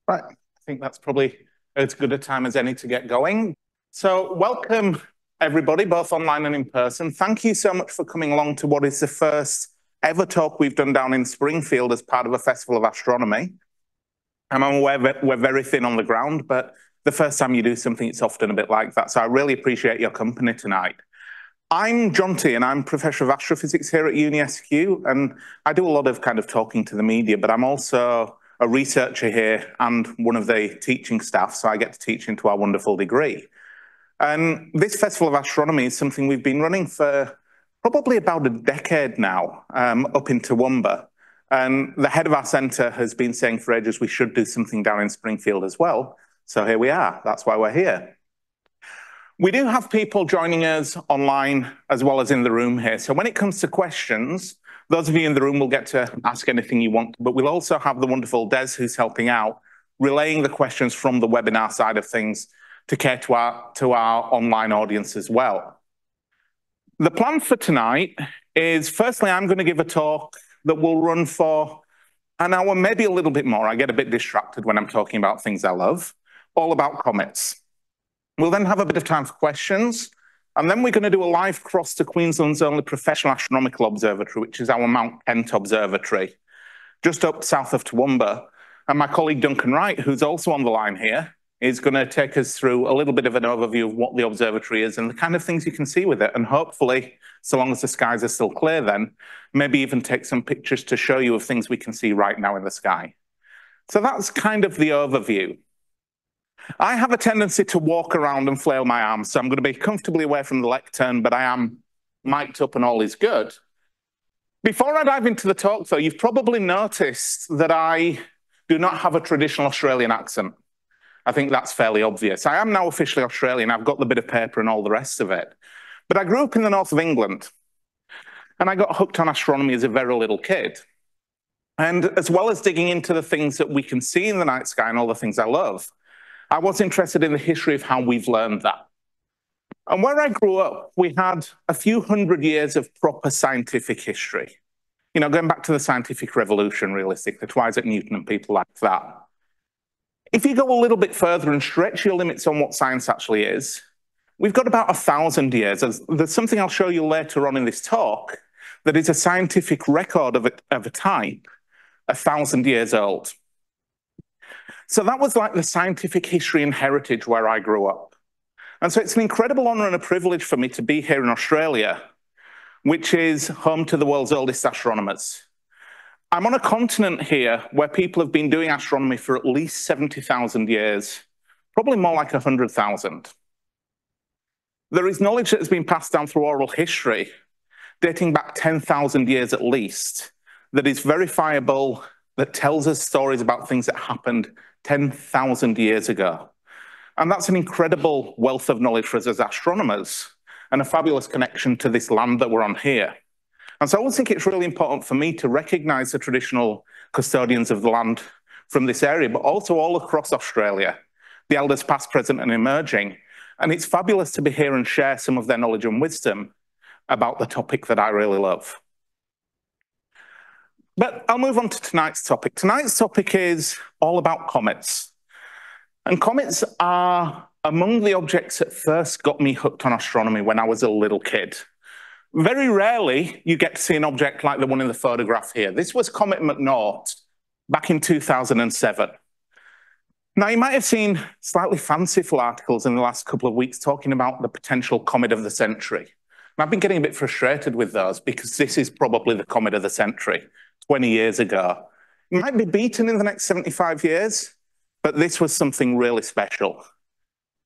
Right, I think that's probably as good a time as any to get going. So welcome everybody, both online and in person. Thank you so much for coming along to what is the first ever talk we've done down in Springfield as part of a festival of astronomy. I'm aware that we're very thin on the ground, but the first time you do something, it's often a bit like that. So I really appreciate your company tonight. I'm Jonti, and I'm Professor of Astrophysics here at UniSQ, and I do a lot of kind of talking to the media, but I'm also a researcher here and one of the teaching staff, so I get to teach into our wonderful degree. And this Festival of Astronomy is something we've been running for probably about a decade now, up in Toowoomba. And the head of our centre has been saying for ages we should do something down in Springfield as well. So here we are, that's why we're here. We do have people joining us online as well as in the room here. So when it comes to questions, those of you in the room will get to ask anything you want, but we'll also have the wonderful Des who's helping out, relaying the questions from the webinar side of things to care to our online audience as well. The plan for tonight is, firstly, I'm going to give a talk that will run for an hour, maybe a little bit more. I get a bit distracted when I'm talking about things I love, all about comets. We'll then have a bit of time for questions, and then we're going to do a live cross to Queensland's only professional astronomical observatory, which is our Mount Kent Observatory, just up south of Toowoomba. And my colleague Duncan Wright, who's also on the line here, is going to take us through a little bit of an overview of what the observatory is and the kind of things you can see with it. And hopefully, so long as the skies are still clear then, maybe even take some pictures to show you of things we can see right now in the sky. So that's kind of the overview. I have a tendency to walk around and flail my arms, so I'm going to be comfortably away from the lectern, but I am mic'd up and all is good. Before I dive into the talk, though, you've probably noticed that I do not have a traditional Australian accent. I think that's fairly obvious. I am now officially Australian. I've got the bit of paper and all the rest of it. But I grew up in the north of England, and I got hooked on astronomy as a very little kid. And as well as digging into the things that we can see in the night sky and all the things I love, I was interested in the history of how we've learned that. And where I grew up, we had a few hundred years of proper scientific history. You know, going back to the scientific revolution, realistically, to Isaac Newton and people like that. If you go a little bit further and stretch your limits on what science actually is, we've got about 1,000 years. There's something I'll show you later on in this talk that is a scientific record of a type 1,000 years old. So that was like the scientific history and heritage where I grew up. And so it's an incredible honor and a privilege for me to be here in Australia, which is home to the world's oldest astronomers. I'm on a continent here where people have been doing astronomy for at least 70,000 years, probably more like 100,000. There is knowledge that has been passed down through oral history, dating back 10,000 years at least, that is verifiable, that tells us stories about things that happened 10,000 years ago. And that's an incredible wealth of knowledge for us as astronomers and a fabulous connection to this land that we're on here. And so I always think it's really important for me to recognize the traditional custodians of the land from this area, but also all across Australia, the elders past, present, and emerging. And it's fabulous to be here and share some of their knowledge and wisdom about the topic that I really love. But I'll move on to tonight's topic. Tonight's topic is all about comets. And comets are among the objects that first got me hooked on astronomy when I was a little kid. Very rarely you get to see an object like the one in the photograph here. This was Comet McNaught back in 2007. Now, you might have seen slightly fanciful articles in the last couple of weeks talking about the potential comet of the century. And I've been getting a bit frustrated with those because this is probably the comet of the century. 20 years ago. It might be beaten in the next 75 years, but this was something really special.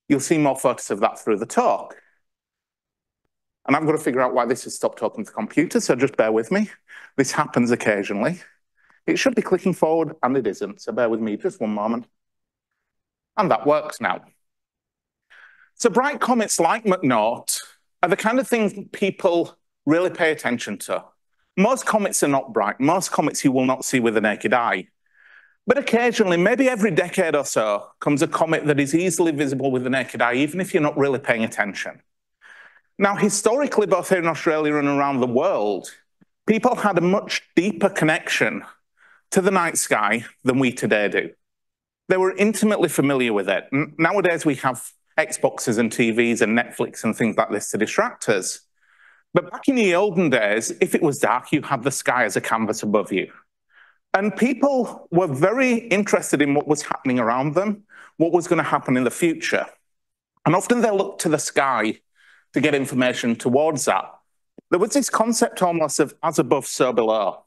You'll see more photos of that through the talk. And I've got to figure out why this has stopped talking to the computer, so just bear with me. This happens occasionally. It should be clicking forward, and it isn't, so bear with me just one moment. And that works now. So bright comets like McNaught are the kind of things people really pay attention to. Most comets are not bright. Most comets you will not see with the naked eye. But occasionally, maybe every decade or so, comes a comet that is easily visible with the naked eye, even if you're not really paying attention. Now, historically, both here in Australia and around the world, people had a much deeper connection to the night sky than we today do. They were intimately familiar with it. Nowadays, we have Xboxes and TVs and Netflix and things like this to distract us. But back in the olden days, if it was dark, you had the sky as a canvas above you. And people were very interested in what was happening around them, what was going to happen in the future. And often they looked to the sky to get information towards that. There was this concept almost of as above, so below.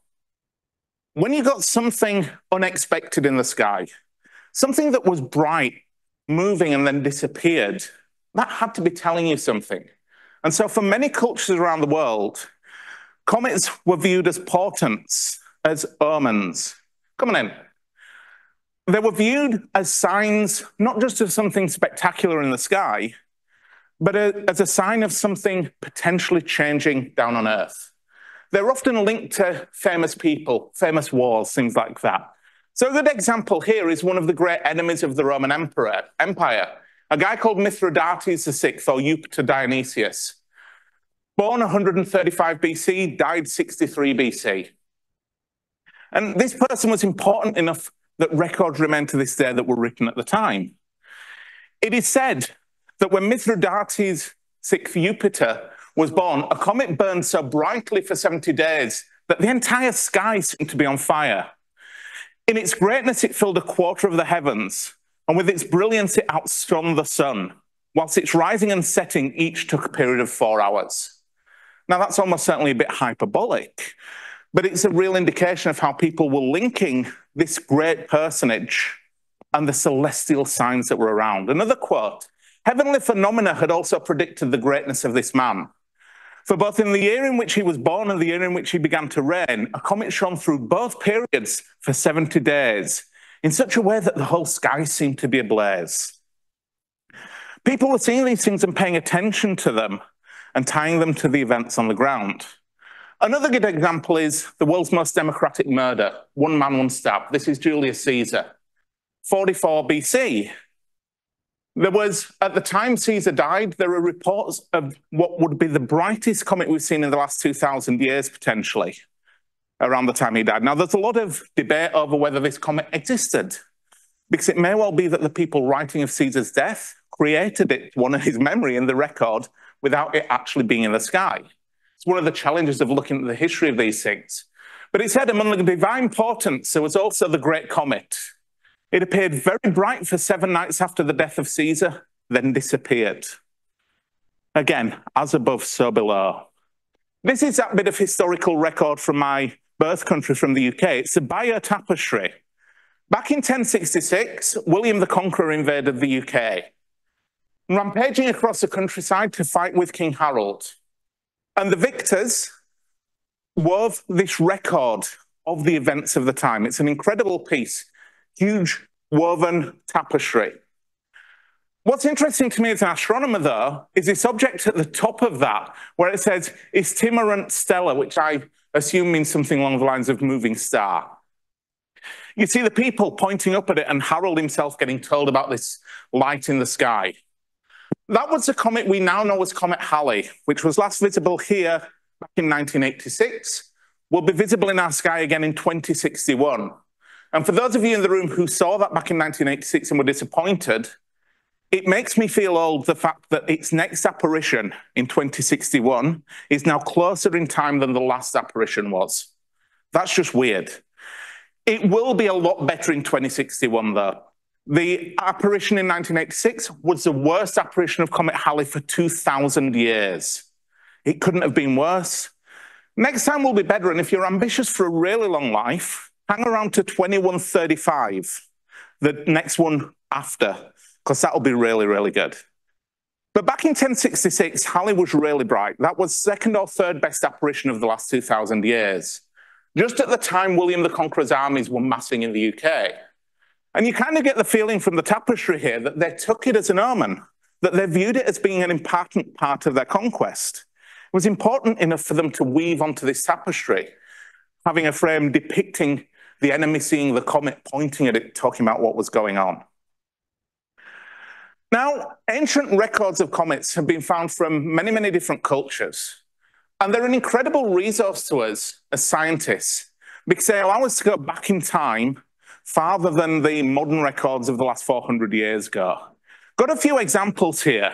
When you got something unexpected in the sky, something that was bright, moving and then disappeared, that had to be telling you something. And so for many cultures around the world, comets were viewed as portents, as omens. Come on in. They were viewed as signs, not just of something spectacular in the sky, but as a sign of something potentially changing down on Earth. They're often linked to famous people, famous wars, things like that. So a good example here is one of the great enemies of the Roman Empire, a guy called Mithridates VI, or Jupiter Dionysius. Born 135 BC, died 63 BC. And this person was important enough that records remain to this day that were written at the time. It is said that when Mithridates VI Jupiter was born, a comet burned so brightly for 70 days that the entire sky seemed to be on fire. In its greatness, it filled a quarter of the heavens, and with its brilliance, it outshone the sun, whilst its rising and setting each took a period of 4 hours. Now, that's almost certainly a bit hyperbolic, but it's a real indication of how people were linking this great personage and the celestial signs that were around. Another quote, heavenly phenomena had also predicted the greatness of this man. For both in the year in which he was born and the year in which he began to reign, a comet shone through both periods for 70 days in such a way that the whole sky seemed to be ablaze. People were seeing these things and paying attention to them and tying them to the events on the ground. Another good example is the world's most democratic murder, one man, one stab. This is Julius Caesar, 44 BC. There was, at the time Caesar died, there are reports of what would be the brightest comet we've seen in the last 2,000 years, potentially, around the time he died. Now, there's a lot of debate over whether this comet existed, because it may well be that the people writing of Caesar's death created it, one of his memory in the record, without it actually being in the sky. It's one of the challenges of looking at the history of these things. But it said among the divine portents, there was also the great comet. It appeared very bright for 7 nights after the death of Caesar, then disappeared. Again, as above, so below. This is that bit of historical record from my birth country, from the UK. It's the Bayeux Tapestry. Back in 1066, William the Conqueror invaded the UK, rampaging across the countryside to fight with King Harold. And the victors wove this record of the events of the time. It's an incredible piece. Huge woven tapestry. What's interesting to me as an astronomer, though, is this object at the top of that, where it says, Itinerant Stella, which I assume means something along the lines of moving star. You see the people pointing up at it and Harold himself getting told about this light in the sky. That was the comet we now know as Comet Halley, which was last visible here back in 1986, will be visible in our sky again in 2061. And for those of you in the room who saw that back in 1986 and were disappointed, it makes me feel old, the fact that its next apparition in 2061 is now closer in time than the last apparition was. That's just weird. It will be a lot better in 2061, though. The apparition in 1986 was the worst apparition of Comet Halley for 2,000 years. It couldn't have been worse. Next time will be better, and if you're ambitious for a really long life, hang around to 2135, the next one after, because that'll be really, really good. But back in 1066, Halley was really bright. That was second or third best apparition of the last 2,000 years. Just at the time William the Conqueror's armies were massing in the UK. And you kind of get the feeling from the tapestry here that they took it as an omen, that they viewed it as being an important part of their conquest. It was important enough for them to weave onto this tapestry, having a frame depicting the enemy seeing the comet, pointing at it, talking about what was going on. Now, ancient records of comets have been found from many, many different cultures. And they're an incredible resource to us as scientists because they allow us to go back in time farther than the modern records of the last 400 years go. Got a few examples here.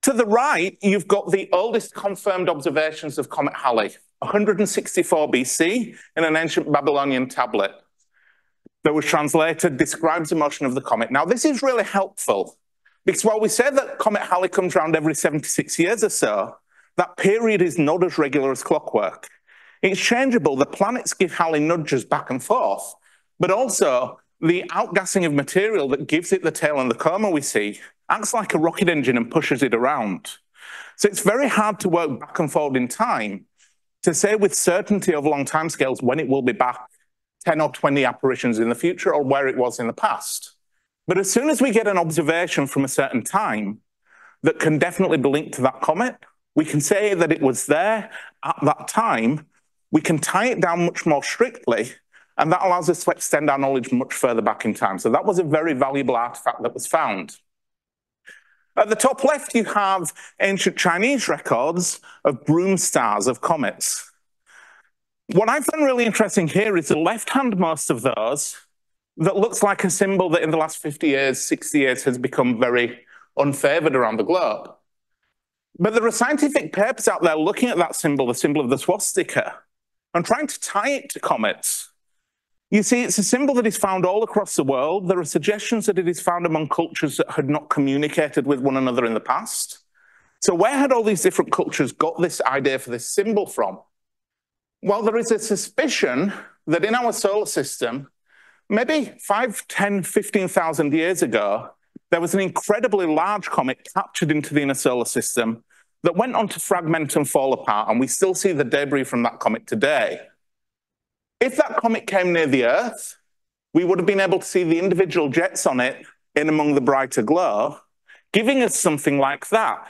To the right, you've got the oldest confirmed observations of Comet Halley, 164 BC, in an ancient Babylonian tablet that was translated, describes the motion of the comet. Now, this is really helpful because while we say that Comet Halley comes around every 76 years or so, that period is not as regular as clockwork. It's changeable. The planets give Halley nudges back and forth, but also the outgassing of material that gives it the tail and the coma we see acts like a rocket engine and pushes it around. So it's very hard to work back and forward in time to say with certainty over long timescales when it will be back 10 or 20 apparitions in the future or where it was in the past. But as soon as we get an observation from a certain time that can definitely be linked to that comet, we can say that it was there at that time. We can tie it down much more strictly, and that allows us to extend our knowledge much further back in time. So that was a very valuable artifact that was found. At the top left, you have ancient Chinese records of broom stars of comets. What I find really interesting here is the left-handmost of those that looks like a symbol that in the last 50 years, 60 years has become very unfavored around the globe. But there are scientific papers out there looking at that symbol, the symbol of the swastika, and trying to tie it to comets. You see, it's a symbol that is found all across the world. There are suggestions that it is found among cultures that had not communicated with one another in the past. So where had all these different cultures got this idea for this symbol from? Well, there is a suspicion that in our solar system, maybe 5, 10, 15,000 years ago, there was an incredibly large comet captured into the inner solar system that went on to fragment and fall apart, and we still see the debris from that comet today. If that comet came near the Earth, we would have been able to see the individual jets on it in among the brighter glow, giving us something like that.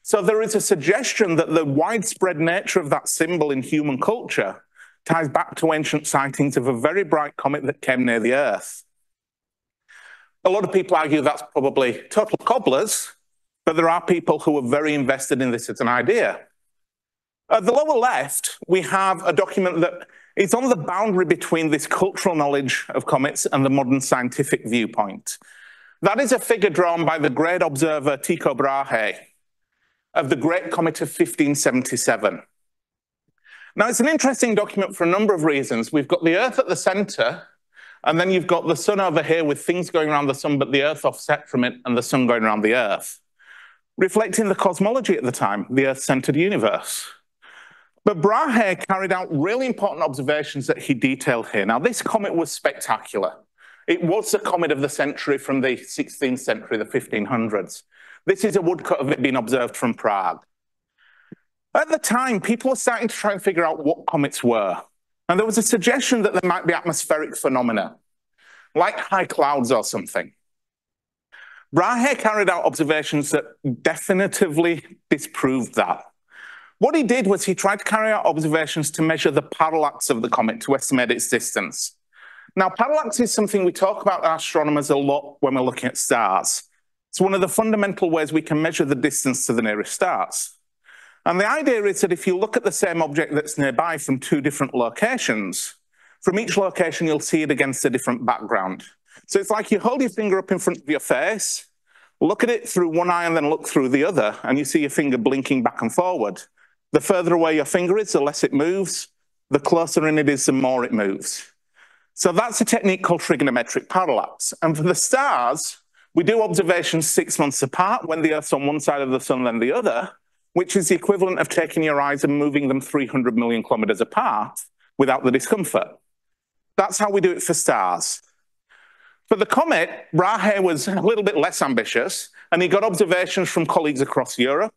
So there is a suggestion that the widespread nature of that symbol in human culture ties back to ancient sightings of a very bright comet that came near the Earth. A lot of people argue that's probably total cobblers, but there are people who are very invested in this as an idea. At the lower left, we have a document that is on the boundary between this cultural knowledge of comets and the modern scientific viewpoint. That is a figure drawn by the great observer Tycho Brahe of the Great Comet of 1577. Now, it's an interesting document for a number of reasons. We've got the Earth at the center, and then you've got the sun over here with things going around the sun, but the Earth offset from it and the sun going around the Earth, reflecting the cosmology at the time, the Earth-centered universe. But Brahe carried out really important observations that he detailed here. Now, this comet was spectacular. It was the comet of the century from the 16th century, the 1500s. This is a woodcut of it being observed from Prague. At the time, people were starting to try and figure out what comets were. And there was a suggestion that there might be atmospheric phenomena, like high clouds or something. Brahe carried out observations that definitively disproved that. What he did was he tried to carry out observations to measure the parallax of the comet to estimate its distance. Now, parallax is something we talk about as astronomers a lot when we're looking at stars. It's one of the fundamental ways we can measure the distance to the nearest stars. And the idea is that if you look at the same object that's nearby from two different locations, from each location you'll see it against a different background. So it's like you hold your finger up in front of your face, look at it through one eye and then look through the other, and you see your finger blinking back and forward. The further away your finger is, the less it moves. The closer in it is, the more it moves. So that's a technique called trigonometric parallax. And for the stars, we do observations 6 months apart when the Earth's on one side of the sun then the other, which is the equivalent of taking your eyes and moving them 300 million kilometers apart without the discomfort. That's how we do it for stars. For the comet, Brahe was a little bit less ambitious, and he got observations from colleagues across Europe.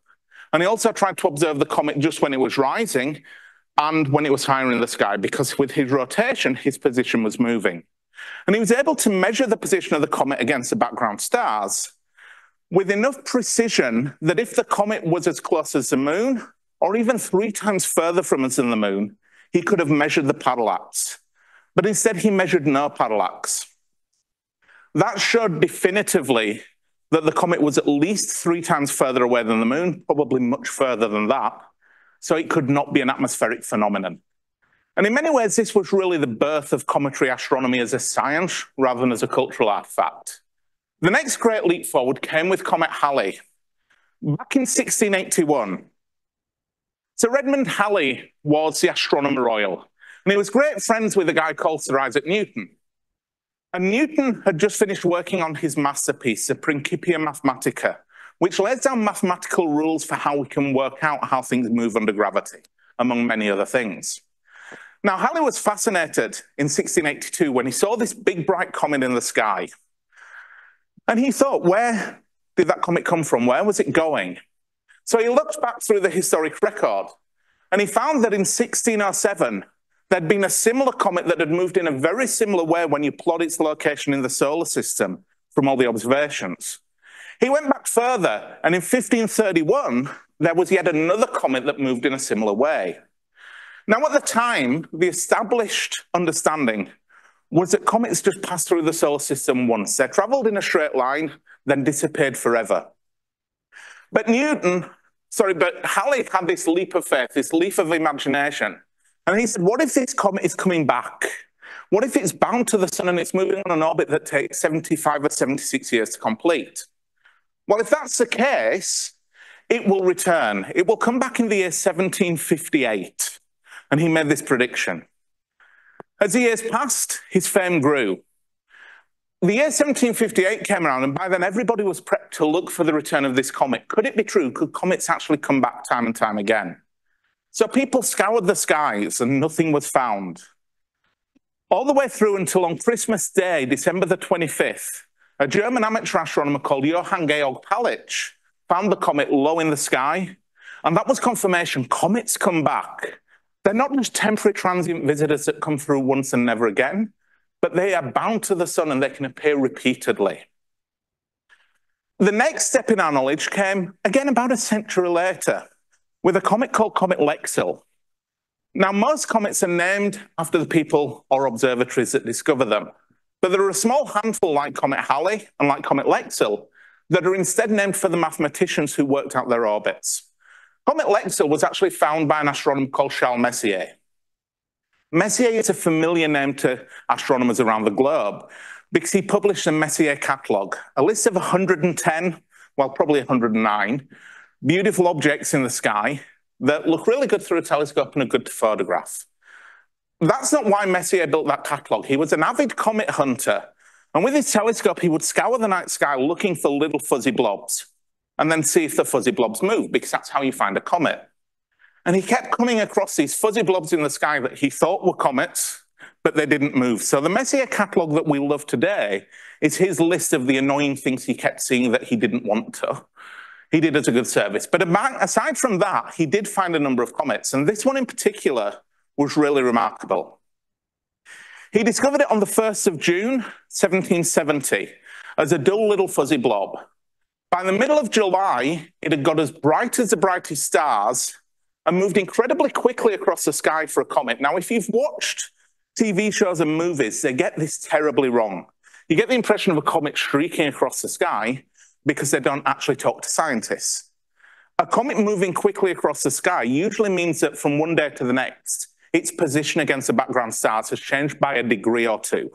And he also tried to observe the comet just when it was rising and when it was higher in the sky, because with his rotation, his position was moving. And he was able to measure the position of the comet against the background stars with enough precision that if the comet was as close as the moon, or even 3 times further from us than the moon, he could have measured the parallax. But instead, he measured no parallax. That showed definitively that the comet was at least 3 times further away than the moon, probably much further than that. so it could not be an atmospheric phenomenon. And in many ways, this was really the birth of cometary astronomy as a science rather than as a cultural artifact. The next great leap forward came with Comet Halley. Back in 1681, Sir Redmond Halley was the astronomer royal, and he was great friends with a guy called Sir Isaac Newton. And Newton had just finished working on his masterpiece, the Principia Mathematica, which lays down mathematical rules for how we can work out how things move under gravity, among many other things. Now, Halley was fascinated in 1682 when he saw this big bright comet in the sky. And he thought, where did that comet come from? Where was it going? So he looked back through the historic record, and he found that in 1607, there'd been a similar comet that had moved in a very similar way when you plot its location in the solar system from all the observations. He went back further, and in 1531, there was yet another comet that moved in a similar way. Now, at the time, the established understanding was that comets just passed through the solar system once. They traveled in a straight line, then disappeared forever. But Halley had this leap of faith, this leap of imagination. And he said, what if this comet is coming back? What if it's bound to the sun and it's moving on an orbit that takes 75 or 76 years to complete? Well, if that's the case, it will return. It will come back in the year 1758. And he made this prediction. As the years passed, his fame grew. The year 1758 came around, and by then everybody was prepped to look for the return of this comet. Could it be true? Could comets actually come back time and time again? So people scoured the skies, and nothing was found. All the way through until on Christmas Day, December the 25th, a German amateur astronomer called Johann Georg Pallich found the comet low in the sky, and that was confirmation. Comets come back. They're not just temporary transient visitors that come through once and never again, but they are bound to the sun and they can appear repeatedly. The next step in our knowledge came, again, about a century later, with a comet called Comet Lexell. Now, most comets are named after the people or observatories that discover them, but there are a small handful like Comet Halley and like Comet Lexell that are instead named for the mathematicians who worked out their orbits. Comet Lexell was actually found by an astronomer called Charles Messier. Messier is a familiar name to astronomers around the globe because he published the Messier Catalogue, a list of 110, well, probably 109, beautiful objects in the sky that look really good through a telescope and are good to photograph. That's not why Messier built that catalogue. He was an avid comet hunter, and with his telescope, he would scour the night sky looking for little fuzzy blobs and then see if the fuzzy blobs move, because that's how you find a comet. And he kept coming across these fuzzy blobs in the sky that he thought were comets, but they didn't move. So the Messier catalogue that we love today is his list of the annoying things he kept seeing that he didn't want to. He did as a good service. But aside from that, he did find a number of comets, and this one in particular was really remarkable. He discovered it on the 1st of June, 1770, as a dull little fuzzy blob. By the middle of July, it had got as bright as the brightest stars and moved incredibly quickly across the sky for a comet. Now, if you've watched TV shows and movies, they get this terribly wrong. You get the impression of a comet streaking across the sky because they don't actually talk to scientists. A comet moving quickly across the sky usually means that from one day to the next, its position against the background stars has changed by a degree or two.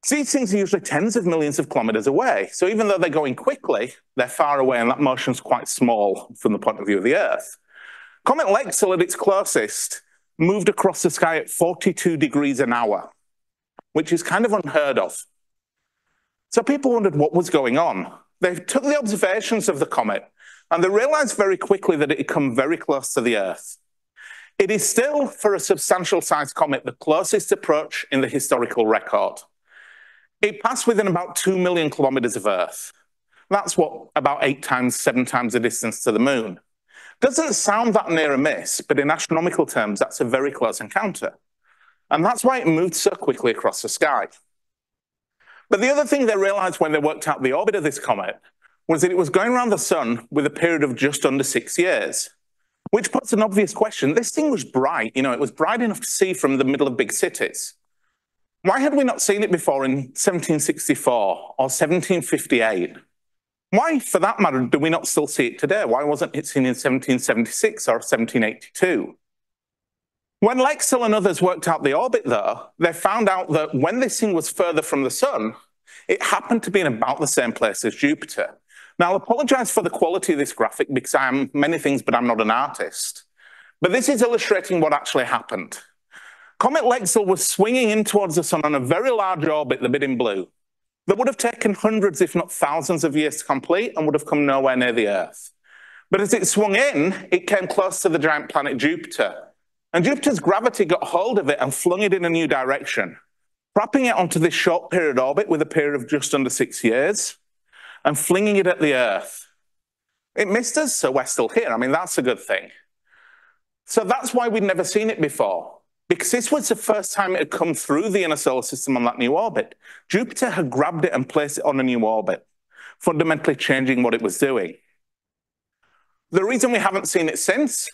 So these things are usually tens of millions of kilometers away. So even though they're going quickly, they're far away, and that motion's quite small from the point of view of the Earth. Comet Lexell, at its closest, moved across the sky at 42 degrees an hour, which is kind of unheard of. So people wondered what was going on. They took the observations of the comet, and they realized very quickly that it had come very close to the Earth. It is still, for a substantial-sized comet, the closest approach in the historical record. It passed within about 2 million kilometers of Earth. That's what, about 7 times the distance to the moon. Doesn't sound that near a miss, but in astronomical terms, that's a very close encounter. And that's why it moved so quickly across the sky. But the other thing they realized when they worked out the orbit of this comet was that it was going around the sun with a period of just under 6 years, which puts an obvious question. This thing was bright, it was bright enough to see from the middle of big cities. Why had we not seen it before in 1764 or 1758? Why, for that matter, do we not still see it today? Why wasn't it seen in 1776 or 1782? When Lexell and others worked out the orbit, though, they found out that when this thing was further from the sun, it happened to be in about the same place as Jupiter. Now, I'll apologize for the quality of this graphic because I am many things, but I'm not an artist. But this is illustrating what actually happened. Comet Lexell was swinging in towards the sun on a very large orbit, the bit in blue, that would have taken hundreds, if not thousands of years to complete and would have come nowhere near the Earth. But as it swung in, it came close to the giant planet Jupiter. And Jupiter's gravity got hold of it and flung it in a new direction, trapping it onto this short period orbit with a period of just under 6 years and flinging it at the Earth. It missed us, so we're still here. I mean, that's a good thing. So that's why we'd never seen it before, because this was the first time it had come through the inner solar system on that new orbit. Jupiter had grabbed it and placed it on a new orbit, fundamentally changing what it was doing. The reason we haven't seen it since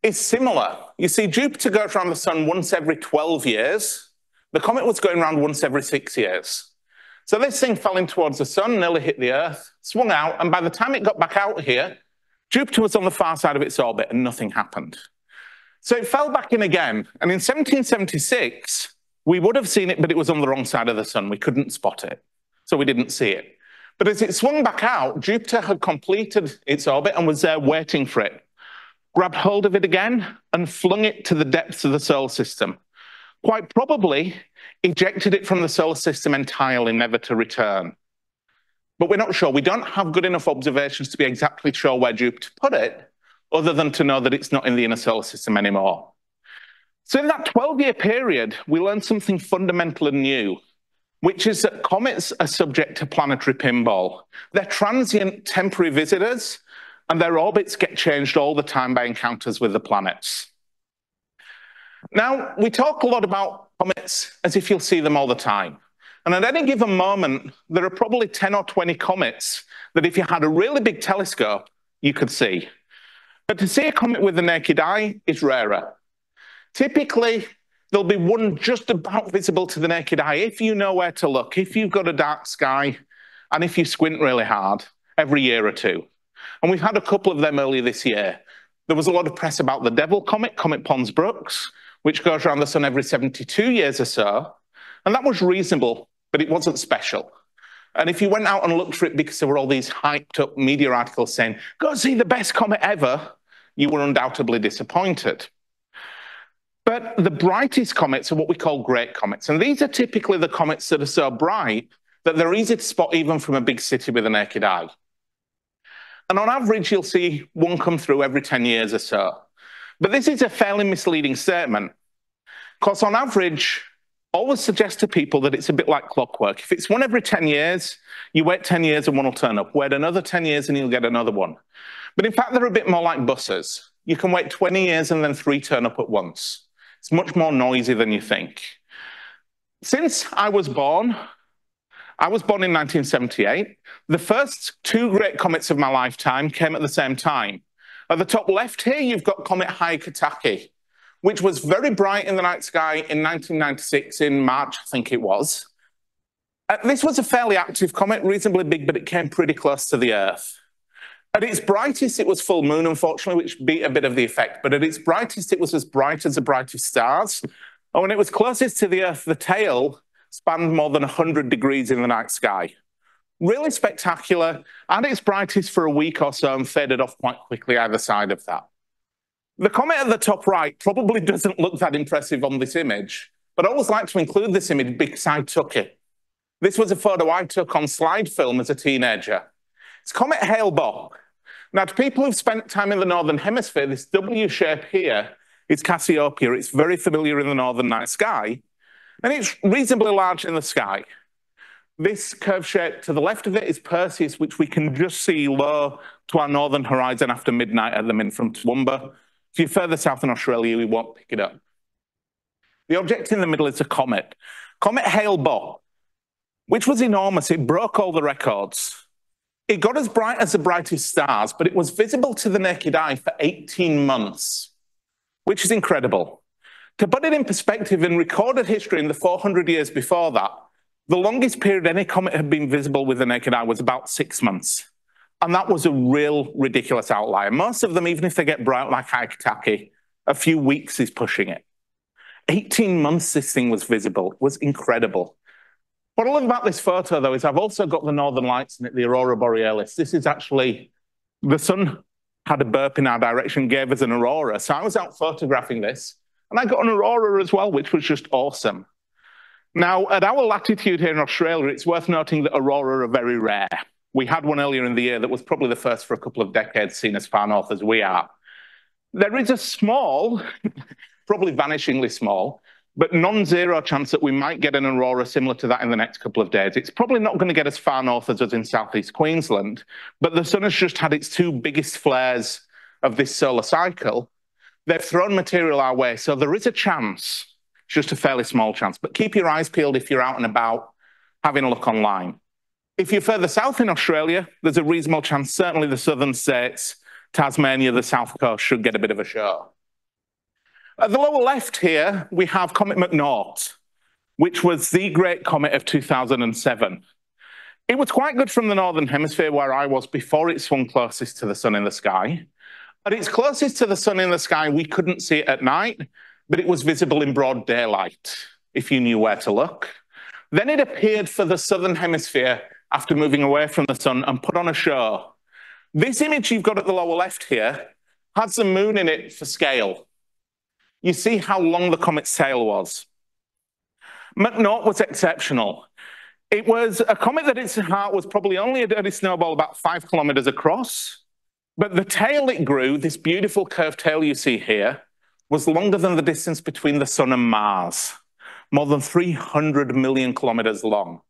is similar. You see, Jupiter goes around the sun once every 12 years. The comet was going around once every 6 years. So this thing fell in towards the sun, nearly hit the Earth, swung out, and by the time it got back out here, Jupiter was on the far side of its orbit and nothing happened. So it fell back in again, and in 1776, we would have seen it, but it was on the wrong side of the sun. We couldn't spot it, so we didn't see it. But as it swung back out, Jupiter had completed its orbit and was there waiting for it, grabbed hold of it again and flung it to the depths of the solar system. Quite probably ejected it from the solar system entirely, never to return. But we're not sure. We don't have good enough observations to be exactly sure where Jupiter put it, other than to know that it's not in the inner solar system anymore. So in that 12-year period, we learned something fundamental and new, which is that comets are subject to planetary pinball. They're transient, temporary visitors, and their orbits get changed all the time by encounters with the planets. Now, we talk a lot about comets as if you'll see them all the time. And at any given moment, there are probably 10 or 20 comets that if you had a really big telescope, you could see. But to see a comet with the naked eye is rarer. Typically, there'll be one just about visible to the naked eye if you know where to look, if you've got a dark sky, and if you squint really hard every year or two. And we've had a couple of them earlier this year. There was a lot of press about the Devil Comet, Comet Pons-Brooks, which goes around the sun every 72 years or so. And that was reasonable, but it wasn't special. And if you went out and looked for it because there were all these hyped up media articles saying, go see the best comet ever, you were undoubtedly disappointed. But the brightest comets are what we call great comets. And these are typically the comets that are so bright that they're easy to spot even from a big city with a naked eye. And on average, you'll see one come through every 10 years or so. But this is a fairly misleading statement, because on average, always suggest to people that it's a bit like clockwork. If it's one every 10 years, you wait 10 years and one will turn up. Wait another 10 years and you'll get another one. But in fact, they're a bit more like buses. You can wait 20 years and then 3 turn up at once. It's much more noisy than you think. Since I was born in 1978. The first 2 great comets of my lifetime came at the same time. At the top left here, you've got Comet Hyakutake, which was very bright in the night sky in 1996 in March, I think it was. This was a fairly active comet, reasonably big, but it came pretty close to the Earth. At its brightest, it was full moon, unfortunately, which beat a bit of the effect. But at its brightest, it was as bright as the brightest stars. And when it was closest to the Earth, the tail spanned more than 100 degrees in the night sky. Really spectacular, at its brightest for a week or so and faded off quite quickly either side of that. The comet at the top right probably doesn't look that impressive on this image, but I always like to include this image because I took it. This was a photo I took on slide film as a teenager. It's Comet Hale-Bopp. Now, to people who've spent time in the Northern Hemisphere, this W shape here is Cassiopeia. It's very familiar in the northern night sky, and it's reasonably large in the sky. This curved shape to the left of it is Perseus, which we can just see low to our northern horizon after midnight at the min from Toowoomba. If you're further south in Australia, we won't pick it up. The object in the middle is a comet. Comet Hale-Bopp, which was enormous. It broke all the records. It got as bright as the brightest stars, but it was visible to the naked eye for 18 months, which is incredible. To put it in perspective, in recorded history in the 400 years before that, the longest period any comet had been visible with the naked eye was about 6 months. And that was a real ridiculous outlier. Most of them, even if they get bright like Aikitaki, a few weeks is pushing it. 18 months this thing was visible. It was incredible. What I love about this photo, though, is I've also got the northern lights in it, the aurora borealis. This is actually, the sun had a burp in our direction, gave us an aurora. So I was out photographing this, and I got an aurora as well, which was just awesome. Now, at our latitude here in Australia, it's worth noting that aurora are very rare. We had one earlier in the year that was probably the first for a couple of decades seen as far north as we are. There is a small, probably vanishingly small, but non-zero chance that we might get an aurora similar to that in the next couple of days. It's probably not going to get as far north as us in southeast Queensland, but the sun has just had its two biggest flares of this solar cycle. They've thrown material our way, so there is a chance. It's just a fairly small chance, but keep your eyes peeled if you're out and about having a look online. If you're further south in Australia, there's a reasonable chance, certainly the southern states, Tasmania, the south coast should get a bit of a show. At the lower left here, we have Comet McNaught, which was the great comet of 2007. It was quite good from the northern hemisphere where I was before it swung closest to the sun in the sky. At its closest to the sun in the sky, we couldn't see it at night, but it was visible in broad daylight, if you knew where to look. Then it appeared for the southern hemisphere after moving away from the sun and put on a show. This image you've got at the lower left here has the moon in it for scale. You see how long the comet's tail was. McNaught was exceptional. It was a comet that its heart was probably only a dirty snowball about 5 kilometers across, but the tail it grew, this beautiful curved tail you see here, was longer than the distance between the sun and Mars, more than 300 million kilometers long.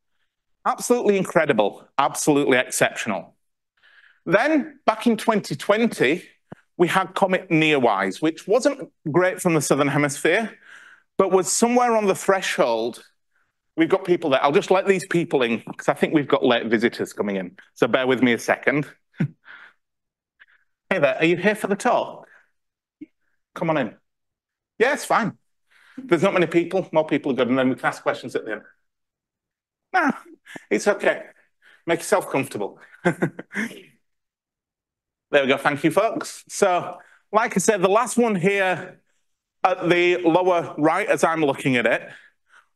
Absolutely incredible, absolutely exceptional. Then, back in 2020, we had Comet Neowise, which wasn't great from the southern hemisphere, but was somewhere on the threshold. We've got people there. I'll just let these people in, because I think we've got late visitors coming in. So bear with me a second. Hey there, are you here for the talk? Come on in. Yeah, it's fine. There's not many people. More people are good, and then we can ask questions at the end. No, it's okay. Make yourself comfortable. There we go. Thank you, folks. So, like I said, the last one here at the lower right, as I'm looking at it,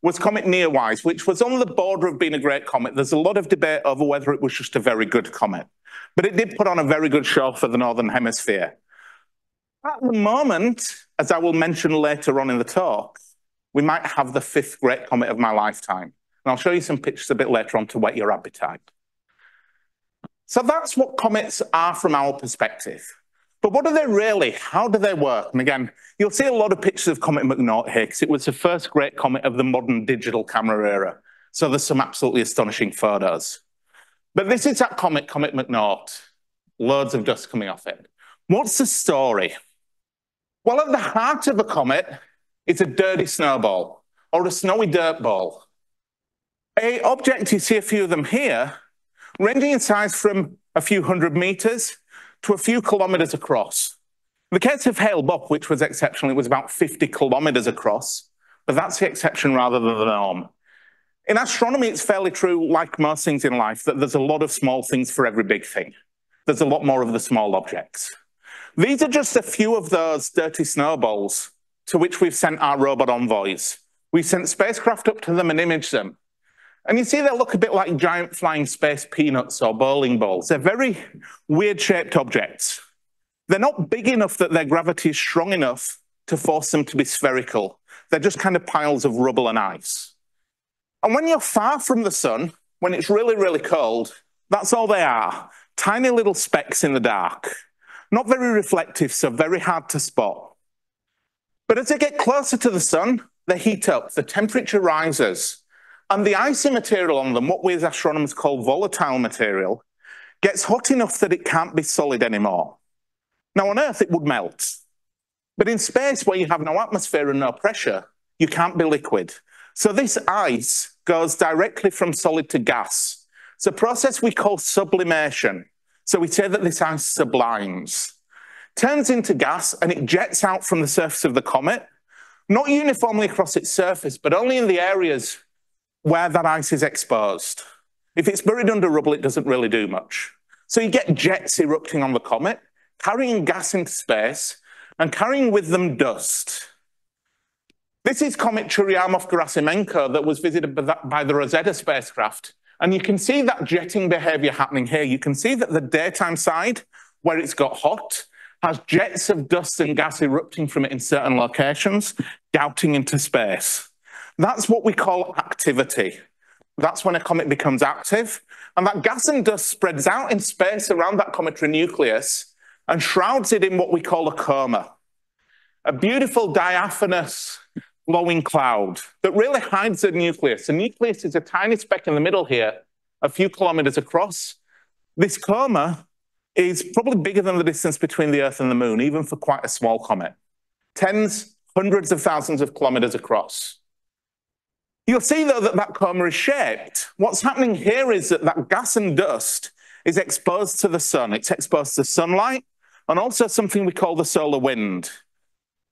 was Comet Neowise, which was on the border of being a great comet. There's a lot of debate over whether it was just a very good comet, but it did put on a very good show for the northern hemisphere. At the moment, as I will mention later on in the talk, we might have the 5th great comet of my lifetime. And I'll show you some pictures a bit later on to whet your appetite. So that's what comets are from our perspective. But what are they really? How do they work? And again, you'll see a lot of pictures of Comet McNaught here because it was the first great comet of the modern digital camera era. So there's some absolutely astonishing photos. But this is that comet, Comet McNaught. Loads of dust coming off it. What's the story? Well, at the heart of a comet is a dirty snowball or a snowy dirt ball. An object, you see a few of them here, ranging in size from a few hundred meters to a few kilometers across. In the case of Hale-Bopp, which was exceptional, it was about 50 kilometers across, but that's the exception rather than the norm. In astronomy, it's fairly true, like most things in life, that there's a lot of small things for every big thing. There's a lot more of the small objects. These are just a few of those dirty snowballs to which we've sent our robot envoys. We've sent spacecraft up to them and imaged them. And you see they look a bit like giant flying space peanuts or bowling balls. They're very weird-shaped objects. They're not big enough that their gravity is strong enough to force them to be spherical. They're just kind of piles of rubble and ice. And when you're far from the sun, when it's really, really cold, that's all they are. Tiny little specks in the dark. Not very reflective, so very hard to spot. But as they get closer to the sun, they heat up, the temperature rises, and the icy material on them, what we as astronomers call volatile material, gets hot enough that it can't be solid anymore. Now on Earth it would melt, but in space where you have no atmosphere and no pressure, you can't be liquid. So this ice goes directly from solid to gas. It's a process we call sublimation. So we say that this ice sublimes, turns into gas, and it jets out from the surface of the comet, not uniformly across its surface, but only in the areas where that ice is exposed. If it's buried under rubble, it doesn't really do much. So you get jets erupting on the comet, carrying gas into space, and carrying with them dust. This is Comet Churyumov-Gerasimenko that was visited by the Rosetta spacecraft. And you can see that jetting behavior happening here. You can see that the daytime side, where it's got hot, has jets of dust and gas erupting from it in certain locations, gouting into space. That's what we call activity. That's when a comet becomes active. And that gas and dust spreads out in space around that cometary nucleus and shrouds it in what we call a coma. A beautiful diaphanous glowing cloud that really hides the nucleus. The nucleus is a tiny speck in the middle here, a few kilometers across. This coma is probably bigger than the distance between the Earth and the Moon, even for quite a small comet. Tens, hundreds of thousands of kilometers across. You'll see, though, that that coma is shaped. What's happening here is that that gas and dust is exposed to the sun. It's exposed to sunlight and also something we call the solar wind.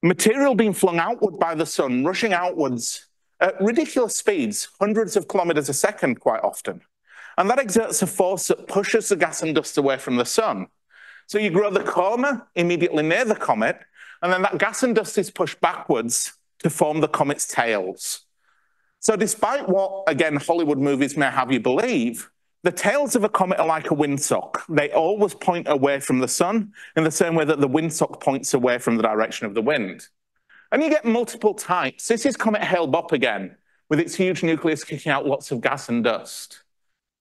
Material being flung outward by the sun, rushing outwards at ridiculous speeds, hundreds of kilometers a second quite often. And that exerts a force that pushes the gas and dust away from the sun. So you grow the coma immediately near the comet, and then that gas and dust is pushed backwards to form the comet's tails. So despite what, again, Hollywood movies may have you believe, the tails of a comet are like a windsock. They always point away from the sun in the same way that the windsock points away from the direction of the wind. And you get multiple types. This is Comet Hale-Bopp again, with its huge nucleus kicking out lots of gas and dust.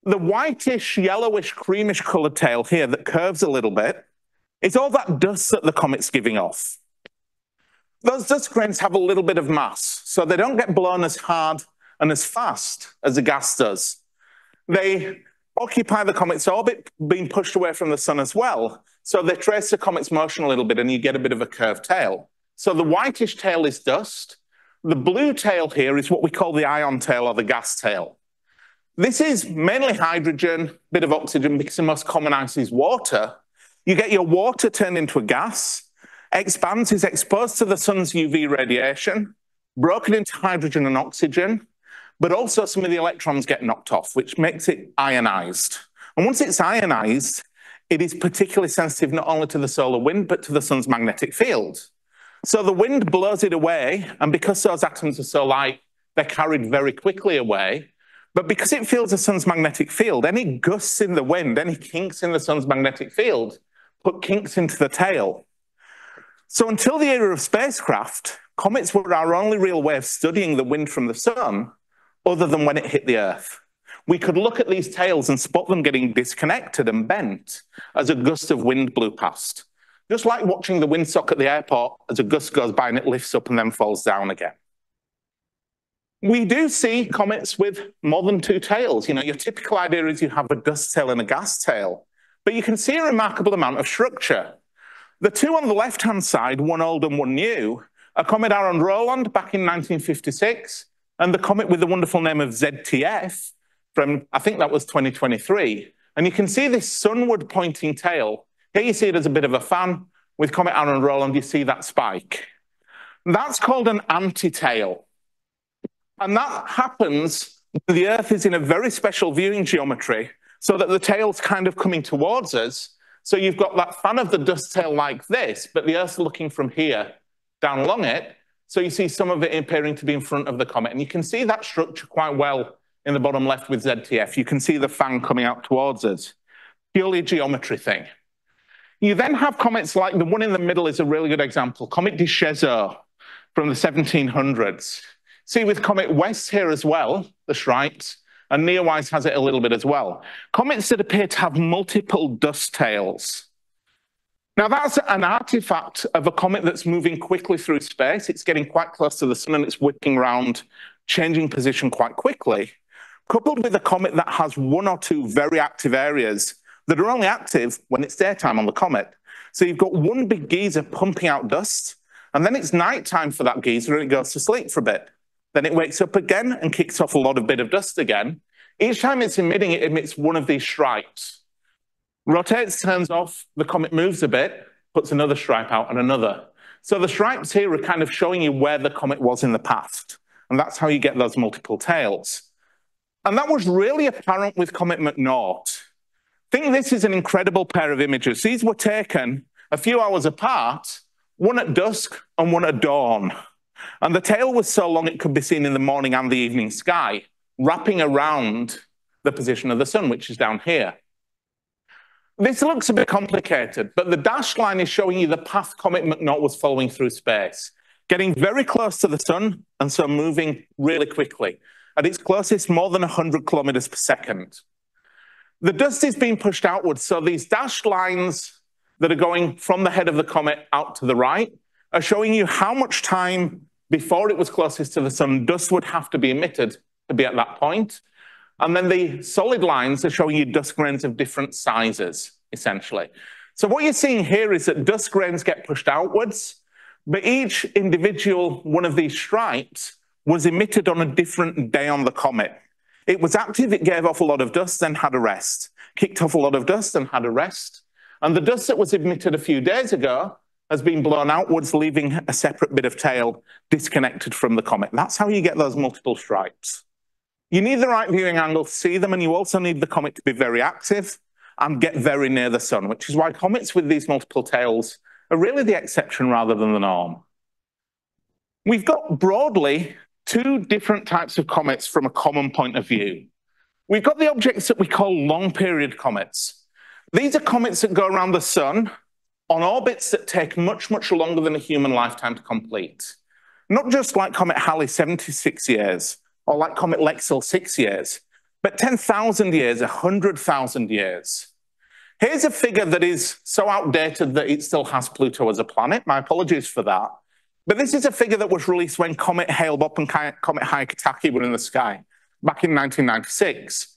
The whitish, yellowish, creamish colored tail here that curves a little bit is all that dust that the comet's giving off. Those dust grains have a little bit of mass, so they don't get blown as hard and as fast as the gas does. They occupy the comet's orbit, being pushed away from the sun as well. So they trace the comet's motion a little bit and you get a bit of a curved tail. So the whitish tail is dust. The blue tail here is what we call the ion tail or the gas tail. This is mainly hydrogen, bit of oxygen, because the most common ice is water. You get your water turned into a gas, expands, is exposed to the sun's UV radiation, broken into hydrogen and oxygen, but also some of the electrons get knocked off, which makes it ionized. And once it's ionized, it is particularly sensitive not only to the solar wind, but to the sun's magnetic field. So the wind blows it away, and because those atoms are so light, they're carried very quickly away. But because it feels the sun's magnetic field, any gusts in the wind, any kinks in the sun's magnetic field, put kinks into the tail. So until the era of spacecraft, comets were our only real way of studying the wind from the sun, other than when it hit the Earth. We could look at these tails and spot them getting disconnected and bent as a gust of wind blew past. Just like watching the windsock at the airport as a gust goes by and it lifts up and then falls down again. We do see comets with more than two tails. You know, your typical idea is you have a dust tail and a gas tail, but you can see a remarkable amount of structure. The two on the left-hand side, one old and one new, are Comet Aron-Roland back in 1956, and the comet with the wonderful name of ZTF from, I think that was 2023. And you can see this sunward pointing tail. Here you see it as a bit of a fan. With Comet Aron-Roland, you see that spike. That's called an anti-tail. And that happens when the Earth is in a very special viewing geometry, so that the tail's kind of coming towards us. So you've got that fan of the dust tail like this, but the Earth's looking from here down along it. So you see some of it appearing to be in front of the comet. And you can see that structure quite well in the bottom left with ZTF. You can see the fan coming out towards us. Purely a geometry thing. You then have comets like the one in the middle is a really good example. Comet de Chezeaux from the 1700s. See with Comet West here as well, the Wright, and Neowise has it a little bit as well. Comets that appear to have multiple dust tails. Now that's an artifact of a comet that's moving quickly through space. It's getting quite close to the sun and it's whipping around, changing position quite quickly, coupled with a comet that has one or two very active areas that are only active when it's daytime on the comet. So you've got one big geyser pumping out dust, and then it's nighttime for that geyser and it goes to sleep for a bit. Then it wakes up again and kicks off a lot of bit of dust again. Each time it's emitting, it emits one of these stripes. Rotates, turns off, the comet moves a bit, puts another stripe out and another. So the stripes here are kind of showing you where the comet was in the past. And that's how you get those multiple tails. And that was really apparent with Comet McNaught. think this is an incredible pair of images. These were taken a few hours apart, one at dusk and one at dawn. And the tail was so long it could be seen in the morning and the evening sky, wrapping around the position of the sun, which is down here. This looks a bit complicated, but the dashed line is showing you the path Comet McNaught was following through space, getting very close to the sun and so moving really quickly. At its closest, more than 100 kilometers per second. The dust is being pushed outwards, so these dashed lines that are going from the head of the comet out to the right are showing you how much time before it was closest to the sun dust would have to be emitted to be at that point. And then the solid lines are showing you dust grains of different sizes, essentially. So what you're seeing here is that dust grains get pushed outwards, but each individual one of these stripes was emitted on a different day on the comet. It was active, it gave off a lot of dust, then had a rest. Kicked off a lot of dust and had a rest. And the dust that was emitted a few days ago has been blown outwards, leaving a separate bit of tail disconnected from the comet. That's how you get those multiple stripes. You need the right viewing angle to see them, and you also need the comet to be very active and get very near the sun, which is why comets with these multiple tails are really the exception rather than the norm. We've got broadly two different types of comets from a common point of view. We've got the objects that we call long-period comets. These are comets that go around the sun on orbits that take much, much longer than a human lifetime to complete. Not just like Comet Halley, 76 years, or like Comet Lexell, 6 years, but 10,000 years, 100,000 years. Here's a figure that is so outdated that it still has Pluto as a planet. My apologies for that. But this is a figure that was released when Comet Hale-Bopp and Comet Hyakutake were in the sky back in 1996.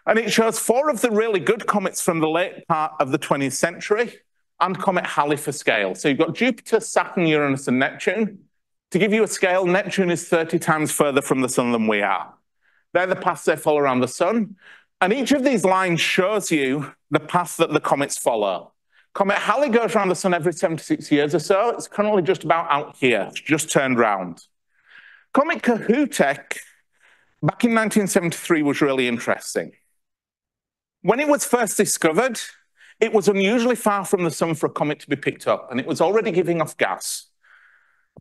And it shows 4 of the really good comets from the late part of the 20th century and Comet Halley for scale. So you've got Jupiter, Saturn, Uranus, and Neptune. To give you a scale, Neptune is 30 times further from the sun than we are. They're the paths they follow around the sun. And each of these lines shows you the path that the comets follow. Comet Halley goes around the sun every 76 years or so. It's currently just about out here. It's just turned round. Comet Kohoutek, back in 1973, was really interesting. When it was first discovered, it was unusually far from the sun for a comet to be picked up, and it was already giving off gas.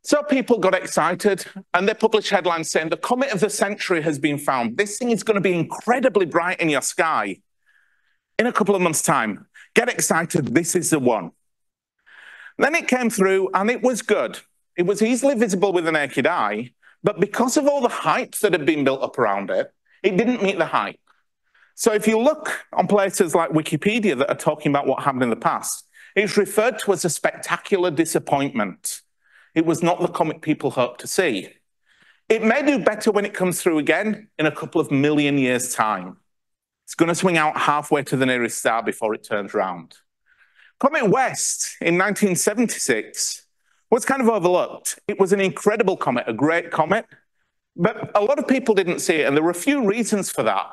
So people got excited, and they published headlines saying, the comet of the century has been found. This thing is going to be incredibly bright in your sky in a couple of months' time. Get excited, this is the one. Then it came through, and it was good. It was easily visible with the naked eye, but because of all the hype that had been built up around it, it didn't meet the hype. So if you look on places like Wikipedia that are talking about what happened in the past, it's referred to as a spectacular disappointment. It was not the comet people hoped to see. It may do better when it comes through again in a couple of million years' time. It's going to swing out halfway to the nearest star before it turns round. Comet West in 1976 was kind of overlooked. It was an incredible comet, a great comet, but a lot of people didn't see it, and there were a few reasons for that.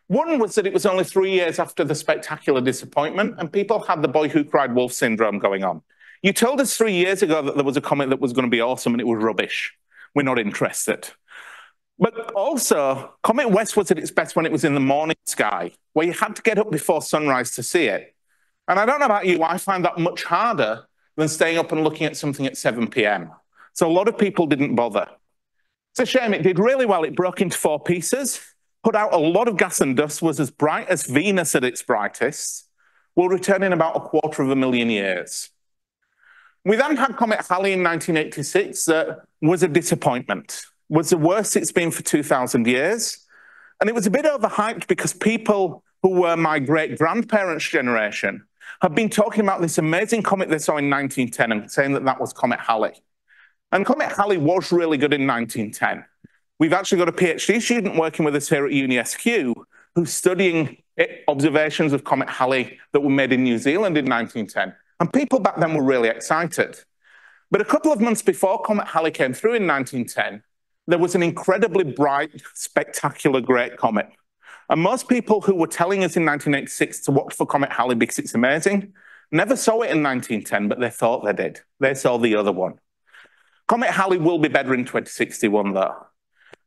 One was that it was only 3 years after the spectacular disappointment, and people had the boy who cried wolf syndrome going on. You told us 3 years ago that there was a comet that was going to be awesome, and it was rubbish. We're not interested. But also, Comet West was at its best when it was in the morning sky, where you had to get up before sunrise to see it. And I don't know about you, I find that much harder than staying up and looking at something at 7 p.m. So a lot of people didn't bother. It's a shame. It did really well. It broke into 4 pieces, put out a lot of gas and dust, was as bright as Venus at its brightest, will return in about 250,000 years. We then had Comet Halley in 1986 that was a disappointment. Was the worst it's been for 2,000 years. And it was a bit overhyped because people who were my great-grandparents' generation have been talking about this amazing comet they saw in 1910 and saying that that was Comet Halley. And Comet Halley was really good in 1910. We've actually got a PhD student working with us here at UniSQ who's studying observations of Comet Halley that were made in New Zealand in 1910. And people back then were really excited. But a couple of months before Comet Halley came through in 1910, there was an incredibly bright, spectacular, great comet. And most people who were telling us in 1986 to watch for Comet Halley because it's amazing, never saw it in 1910, but they thought they did. They saw the other one. Comet Halley will be better in 2061, though.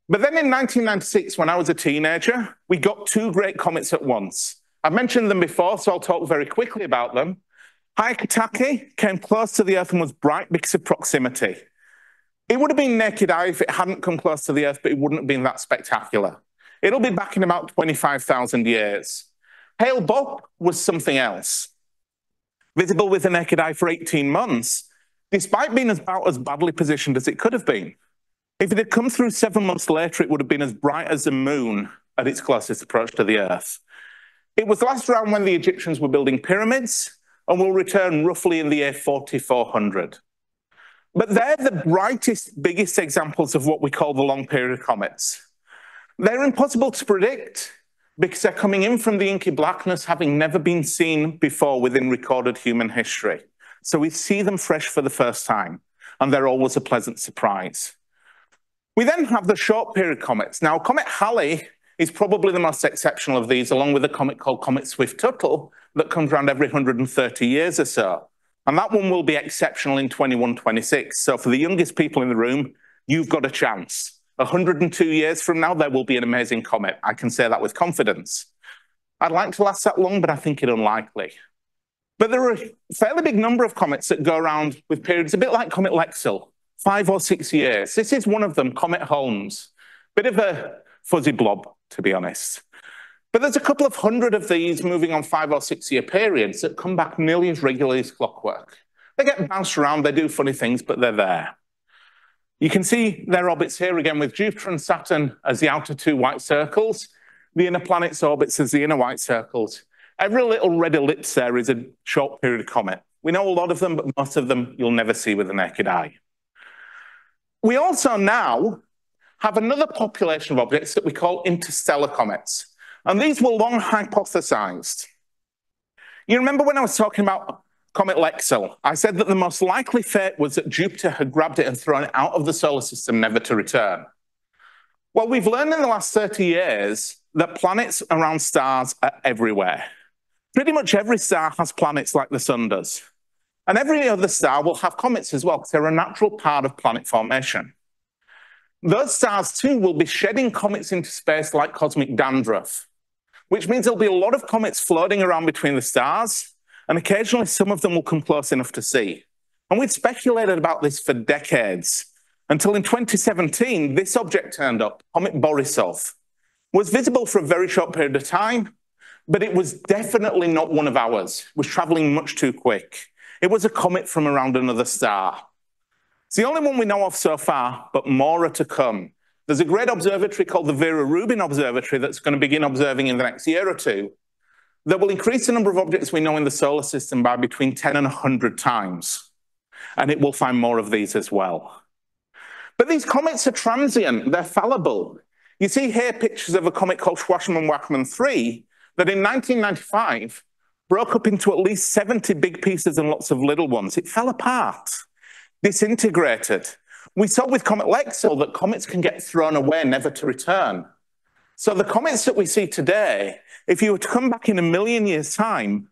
But then in 1996, when I was a teenager, we got 2 great comets at once. I've mentioned them before, so I'll talk very quickly about them. Hyakutake came close to the Earth and was bright because of proximity. It would have been naked eye if it hadn't come close to the Earth, but it wouldn't have been that spectacular. It'll be back in about 25,000 years. Hale-Bopp was something else. Visible with the naked eye for 18 months, despite being about as badly positioned as it could have been. If it had come through 7 months later, it would have been as bright as the moon at its closest approach to the Earth. It was last around when the Egyptians were building pyramids and will return roughly in the year 4400. But they're the brightest, biggest examples of what we call the long period comets. They're impossible to predict because they're coming in from the inky blackness, having never been seen before within recorded human history. So we see them fresh for the first time, and they're always a pleasant surprise. We then have the short period comets. Now, Comet Halley is probably the most exceptional of these, along with a comet called Comet Swift-Tuttle that comes around every 130 years or so. And that one will be exceptional in 2126. So for the youngest people in the room, you've got a chance. 102 years from now, there will be an amazing comet. I can say that with confidence. I'd like to last that long, but I think it unlikely. But there are a fairly big number of comets that go around with periods a bit like Comet Lexell, 5 or 6 years. This is one of them, Comet Holmes. Bit of a fuzzy blob, to be honest. But there's a couple of hundred of these moving on 5 or 6 year periods that come back nearly as regularly as clockwork. They get bounced around, they do funny things, but they're there. You can see their orbits here again with Jupiter and Saturn as the outer 2 white circles, the inner planets' orbits as the inner white circles. Every little red ellipse there is a short period comet. We know a lot of them, but most of them you'll never see with the naked eye. We also now have another population of objects that we call interstellar comets. And these were long hypothesized. You remember when I was talking about Comet Lexell, I said that the most likely fate was that Jupiter had grabbed it and thrown it out of the solar system, never to return. Well, we've learned in the last 30 years that planets around stars are everywhere. Pretty much every star has planets like the sun does. And every other star will have comets as well, because they're a natural part of planet formation. Those stars too will be shedding comets into space like cosmic dandruff, which means there'll be a lot of comets floating around between the stars, and occasionally some of them will come close enough to see. And we'd speculated about this for decades, until in 2017, this object turned up, Comet Borisov. Was visible for a very short period of time, but it was definitely not one of ours. It was traveling much too quick. It was a comet from around another star. It's the only one we know of so far, but more are to come. There's a great observatory called the Vera Rubin Observatory that's going to begin observing in the next year or two that will increase the number of objects we know in the solar system by between 10 and 100 times. And it will find more of these as well. But these comets are transient, they're fallible. You see here pictures of a comet called Schwarzmann-Wachmann 3 that in 1995 broke up into at least 70 big pieces and lots of little ones. It fell apart, disintegrated. We saw with Comet Lexell that comets can get thrown away, never to return. So the comets that we see today, if you were to come back in 1 million years' time,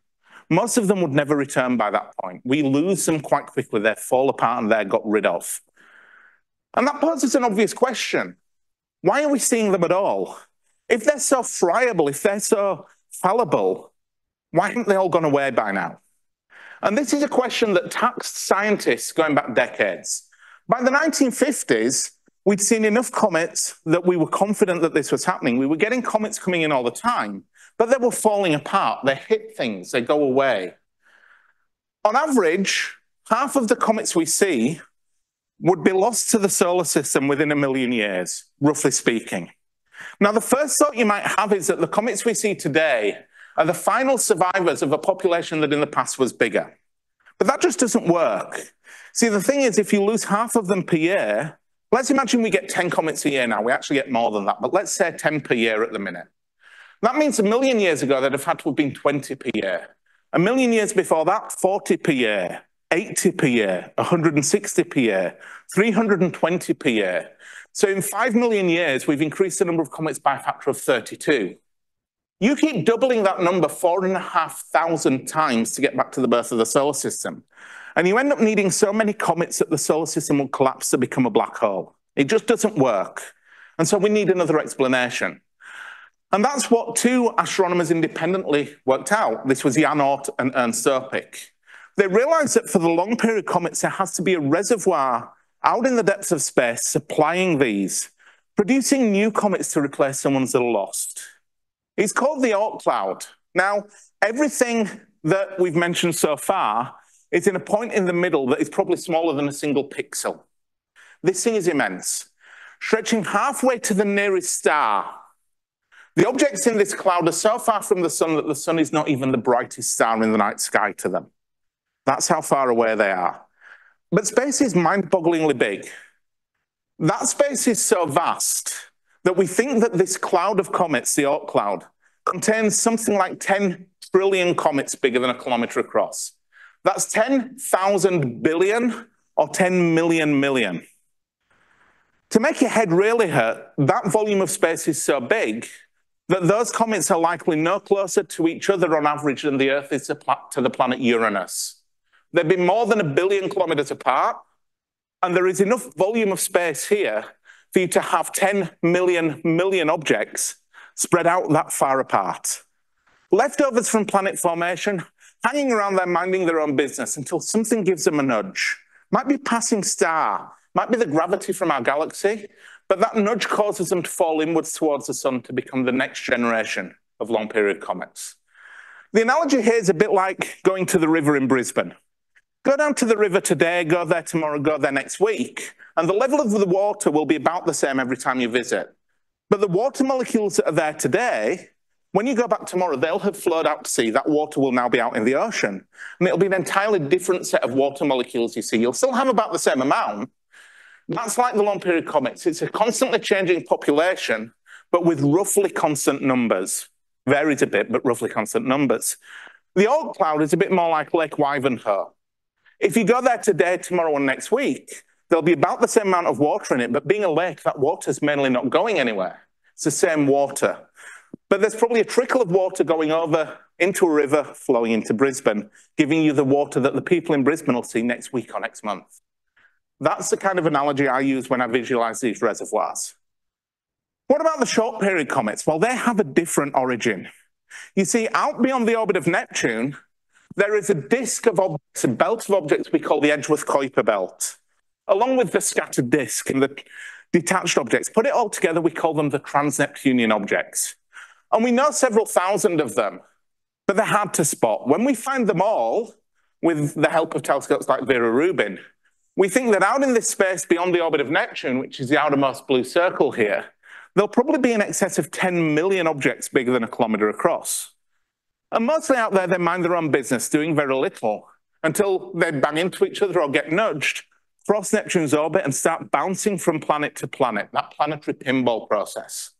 most of them would never return by that point. We lose them quite quickly. They fall apart and they're got rid of. And that poses an obvious question. Why are we seeing them at all? If they're so friable, if they're so fallible, why haven't they all gone away by now? And this is a question that taxed scientists going back decades. By the 1950s, we'd seen enough comets that we were confident that this was happening. We were getting comets coming in all the time, but they were falling apart. They hit things, they go away. On average, half of the comets we see would be lost to the solar system within 1 million years, roughly speaking. Now, the first thought you might have is that the comets we see today are the final survivors of a population that in the past was bigger. But that just doesn't work. See, the thing is, if you lose half of them per year, let's imagine we get 10 comets a year now. We actually get more than that, but let's say 10 per year at the minute. That means 1 million years ago, they'd have had to have been 20 per year. 1 million years before that, 40 per year, 80 per year, 160 per year, 320 per year. So in 5 million years, we've increased the number of comets by a factor of 32. You keep doubling that number 4,500 times to get back to the birth of the solar system. And you end up needing so many comets that the solar system will collapse to become a black hole. It just doesn't work. And so we need another explanation. And that's what two astronomers independently worked out. This was Jan Oort and Ernst Öpik. They realized that for the long period comets, there has to be a reservoir out in the depths of space supplying these, producing new comets to replace the ones that are lost. It's called the Oort cloud. Now, everything that we've mentioned so far is in a point in the middle that is probably smaller than a single pixel. This thing is immense, stretching halfway to the nearest star. The objects in this cloud are so far from the sun that the sun is not even the brightest star in the night sky to them. That's how far away they are. But space is mind-bogglingly big. That space is so vast that we think that this cloud of comets, the Oort cloud, contains something like 10 trillion comets bigger than a kilometer across. That's 10,000 billion or 10 million million. To make your head really hurt, that volume of space is so big that those comets are likely no closer to each other on average than the Earth is to the planet Uranus. They'd be more than 1 billion kilometers apart, and there is enough volume of space here for you to have 10 million million objects spread out that far apart. Leftovers from planet formation, hanging around there minding their own business until something gives them a nudge. Might be passing star, might be the gravity from our galaxy, but that nudge causes them to fall inwards towards the sun to become the next generation of long period comets. The analogy here is a bit like going to the river in Brisbane. Go down to the river today, go there tomorrow, go there next week, and the level of the water will be about the same every time you visit. But the water molecules that are there today, when you go back tomorrow, they'll have flowed out to sea. That water will now be out in the ocean. And it'll be an entirely different set of water molecules you see. You'll still have about the same amount. That's like the long period comets. It's a constantly changing population, but with roughly constant numbers. Varies a bit, but roughly constant numbers. The Oort cloud is a bit more like Lake Wivenhoe. If you go there today, tomorrow, and next week, there'll be about the same amount of water in it, but being a lake, that water's mainly not going anywhere. It's the same water. But there's probably a trickle of water going over into a river flowing into Brisbane, giving you the water that the people in Brisbane will see next week or next month. That's the kind of analogy I use when I visualize these reservoirs. What about the short period comets? Well, they have a different origin. You see, out beyond the orbit of Neptune, there is a disk of objects, a belt of objects we call the Edgeworth-Kuiper belt, along with the scattered disk and the detached objects. Put it all together, we call them the trans-Neptunian objects. And we know several thousand of them, but they're hard to spot. When we find them all, with the help of telescopes like Vera Rubin, we think that out in this space beyond the orbit of Neptune, which is the outermost blue circle here, there'll probably be in excess of 10 million objects bigger than a kilometer across. And mostly out there, they mind their own business, doing very little, until they bang into each other or get nudged, cross Neptune's orbit and start bouncing from planet to planet, that planetary pinball process.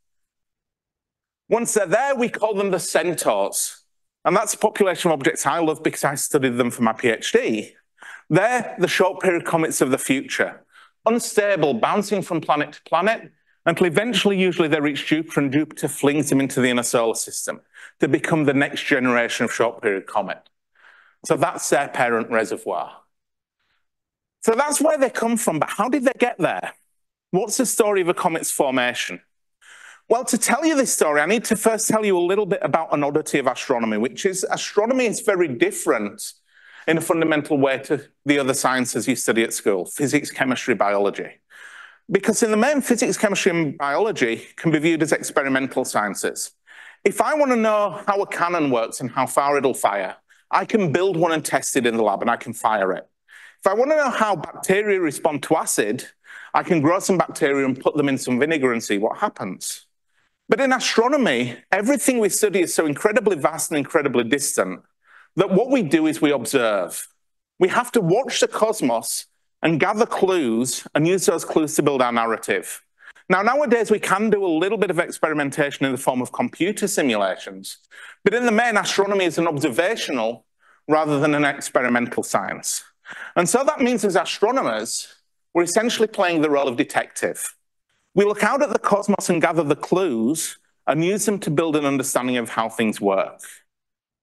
Once they're there, we call them the centaurs. And that's a population of objects I love because I studied them for my PhD. They're the short period comets of the future, unstable, bouncing from planet to planet, until eventually, usually they reach Jupiter, and Jupiter flings them into the inner solar system to become the next generation of short period comet. So that's their parent reservoir. So that's where they come from, but how did they get there? What's the story of a comet's formation? Well, to tell you this story, I need to first tell you a little bit about an oddity of astronomy, which is astronomy is very different in a fundamental way to the other sciences you study at school, physics, chemistry, biology. Because in the main, physics, chemistry, and biology can be viewed as experimental sciences. If I want to know how a cannon works and how far it'll fire, I can build one and test it in the lab and I can fire it. If I want to know how bacteria respond to acid, I can grow some bacteria and put them in some vinegar and see what happens. But in astronomy, everything we study is so incredibly vast and incredibly distant that what we do is we observe. We have to watch the cosmos and gather clues and use those clues to build our narrative. Now, nowadays, we can do a little bit of experimentation in the form of computer simulations, but in the main, astronomy is an observational rather than an experimental science. And so that means as astronomers, we're essentially playing the role of detective. We look out at the cosmos and gather the clues and use them to build an understanding of how things work.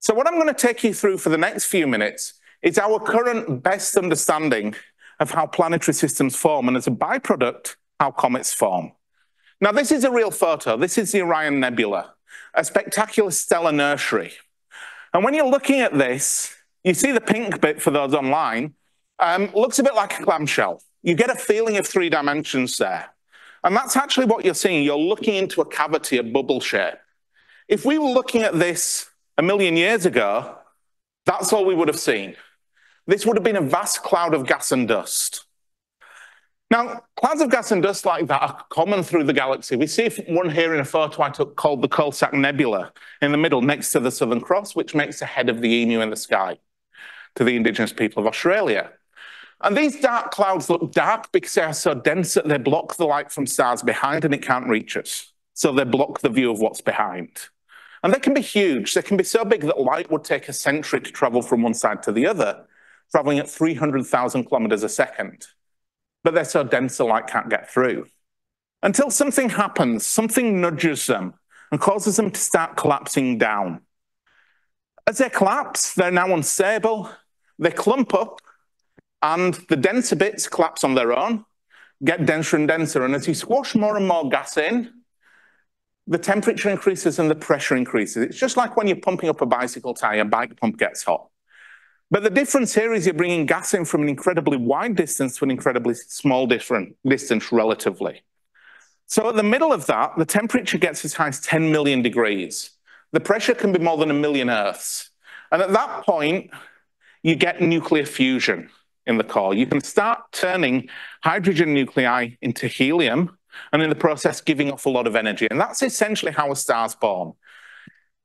So what I'm going to take you through for the next few minutes is our current best understanding of how planetary systems form, and as a byproduct, how comets form. Now, this is a real photo. This is the Orion Nebula. a spectacular stellar nursery. And when you're looking at this, you see the pink bit for those online, looks a bit like a clamshell. You get a feeling of 3 dimensions there. And that's actually what you're seeing. You're looking into a cavity, a bubble shape. If we were looking at this a million years ago, that's all we would have seen. This would have been a vast cloud of gas and dust. Now, clouds of gas and dust like that are common through the galaxy. We see one here in a photo I took called the Coalsack Nebula in the middle next to the Southern Cross, which makes the head of the emu in the sky to the indigenous people of Australia. And these dark clouds look dark because they are so dense that they block the light from stars behind and it can't reach us. So they block the view of what's behind. And they can be huge. They can be so big that light would take a century to travel from one side to the other, traveling at 300,000 kilometers a second. But they're so dense the light can't get through. Until something happens, something nudges them and causes them to start collapsing down. As they collapse, they're now unstable, they clump up, and the denser bits collapse on their own, get denser and denser, and as you squash more and more gas in, the temperature increases and the pressure increases. It's just like when you're pumping up a bicycle tire, a bike pump gets hot. But the difference here is you're bringing gas in from an incredibly wide distance to an incredibly small distance relatively. So at the middle of that, the temperature gets as high as 10 million degrees. The pressure can be more than 1 million Earths. And at that point, you get nuclear fusion in the core. You can start turning hydrogen nuclei into helium, and in the process, giving off a lot of energy. And that's essentially how a star's born.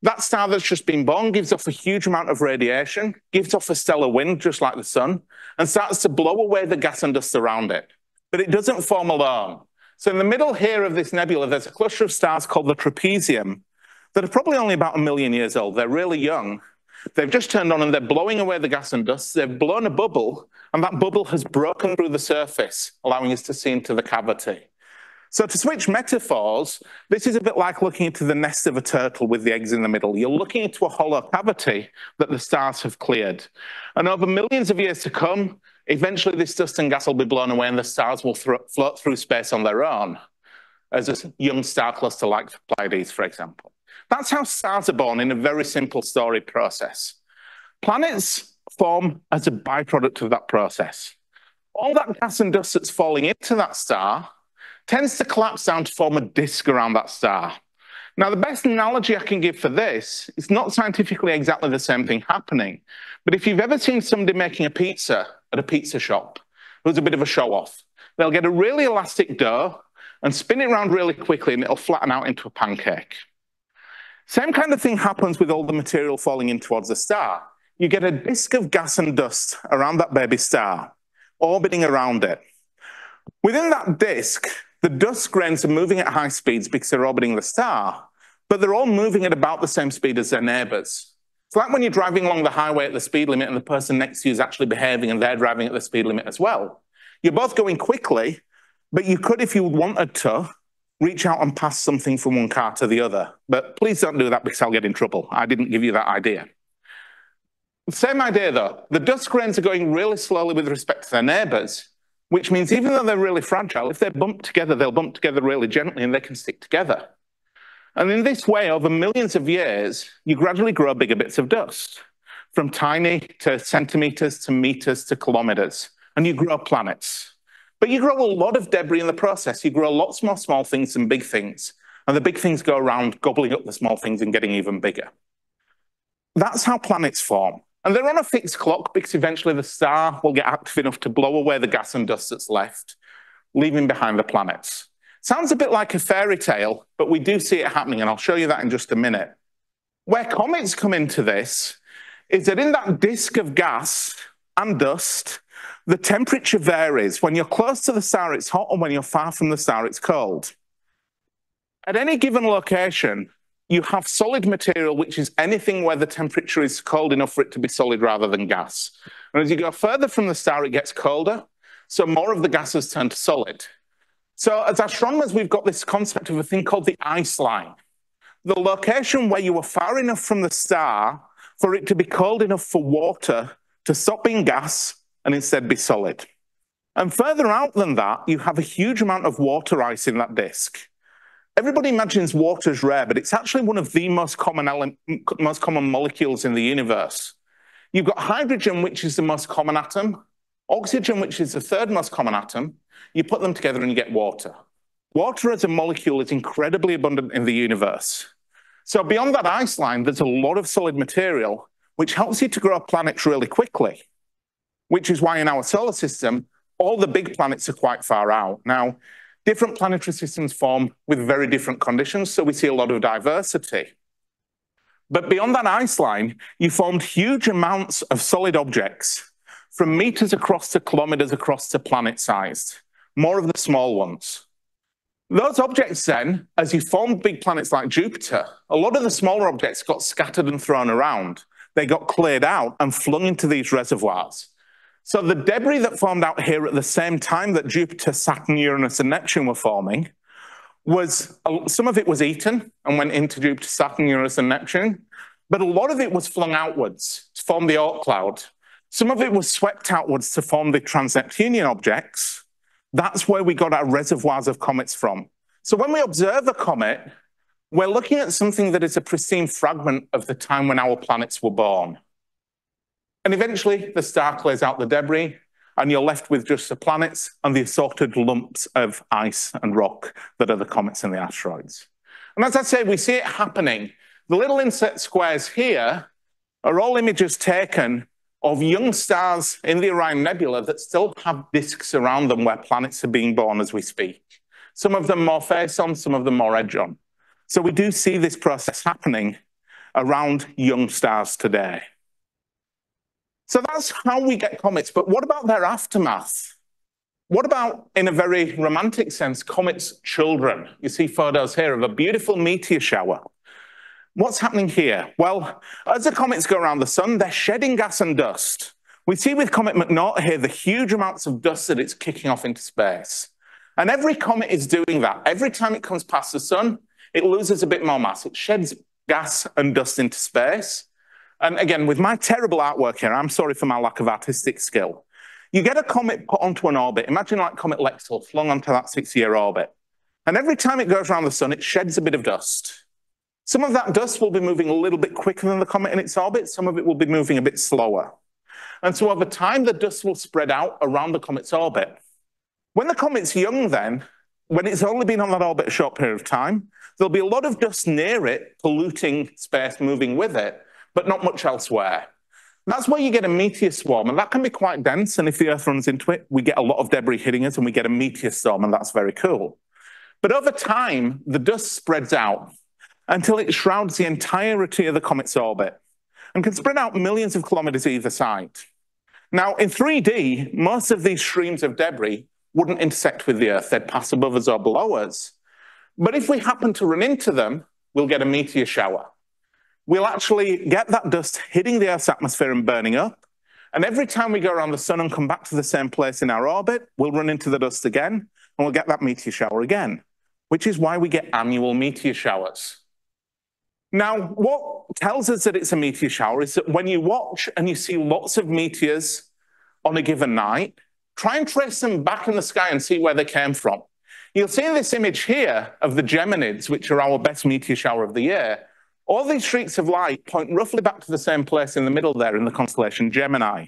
That star that's just been born gives off a huge amount of radiation, gives off a stellar wind, just like the sun, and starts to blow away the gas and dust around it. But it doesn't form alone. So in the middle here of this nebula, there's a cluster of stars called the trapezium that are probably only about 1 million years old. They're really young. They've just turned on and they're blowing away the gas and dust. They've blown a bubble, and that bubble has broken through the surface, allowing us to see into the cavity. So to switch metaphors, this is a bit like looking into the nest of a turtle with the eggs in the middle. You're looking into a hollow cavity that the stars have cleared. And over millions of years to come, eventually this dust and gas will be blown away and the stars will float through space on their own, as a young star cluster like the Pleiades, for example. That's how stars are born in a very simple story process. Planets form as a byproduct of that process. All that gas and dust that's falling into that star tends to collapse down to form a disk around that star. Now, the best analogy I can give for this, it's not scientifically exactly the same thing happening, but if you've ever seen somebody making a pizza at a pizza shop, it was a bit of a show-off. They'll get a really elastic dough and spin it around really quickly and it'll flatten out into a pancake. Same kind of thing happens with all the material falling in towards the star. You get a disk of gas and dust around that baby star, orbiting around it. Within that disk, the dust grains are moving at high speeds because they're orbiting the star, but they're all moving at about the same speed as their neighbors. It's like when you're driving along the highway at the speed limit and the person next to you is actually behaving and they're driving at the speed limit as well. You're both going quickly, but you could, if you wanted to, reach out and pass something from one car to the other. But please don't do that because I'll get in trouble. I didn't give you that idea. Same idea though. The dust grains are going really slowly with respect to their neighbors, which means even though they're really fragile, if they bump together, they'll bump together really gently and they can stick together. And in this way, over millions of years, you gradually grow bigger bits of dust, from tiny to centimeters to meters to kilometers, and you grow planets. But you grow a lot of debris in the process. You grow lots more small things than big things, and the big things go around gobbling up the small things and getting even bigger. That's how planets form. And they're on a fixed clock because eventually the star will get active enough to blow away the gas and dust that's left, leaving behind the planets. Sounds a bit like a fairy tale, but we do see it happening, and I'll show you that in just a minute. Where comets come into this is that in that disk of gas and dust, the temperature varies. When you're close to the star, it's hot, and when you're far from the star, it's cold. At any given location, you have solid material, which is anything where the temperature is cold enough for it to be solid rather than gas. And as you go further from the star, it gets colder, so more of the gases turn to solid. So as astronomers, we've got this concept of a thing called the ice line, the location where you are far enough from the star for it to be cold enough for water to stop being gas and instead be solid. And further out than that, you have a huge amount of water ice in that disk. Everybody imagines water is rare, but it's actually one of the most common molecules in the universe. You've got hydrogen, which is the most common atom, oxygen, which is the third most common atom. You put them together and you get water. Water as a molecule is incredibly abundant in the universe. So beyond that ice line, there's a lot of solid material, which helps you to grow planets really quickly, which is why in our solar system, all the big planets are quite far out. Now, different planetary systems form with very different conditions, so we see a lot of diversity. But beyond that ice line, you formed huge amounts of solid objects, from meters across to kilometers across to planet-sized, more of the small ones. Those objects then, as you formed big planets like Jupiter, a lot of the smaller objects got scattered and thrown around. They got cleared out and flung into these reservoirs. So the debris that formed out here at the same time that Jupiter, Saturn, Uranus, and Neptune were forming some of it was eaten and went into Jupiter, Saturn, Uranus, and Neptune, but a lot of it was flung outwards to form the Oort cloud. Some of it was swept outwards to form the trans-Neptunian objects. That's where we got our reservoirs of comets from. So when we observe a comet, we're looking at something that is a pristine fragment of the time when our planets were born. And eventually, the star clears out the debris, and you're left with just the planets and the assorted lumps of ice and rock that are the comets and the asteroids. And as I say, we see it happening. The little inset squares here are all images taken of young stars in the Orion Nebula that still have disks around them where planets are being born as we speak. Some of them more face on, some of them more edge on. So we do see this process happening around young stars today. So that's how we get comets, but what about their aftermath? What about, in a very romantic sense, comets' children? You see photos here of a beautiful meteor shower. What's happening here? Well, as the comets go around the sun, they're shedding gas and dust. We see with Comet McNaught here the huge amounts of dust that it's kicking off into space. And every comet is doing that. Every time it comes past the sun, it loses a bit more mass. It sheds gas and dust into space. And again, with my terrible artwork here, I'm sorry for my lack of artistic skill. You get a comet put onto an orbit. Imagine like Comet Lexell flung onto that 6-year orbit. And every time it goes around the sun, it sheds a bit of dust. Some of that dust will be moving a little bit quicker than the comet in its orbit. Some of it will be moving a bit slower. And so over time, the dust will spread out around the comet's orbit. When the comet's young then, when it's only been on that orbit a short period of time, there'll be a lot of dust near it, polluting space, moving with it, but not much elsewhere. That's where you get a meteor swarm, and that can be quite dense, and if the Earth runs into it, we get a lot of debris hitting us, and we get a meteor storm, and that's very cool. But over time, the dust spreads out until it shrouds the entirety of the comet's orbit and can spread out millions of kilometers either side. Now, in 3D, most of these streams of debris wouldn't intersect with the Earth. They'd pass above us or below us. But if we happen to run into them, we'll get a meteor shower. We'll actually get that dust hitting the Earth's atmosphere and burning up. And every time we go around the sun and come back to the same place in our orbit, we'll run into the dust again, and we'll get that meteor shower again, which is why we get annual meteor showers. Now, what tells us that it's a meteor shower is that when you watch and you see lots of meteors on a given night, try and trace them back in the sky and see where they came from. You'll see in this image here of the Geminids, which are our best meteor shower of the year, all these streaks of light point roughly back to the same place in the middle there in the constellation Gemini.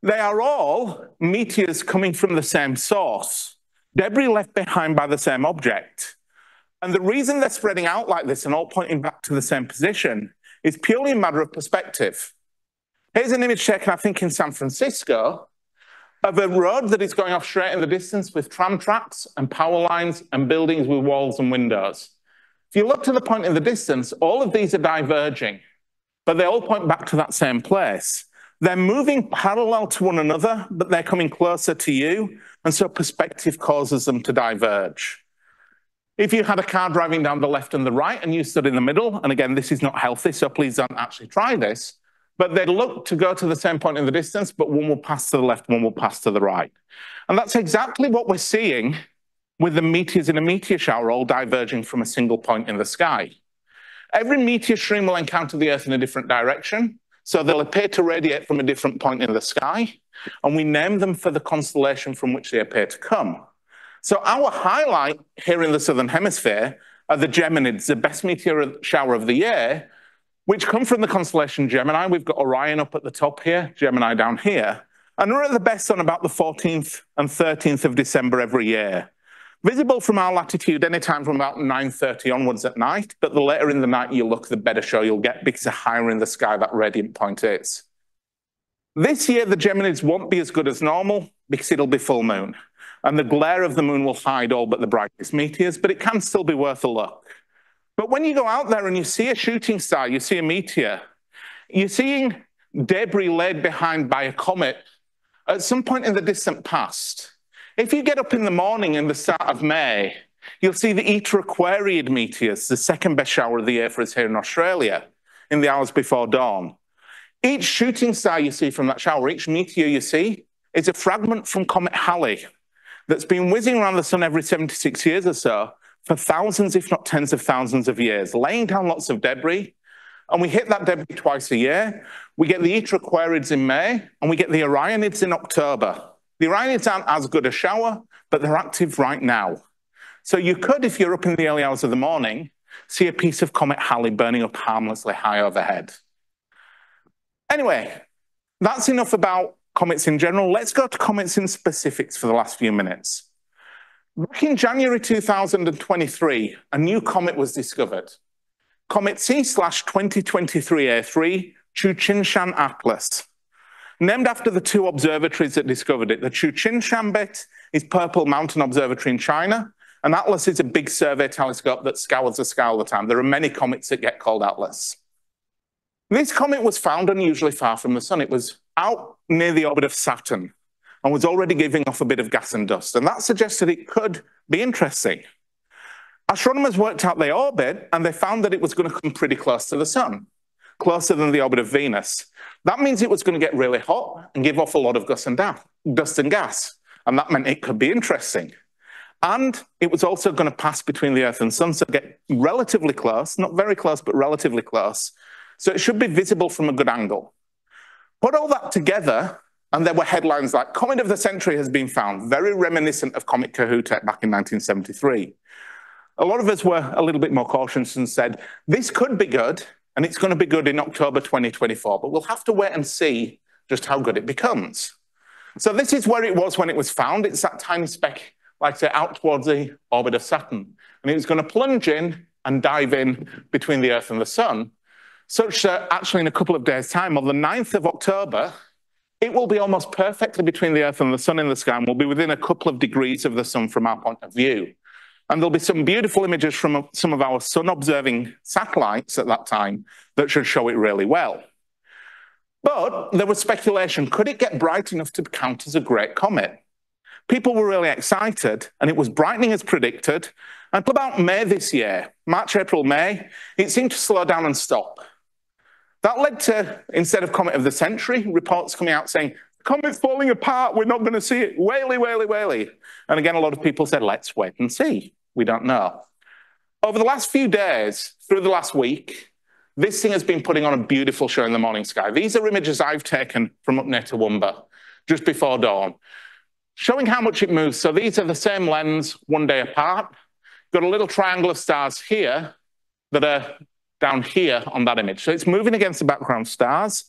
They are all meteors coming from the same source, debris left behind by the same object. And the reason they're spreading out like this and all pointing back to the same position is purely a matter of perspective. Here's an image taken, I think, in San Francisco of a road that is going off straight in the distance with tram tracks and power lines and buildings with walls and windows. If you look to the point in the distance, all of these are diverging, but they all point back to that same place. They're moving parallel to one another, but they're coming closer to you, and so perspective causes them to diverge. If you had a car driving down the left and the right and you stood in the middle, and again, this is not healthy, so please don't actually try this, but they'd look to go to the same point in the distance, but one will pass to the left, one will pass to the right. And that's exactly what we're seeing with the meteors in a meteor shower all diverging from a single point in the sky. Every meteor stream will encounter the Earth in a different direction, so they'll appear to radiate from a different point in the sky, and we name them for the constellation from which they appear to come. So our highlight here in the Southern Hemisphere are the Geminids, the best meteor shower of the year, which come from the constellation Gemini. We've got Orion up at the top here, Gemini down here, and we're at the best on about the 14th and 13th of December every year. Visible from our latitude anytime from about 9:30 onwards at night, but the later in the night you look, the better show you'll get because the higher in the sky that radiant point is. This year, the Geminids won't be as good as normal because it'll be full moon, and the glare of the moon will hide all but the brightest meteors, but it can still be worth a look. But when you go out there and you see a shooting star, you see a meteor, you're seeing debris laid behind by a comet at some point in the distant past. If you get up in the morning in the start of May, you'll see the Eta Aquariid meteors, the second best shower of the year for us here in Australia, in the hours before dawn. Each shooting star you see from that shower, each meteor you see, is a fragment from Comet Halley that's been whizzing around the sun every 76 years or so for thousands, if not tens of thousands of years, laying down lots of debris. And we hit that debris twice a year. We get the Eta Aquariids in May, and we get the Orionids in October. The Orionids aren't as good a shower, but they're active right now. So you could, if you're up in the early hours of the morning, see a piece of Comet Halley burning up harmlessly high overhead. Anyway, that's enough about comets in general. Let's go to comets in specifics for the last few minutes. Back in January 2023, a new comet was discovered. Comet C/2023A3 Chuchinshan Atlas. Named after the two observatories that discovered it. The Chuchinshan bit is Purple Mountain Observatory in China, and Atlas is a big survey telescope that scours the sky all the time. There are many comets that get called Atlas. This comet was found unusually far from the sun. It was out near the orbit of Saturn and was already giving off a bit of gas and dust, and that suggested it could be interesting. Astronomers worked out the orbit, and they found that it was going to come pretty close to the sun, closer than the orbit of Venus. That means it was going to get really hot and give off a lot of dust and gas, and that meant it could be interesting. And it was also going to pass between the Earth and Sun, so get relatively close, not very close, but relatively close. So it should be visible from a good angle. Put all that together, and there were headlines like, Comet of the Century has been found, very reminiscent of Comet Kohoutek back in 1973. A lot of us were a little bit more cautious and said, this could be good, and it's going to be good in October 2024, but we'll have to wait and see just how good it becomes. So this is where it was when it was found. It's that tiny speck, like I say, out towards the orbit of Saturn. And it was going to plunge in and dive in between the Earth and the Sun, such that actually in a couple of days' time, on the 9th of October, it will be almost perfectly between the Earth and the Sun in the sky, and will be within a couple of degrees of the Sun from our point of view. And there'll be some beautiful images from some of our sun-observing satellites at that time that should show it really well. But there was speculation, could it get bright enough to count as a great comet? People were really excited, and it was brightening as predicted. Until about May this year, March, April, May, it seemed to slow down and stop. That led to, instead of Comet of the Century, reports coming out saying, the comet's falling apart, we're not going to see it, whaley, whaley, whaley. And again, a lot of people said, let's wait and see. We don't know. Over the last few days, through the last week, this thing has been putting on a beautiful show in the morning sky. These are images I've taken from up near Toowoomba, just before dawn, showing how much it moves. So these are the same lens, one day apart. Got a little triangle of stars here that are down here on that image. So it's moving against the background stars.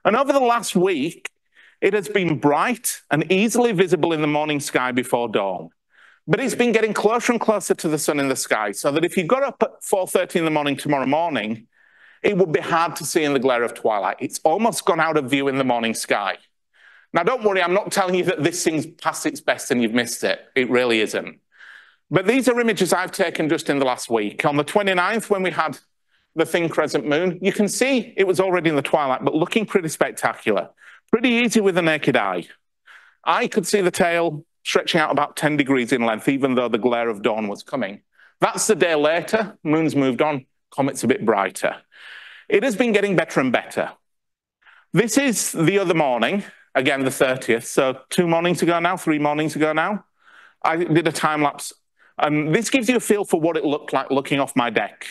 And over the last week, it has been bright and easily visible in the morning sky before dawn. But it's been getting closer and closer to the sun in the sky, so that if you got up at 4:30 in the morning tomorrow morning, it would be hard to see in the glare of twilight. It's almost gone out of view in the morning sky. Now, don't worry, I'm not telling you that this thing's past its best and you've missed it. It really isn't. But these are images I've taken just in the last week. On the 29th, when we had the thin crescent moon, you can see it was already in the twilight, but looking pretty spectacular. Pretty easy with the naked eye. I could see the tail stretching out about 10 degrees in length, even though the glare of dawn was coming. That's the day later, moon's moved on, comet's a bit brighter. It has been getting better and better. This is the other morning, again, the 30th, so 2 mornings ago now, 3 mornings ago now. I did a time lapse, and this gives you a feel for what it looked like looking off my deck,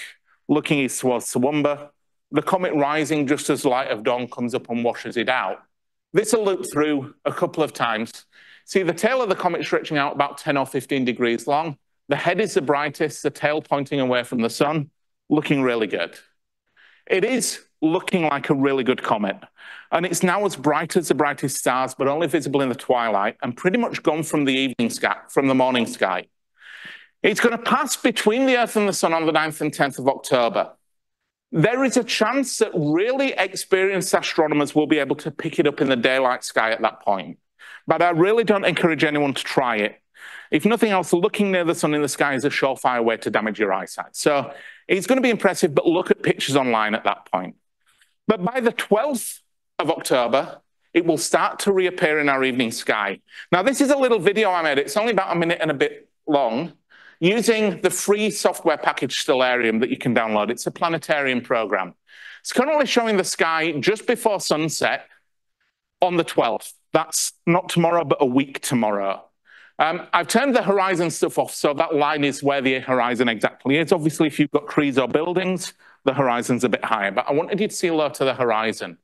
looking east towards Toowoomba, the comet rising just as the light of dawn comes up and washes it out. This will loop through a couple of times. See the tail of the comet stretching out about 10 or 15 degrees long, The head is the brightest, the tail pointing away from the sun, looking really good. It is looking like a really good comet. And it's now as bright as the brightest stars, but only visible in the twilight and pretty much gone from the evening sky, from the morning sky. It's going to pass between the Earth and the sun on the 9th and 10th of October. There is a chance that really experienced astronomers will be able to pick it up in the daylight sky at that point. But I really don't encourage anyone to try it. If nothing else, looking near the sun in the sky is a surefire way to damage your eyesight. So it's going to be impressive, but look at pictures online at that point. But by the 12th of October, it will start to reappear in our evening sky. Now, this is a little video I made. It's only about a minute and a bit long, using the free software package Stellarium that you can download. It's a planetarium program. It's currently showing the sky just before sunset on the 12th. That's not tomorrow, but a week tomorrow. I've turned the horizon stuff off, so that line is where the horizon exactly is. Obviously, if you've got trees or buildings, the horizon's a bit higher, but I wanted you to see low to the horizon.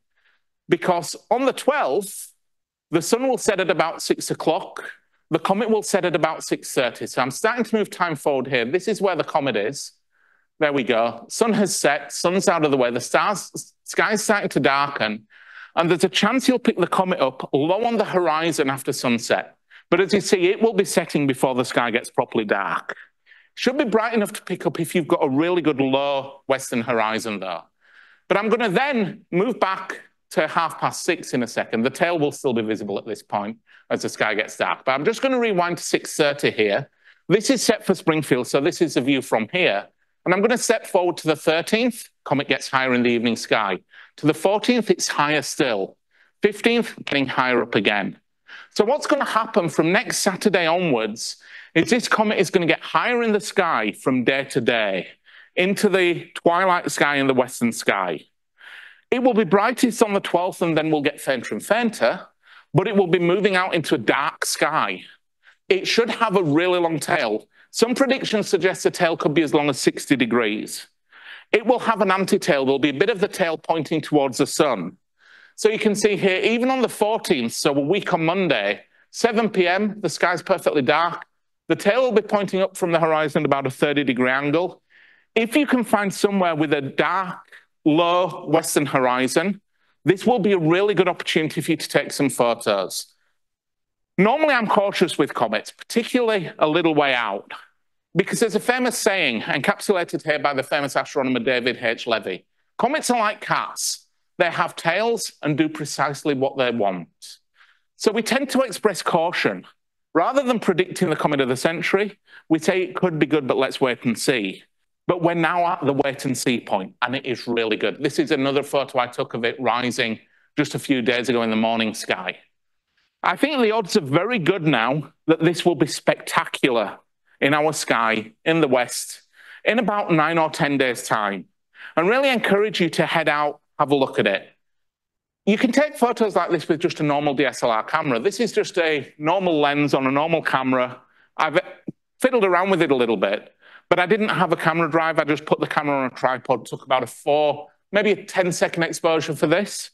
Because on the 12th, the sun will set at about 6 o'clock. The comet will set at about 6:30. So I'm starting to move time forward here. This is where the comet is. There we go. Sun has set, sun's out of the way. The sky's starting to darken. And there's a chance you'll pick the comet up low on the horizon after sunset. But as you see, it will be setting before the sky gets properly dark. Should be bright enough to pick up if you've got a really good low western horizon though. But I'm going to then move back to 6:30 in a second. The tail will still be visible at this point as the sky gets dark. But I'm just going to rewind to 6:30 here. This is set for Springfield, so this is the view from here. And I'm going to step forward to the 13th. Comet gets higher in the evening sky. To the 14th, it's higher still. 15th, getting higher up again. So what's going to happen from next Saturday onwards is this comet is going to get higher in the sky from day to day into the twilight sky in the western sky. It will be brightest on the 12th and then will get fainter and fainter, but it will be moving out into a dark sky. It should have a really long tail. Some predictions suggest the tail could be as long as 60 degrees. It will have an anti-tail. There'll be a bit of the tail pointing towards the sun. So you can see here, even on the 14th, so a week on Monday, 7 p.m., the sky's perfectly dark. The tail will be pointing up from the horizon at about a 30-degree angle. If you can find somewhere with a dark, low western horizon, this will be a really good opportunity for you to take some photos. Normally, I'm cautious with comets, particularly a little way out, because there's a famous saying encapsulated here by the famous astronomer David H. Levy. Comets are like cats. They have tails and do precisely what they want. So we tend to express caution. Rather than predicting the comet of the century, we say it could be good, but let's wait and see. But we're now at the wait and see point, and it is really good. This is another photo I took of it rising just a few days ago in the morning sky. I think the odds are very good now that this will be spectacular in our sky in the west in about 9 or 10 days' time. And really encourage you to head out, have a look at it. You can take photos like this with just a normal DSLR camera. This is just a normal lens on a normal camera. I've fiddled around with it a little bit, but I didn't have a camera drive. I just put the camera on a tripod, took about maybe a 10-second exposure for this.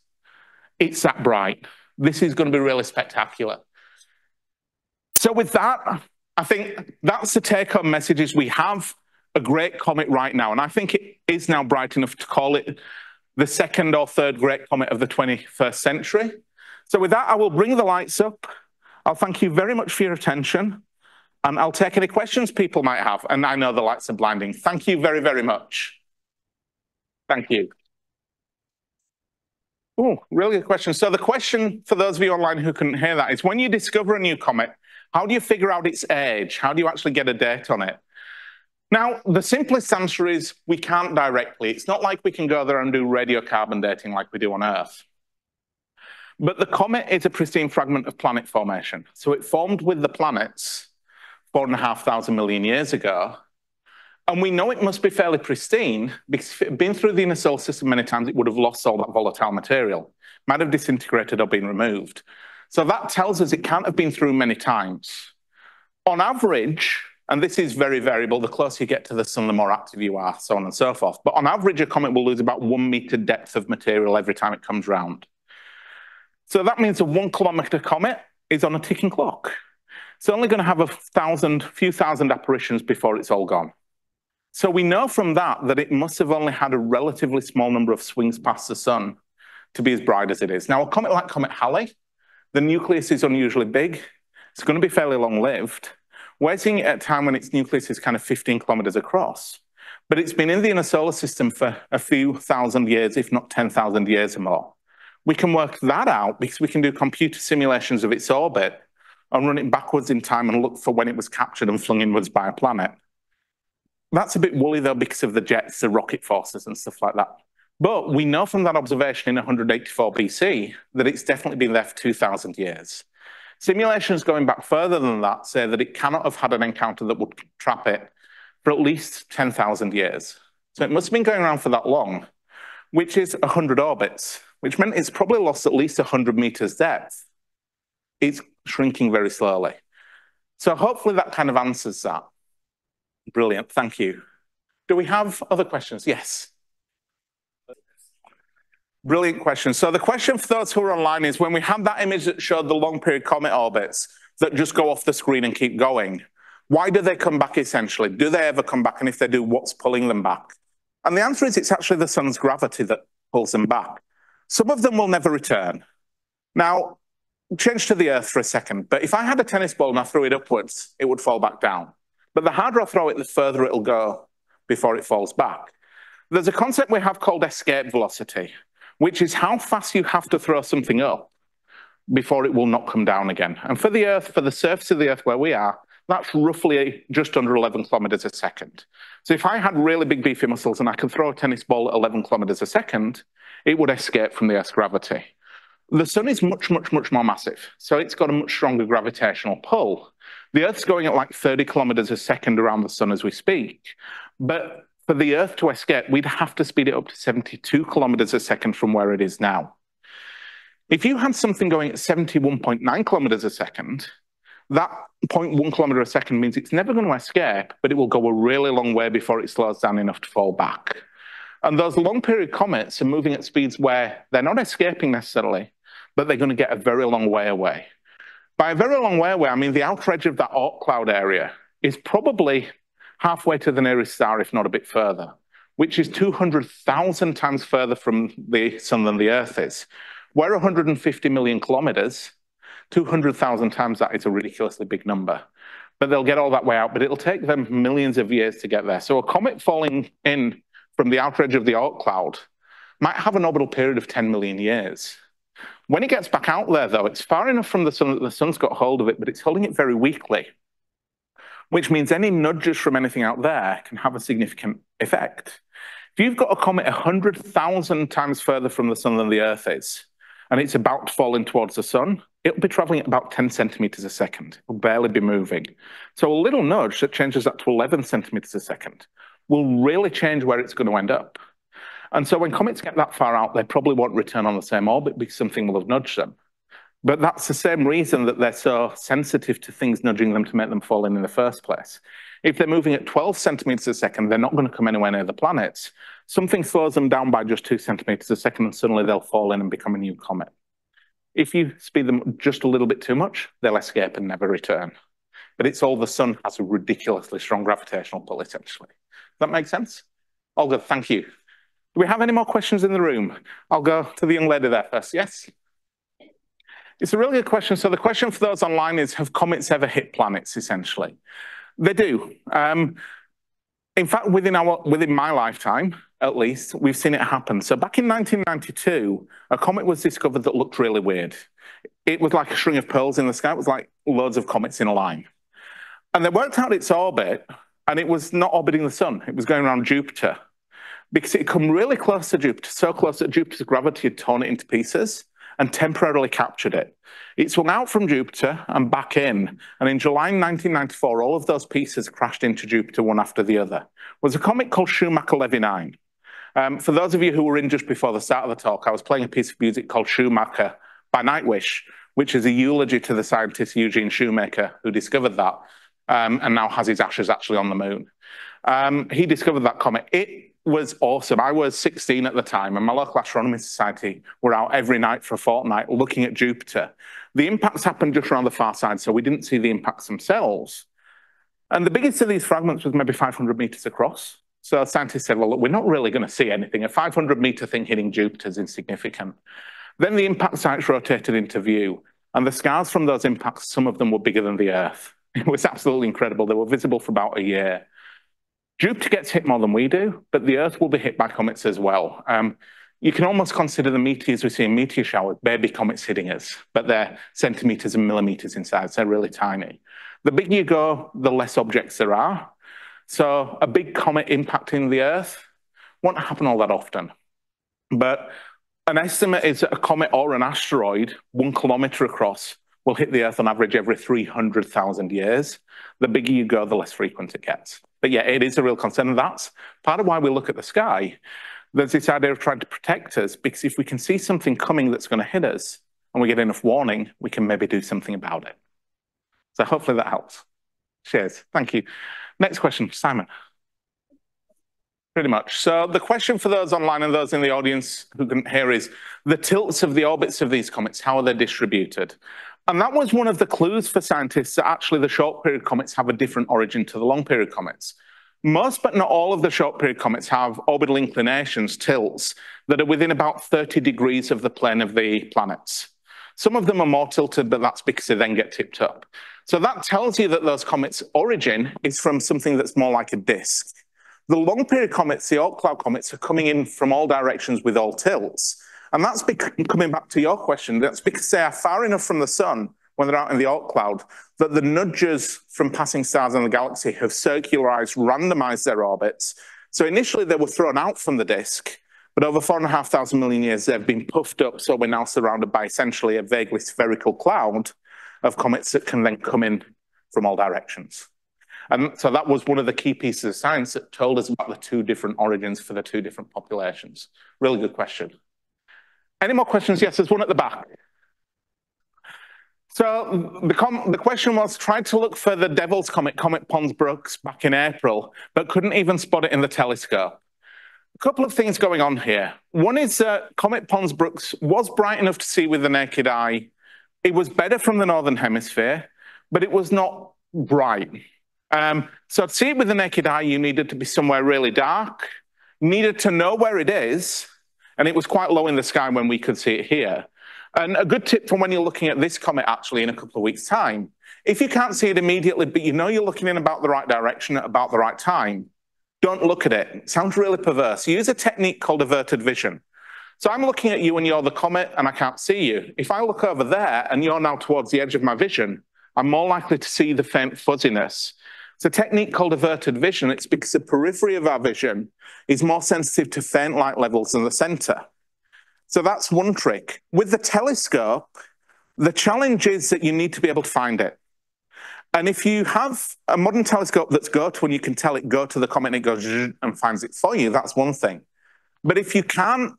It's that bright. This is going to be really spectacular. So with that, I think that's the take-home messages. We have a great comet right now, and I think it is now bright enough to call it the second or third great comet of the 21st century. So with that, I will bring the lights up. I'll thank you very much for your attention, and I'll take any questions people might have. And I know the lights are blinding. Thank you very, very much. Thank you. Oh, really good question. So the question for those of you online who couldn't hear that is, when you discover a new comet, how do you figure out its age? How do you actually get a date on it? Now, the simplest answer is we can't directly. It's not like we can go there and do radiocarbon dating like we do on Earth. But the comet is a pristine fragment of planet formation. So it formed with the planets 4,500 million years ago. And we know it must be fairly pristine because if it had been through the inner solar system many times, it would have lost all that volatile material. Might have disintegrated or been removed. So that tells us it can't have been through many times. On average, and this is very variable, the closer you get to the sun, the more active you are, so on and so forth. But on average, a comet will lose about 1 meter depth of material every time it comes round. So that means a 1 kilometer comet is on a ticking clock. It's only going to have few thousand apparitions before it's all gone. So we know from that it must have only had a relatively small number of swings past the sun to be as bright as it is. Now, a comet like Comet Halley, the nucleus is unusually big. It's going to be fairly long-lived. We're seeing it at a time when its nucleus is kind of 15 kilometers across. But it's been in the inner solar system for a few thousand years, if not 10,000 years or more. We can work that out because we can do computer simulations of its orbit and run it backwards in time and look for when it was captured and flung inwards by a planet. That's a bit woolly, though, because of the jets, the rocket forces and stuff like that. But we know from that observation in 184 BC that it's definitely been there for 2,000 years. Simulations going back further than that say that it cannot have had an encounter that would trap it for at least 10,000 years. So it must have been going around for that long, which is 100 orbits, which meant it's probably lost at least 100 meters depth. It's shrinking very slowly. So hopefully that kind of answers that. Brilliant, thank you. Do we have other questions? Yes. Brilliant question. So the question for those who are online is, when we had that image that showed the long period comet orbits that just go off the screen and keep going, why do they come back essentially? Do they ever come back? And if they do, what's pulling them back? And the answer is it's actually the sun's gravity that pulls them back. Some of them will never return. Now, change to the Earth for a second, but if I had a tennis ball and I threw it upwards, it would fall back down. But the harder I throw it, the further it'll go before it falls back. There's a concept we have called escape velocity, which is how fast you have to throw something up before it will not come down again. And for the Earth, for the surface of the Earth where we are, that's roughly just under 11 kilometers a second. So if I had really big beefy muscles and I could throw a tennis ball at 11 kilometers a second, it would escape from the Earth's gravity. The sun is much, much, much more massive. So it's got a much stronger gravitational pull. The Earth's going at like 30 kilometers a second around the sun as we speak. But for the Earth to escape, we'd have to speed it up to 72 kilometers a second from where it is now. If you had something going at 71.9 kilometers a second, that 0.1 kilometer a second means it's never going to escape, but it will go a really long way before it slows down enough to fall back. And those long period comets are moving at speeds where they're not escaping necessarily, but they're going to get a very long way away. By a very long way away, I mean the outer edge of that Oort cloud area is probably halfway to the nearest star, if not a bit further, which is 200,000 times further from the sun than the Earth is. We're 150 million kilometers. 200,000 times that is a ridiculously big number. But they'll get all that way out, but it'll take them millions of years to get there. So a comet falling in from the outer edge of the Oort cloud might have an orbital period of 10 million years. When it gets back out there, though, it's far enough from the sun that the sun's got hold of it, but it's holding it very weakly, which means any nudges from anything out there can have a significant effect. If you've got a comet 100,000 times further from the sun than the Earth is, and it's about to fall in towards the sun, it'll be traveling at about 10 centimeters a second. It'll barely be moving. So a little nudge that changes that to 11 centimeters a second will really change where it's going to end up. And so when comets get that far out, they probably won't return on the same orbit because something will have nudged them. But that's the same reason that they're so sensitive to things nudging them to make them fall in the first place. If they're moving at 12 centimeters a second, they're not going to come anywhere near the planets. Something slows them down by just 2 centimeters a second, and suddenly they'll fall in and become a new comet. If you speed them just a little bit too much, they'll escape and never return. But it's all the sun has a ridiculously strong gravitational pull, essentially. Does that make sense? All good, thank you. Do we have any more questions in the room? I'll go to the young lady there first. Yes? It's a really good question. So the question for those online is, have comets ever hit planets, essentially? They do. In fact, within my lifetime, at least, we've seen it happen. So back in 1992, a comet was discovered that looked really weird. It was like a string of pearls in the sky. It was like loads of comets in a line. And they worked out its orbit, and it was not orbiting the sun. It was going around Jupiter, because it had come really close to Jupiter, so close that Jupiter's gravity had torn it into pieces and temporarily captured it. It swung out from Jupiter and back in, and in July 1994, all of those pieces crashed into Jupiter one after the other. It was a comet called Schumacher-Levy 9. For those of you who were in just before the start of the talk, I was playing a piece of music called Schumacher by Nightwish, which is a eulogy to the scientist Eugene Shoemaker, who discovered that, and now has his ashes actually on the moon. He discovered that comet. It was awesome. I was 16 at the time, and my local astronomy society were out every night for a fortnight looking at Jupiter. The impacts happened just around the far side, so we didn't see the impacts themselves. And the biggest of these fragments was maybe 500 meters across. So scientists said, well, look, we're not really going to see anything. A 500-meter thing hitting Jupiter is insignificant. Then the impact sites rotated into view, and the scars from those impacts, some of them were bigger than the Earth. It was absolutely incredible. They were visible for about a year. Jupiter gets hit more than we do, but the Earth will be hit by comets as well. You can almost consider the meteors we see in meteor showers baby comets hitting us, but they're centimeters and millimeters in size. They're really tiny. The bigger you go, the less objects there are. So a big comet impacting the Earth won't happen all that often. But an estimate is that a comet or an asteroid 1 kilometer across will hit the Earth on average every 300,000 years. The bigger you go, the less frequent it gets. But yeah, it is a real concern, and that's part of why we look at the sky. There's this idea of trying to protect us, because if we can see something coming that's going to hit us, and we get enough warning, we can maybe do something about it. So hopefully that helps. Cheers. Thank you. Next question, Simon. Pretty much. So the question for those online and those in the audience who couldn't hear is the tilts of the orbits of these comets, how are they distributed? And that was one of the clues for scientists that actually the short period comets have a different origin to the long period comets. Most, but not all of the short period comets have orbital inclinations, tilts, that are within about 30 degrees of the plane of the planets. Some of them are more tilted, but that's because they then get tipped up. So that tells you that those comets' origin is from something that's more like a disk. The long period comets, the Oort cloud comets, are coming in from all directions with all tilts. And that's coming back to your question, that's because they are far enough from the sun when they're out in the Oort cloud that the nudges from passing stars in the galaxy have circularized, randomized their orbits. So initially they were thrown out from the disk, but over 4,500 million years, they've been puffed up. So we're now surrounded by essentially a vaguely spherical cloud of comets that can then come in from all directions. And so that was one of the key pieces of science that told us about the two different origins for the two different populations. Really good question. Any more questions? Yes, there's one at the back. So the question was, tried to look for the Devil's Comet, Comet Pons-Brooks, back in April, but couldn't even spot it in the telescope. A couple of things going on here. One is that Comet Pons-Brooks was bright enough to see with the naked eye. It was better from the northern hemisphere, but it was not bright. So to see it with the naked eye, you needed to be somewhere really dark, needed to know where it is, and it was quite low in the sky when we could see it here. And a good tip for when you're looking at this comet actually in a couple of weeks' time, if you can't see it immediately, but you know you're looking in about the right direction at about the right time, don't look at it. It sounds really perverse. Use a technique called averted vision. So I'm looking at you and you're the comet and I can't see you. If I look over there and you're now towards the edge of my vision, I'm more likely to see the faint fuzziness. It's a technique called averted vision. It's because the periphery of our vision is more sensitive to faint light levels than the center. So that's one trick. With the telescope, the challenge is that you need to be able to find it. And if you have a modern telescope that's go to and you can tell it go to the comet and it goes and finds it for you, that's one thing. But if you don't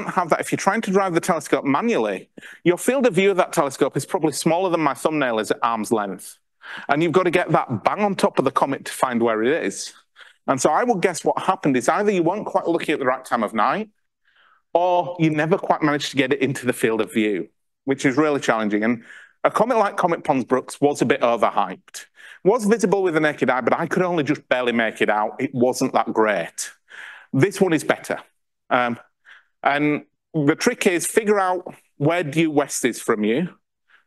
have that, if you're trying to drive the telescope manually, your field of view of that telescope is probably smaller than my thumbnail is at arm's length. And you've got to get that bang on top of the comet to find where it is. And so I would guess what happened is either you weren't quite looking at the right time of night, or you never quite managed to get it into the field of view, which is really challenging. And a comet like Comet Pons-Brooks was a bit overhyped. It was visible with the naked eye, but I could only just barely make it out. It wasn't that great. This one is better. And the trick is figure out where due west is from you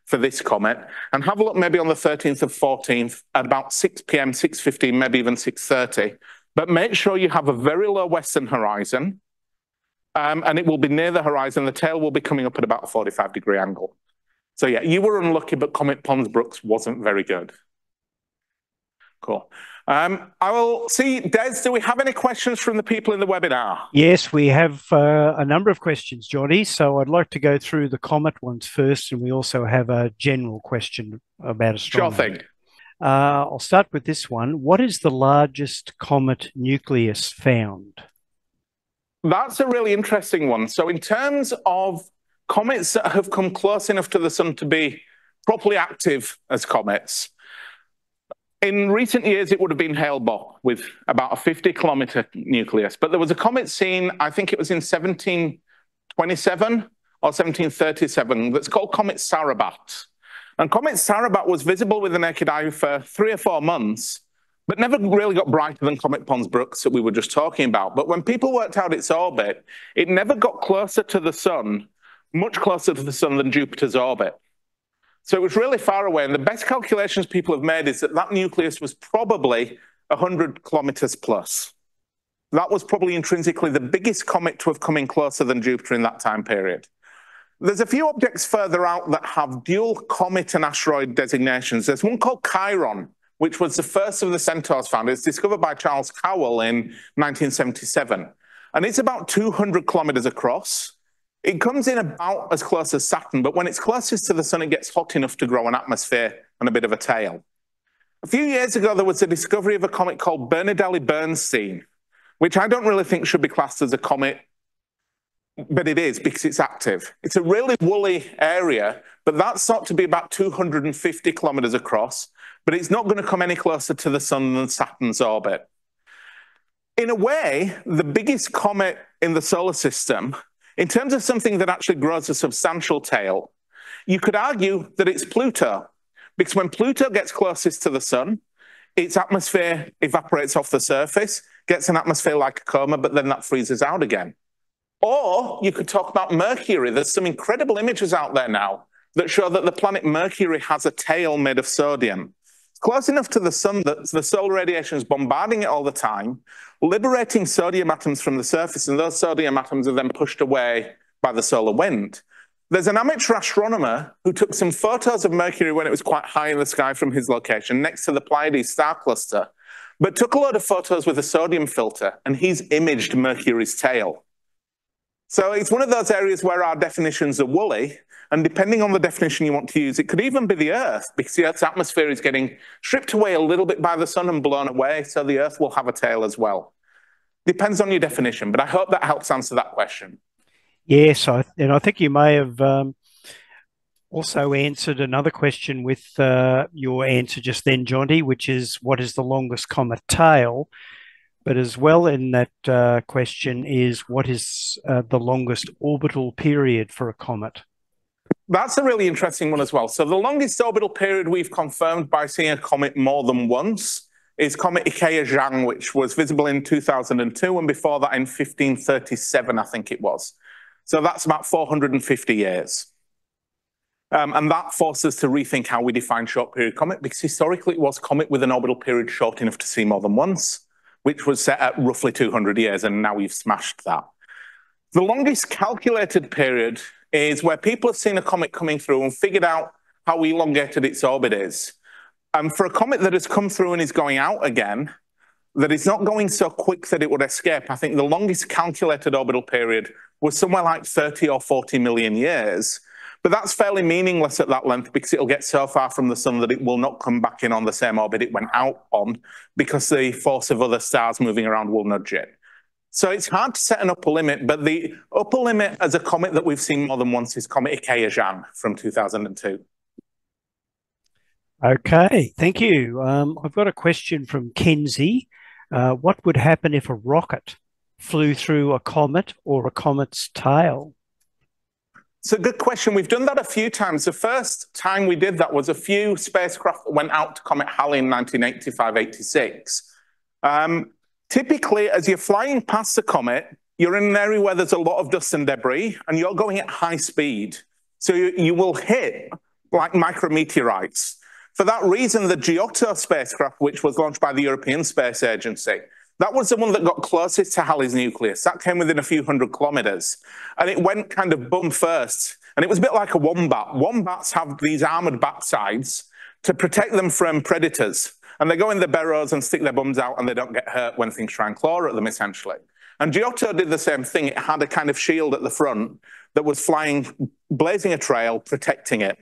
for this comet, and have a look maybe on the 13th or 14th at about 6 p.m., 6:15, maybe even 6:30. But make sure you have a very low western horizon, and it will be near the horizon. The tail will be coming up at about a 45-degree angle. So yeah, you were unlucky, but Comet Pons-Brooks wasn't very good. Cool. I will see, Des, do we have any questions from the people in the webinar? Yes, we have a number of questions, Jonti. So I'd like to go through the comet ones first, and we also have a general question about astronomy. Sure thing. I'll start with this one. What is the largest comet nucleus found? That's a really interesting one. So in terms of comets that have come close enough to the sun to be properly active as comets, In recent years, it would have been Hale-Bopp with about a 50-kilometer nucleus. But there was a comet seen, I think it was in 1727 or 1737, that's called Comet Sarabat. And Comet Sarabat was visible with the naked eye for 3 or 4 months, but never really got brighter than Comet Pons-Brooks that we were just talking about. But when people worked out its orbit, it never got closer to the sun, much closer to the sun than Jupiter's orbit. So it was really far away, and the best calculations people have made is that that nucleus was probably 100 kilometers plus. That was probably intrinsically the biggest comet to have come in closer than Jupiter in that time period. There's a few objects further out that have dual comet and asteroid designations. There's one called Chiron, which was the first of the Centaurs found. It's discovered by Charles Cowell in 1977. And it's about 200 kilometers across. It comes in about as close as Saturn, but when it's closest to the sun, it gets hot enough to grow an atmosphere and a bit of a tail. A few years ago, there was a discovery of a comet called Bernardelli-Bernstein, which I don't really think should be classed as a comet, but it is because it's active. It's a really woolly area, but that's thought to be about 250 kilometers across, but it's not going to come any closer to the sun than Saturn's orbit. In a way, the biggest comet in the solar system, in terms of something that actually grows a substantial tail, you could argue that it's Pluto, because when Pluto gets closest to the sun, its atmosphere evaporates off the surface, gets an atmosphere like a coma, but then that freezes out again. Or you could talk about Mercury. There's some incredible images out there now that show that the planet Mercury has a tail made of sodium. It's close enough to the sun that the solar radiation is bombarding it all the time, liberating sodium atoms from the surface, and those sodium atoms are then pushed away by the solar wind. There's an amateur astronomer who took some photos of Mercury when it was quite high in the sky from his location next to the Pleiades star cluster, but took a load of photos with a sodium filter, and he's imaged Mercury's tail. So it's one of those areas where our definitions are woolly, and depending on the definition you want to use, it could even be the Earth, because the Earth's atmosphere is getting stripped away a little bit by the sun and blown away, so the Earth will have a tail as well. Depends on your definition, but I hope that helps answer that question. Yes, and I think you may have also answered another question with your answer just then, Jonti, which is what is the longest comet tail? But as well in that question is what is the longest orbital period for a comet? That's a really interesting one as well. So the longest orbital period we've confirmed by seeing a comet more than once is Comet Ikeya-Jang, which was visible in 2002, and before that in 1537, I think it was. So that's about 450 years. And that forces us to rethink how we define short period comet, because historically it was comet with an orbital period short enough to see more than once, which was set at roughly 200 years, and now we've smashed that. The longest calculated period is where people have seen a comet coming through and figured out how elongated its orbit is. And for a comet that has come through and is going out again, that is not going so quick that it would escape, I think the longest calculated orbital period was somewhere like 30 or 40 million years. But that's fairly meaningless at that length, because it'll get so far from the sun that it will not come back in on the same orbit it went out on, because the force of other stars moving around will nudge it. So it's hard to set an upper limit, but the upper limit as a comet that we've seen more than once is Comet Ikeya-Jang from 2002. Okay, thank you. I've got a question from Kenzie. What would happen if a rocket flew through a comet or a comet's tail? It's a good question. We've done that a few times. The first time we did that was a few spacecraft that went out to Comet Halley in 1985-86. Typically, as you're flying past a comet, you're in an area where there's a lot of dust and debris, and you're going at high speed. So you will hit like micrometeorites. For that reason, the Giotto spacecraft, which was launched by the European Space Agency, that was the one that got closest to Halley's nucleus. That came within a few hundred kilometers. And it went kind of bum first. And it was a bit like a wombat. Wombats have these armored backsides to protect them from predators. And they go in their burrows and stick their bums out, and they don't get hurt when things try and claw at them, essentially. And Giotto did the same thing. It had a kind of shield at the front that was flying, blazing a trail, protecting it.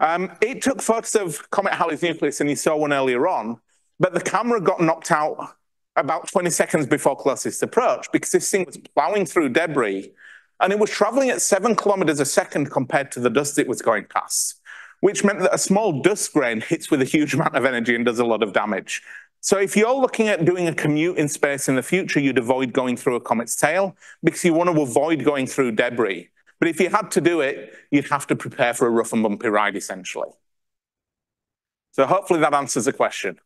It took photos of Comet Halley's nucleus, and you saw one earlier on, but the camera got knocked out about 20 seconds before closest approach, because this thing was plowing through debris, and it was traveling at 7 kilometers a second compared to the dust it was going past, which meant that a small dust grain hits with a huge amount of energy and does a lot of damage. So if you're looking at doing a commute in space in the future, you'd avoid going through a comet's tail because you want to avoid going through debris. But if you had to do it, you'd have to prepare for a rough and bumpy ride, essentially. So hopefully that answers the question.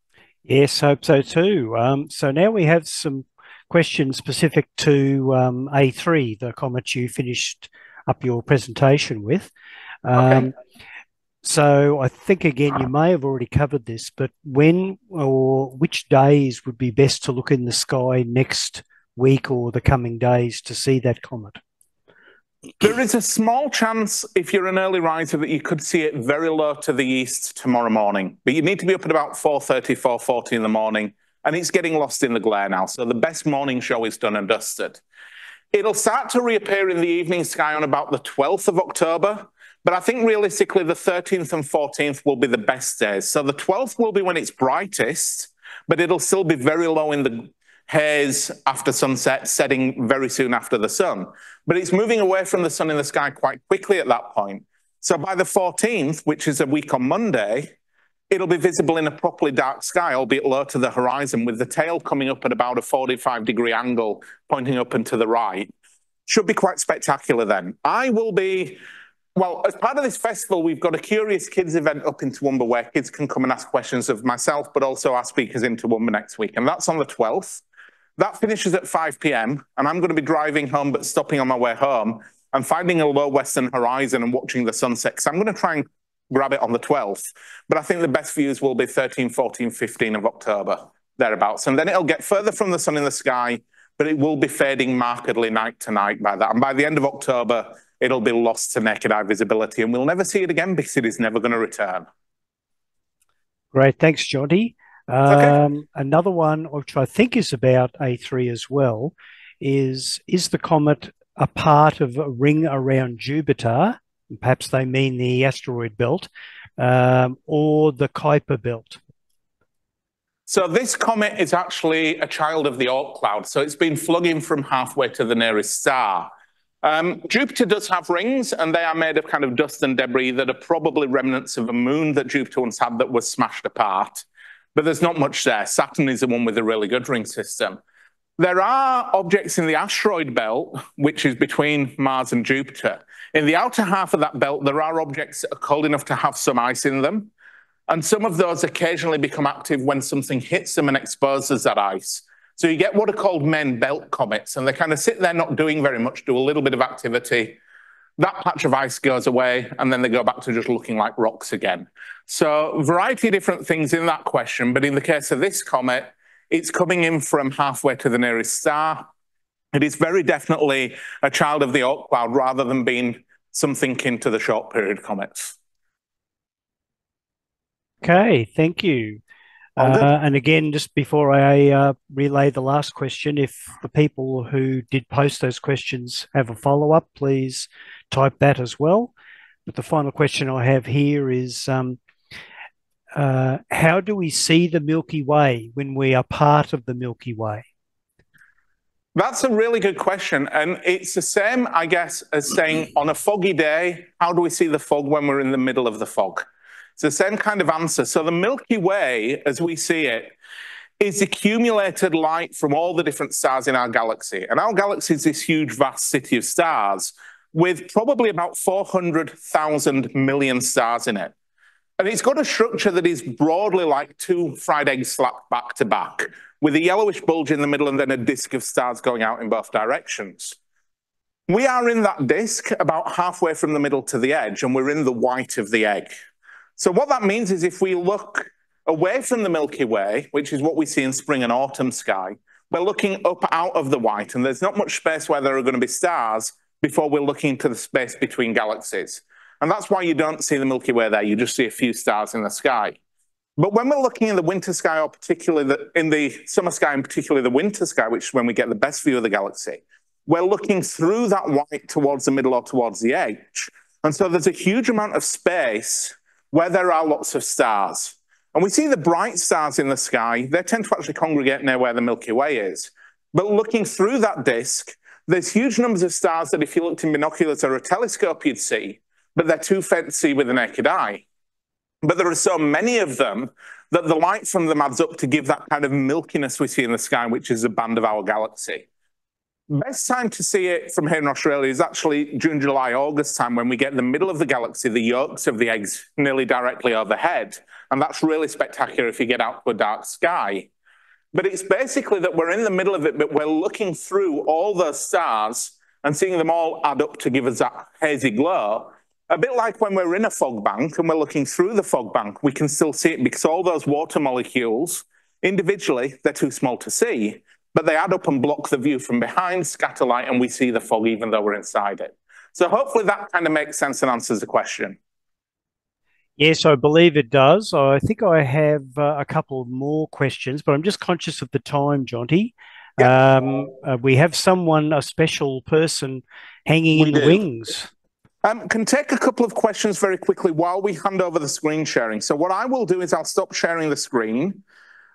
Yes, hope so too. So now we have some questions specific to A3, the comet you finished up your presentation with. Okay. So I think, again, you may have already covered this, but when or which days would be best to look in the sky next week or the coming days to see that comet? There is a small chance, if you're an early riser, that you could see it very low to the east tomorrow morning. But you need to be up at about 4:30, 4:40 in the morning, and it's getting lost in the glare now. So the best morning show is done and dusted. It'll start to reappear in the evening sky on about the 12th of October. But I think realistically, the 13th and 14th will be the best days. So the 12th will be when it's brightest, but it'll still be very low in the haze after sunset, setting very soon after the sun. But it's moving away from the sun in the sky quite quickly at that point. So by the 14th, which is a week on Monday, it'll be visible in a properly dark sky, albeit low to the horizon, with the tail coming up at about a 45-degree angle, pointing up and to the right. Should be quite spectacular then. I will be... Well, as part of this festival, we've got a Curious Kids event up in Toowoomba where kids can come and ask questions of myself, but also our speakers in Toowoomba next week. And that's on the 12th. That finishes at 5 p.m. And I'm going to be driving home, but stopping on my way home and finding a low western horizon and watching the sunset. Because I'm going to try and grab it on the 12th. But I think the best views will be 13, 14, 15 of October, thereabouts. And then it'll get further from the sun in the sky, but it will be fading markedly night to night by that. And by the end of October, it'll be lost to naked eye visibility, and we'll never see it again because it is never going to return. Great, thanks, Jonti. Okay. Another one, which I think is about A3 as well, is the comet a part of a ring around Jupiter? Perhaps they mean the asteroid belt, or the Kuiper belt? So this comet is actually a child of the Oort cloud. So it's been flogging from halfway to the nearest star. Jupiter does have rings, and they are made of kind of dust and debris that are probably remnants of a moon that Jupiter once had that was smashed apart. But there's not much there. Saturn is the one with a really good ring system. There are objects in the asteroid belt, which is between Mars and Jupiter. In the outer half of that belt, there are objects that are cold enough to have some ice in them. And some of those occasionally become active when something hits them and exposes that ice. So you get what are called main belt comets, and they kind of sit there not doing very much, do a little bit of activity. That patch of ice goes away, and then they go back to just looking like rocks again. So a variety of different things in that question, but in the case of this comet, it's coming in from halfway to the nearest star. It is very definitely a child of the Oort cloud rather than being something akin to the short period comets. Okay, thank you. And again, just before I relay the last question, if the people who did post those questions have a follow-up, please type that as well. But the final question I have here is, how do we see the Milky Way when we are part of the Milky Way? That's a really good question. And it's the same, I guess, as saying on a foggy day, how do we see the fog when we're in the middle of the fog? It's the same kind of answer. So the Milky Way, as we see it, is accumulated light from all the different stars in our galaxy. And our galaxy is this huge, vast city of stars with probably about 400,000 million stars in it. And it's got a structure that is broadly like two fried eggs slapped back to back, with a yellowish bulge in the middle and then a disk of stars going out in both directions. We are in that disk about halfway from the middle to the edge, and we're in the white of the egg. So what that means is if we look away from the Milky Way, which is what we see in spring and autumn sky, we're looking up out of the white, and there's not much space where there are going to be stars before we're looking into the space between galaxies. And that's why you don't see the Milky Way there. You just see a few stars in the sky. But when we're looking in the winter sky, or particularly in the summer sky, and particularly the winter sky, which is when we get the best view of the galaxy, we're looking through that white towards the middle or towards the edge. And so there's a huge amount of space where there are lots of stars. And we see the bright stars in the sky. They tend to actually congregate near where the Milky Way is. But looking through that disk, there's huge numbers of stars that if you looked in binoculars or a telescope, you'd see, but they're too faint to see with the naked eye. but there are so many of them that the light from them adds up to give that kind of milkiness we see in the sky, which is a band of our galaxy. Best time to see it from here in Australia is actually June, July, August time, when we get in the middle of the galaxy, the yolks of the eggs nearly directly overhead. And that's really spectacular if you get out to a dark sky. But it's basically that we're in the middle of it, but we're looking through all those stars and seeing them all add up to give us that hazy glow. A bit like when we're in a fog bank and we're looking through the fog bank, we can still see it because all those water molecules, individually, they're too small to see, but they add up and block the view from behind, scatter light, and we see the fog even though we're inside it. So hopefully that kind of makes sense and answers the question. Yes, I believe it does. I think I have a couple more questions, but I'm just conscious of the time, Jonti. We have someone, a special person, hanging in the wings. Can take a couple of questions very quickly while we hand over the screen sharing. So what I will do is I'll stop sharing the screen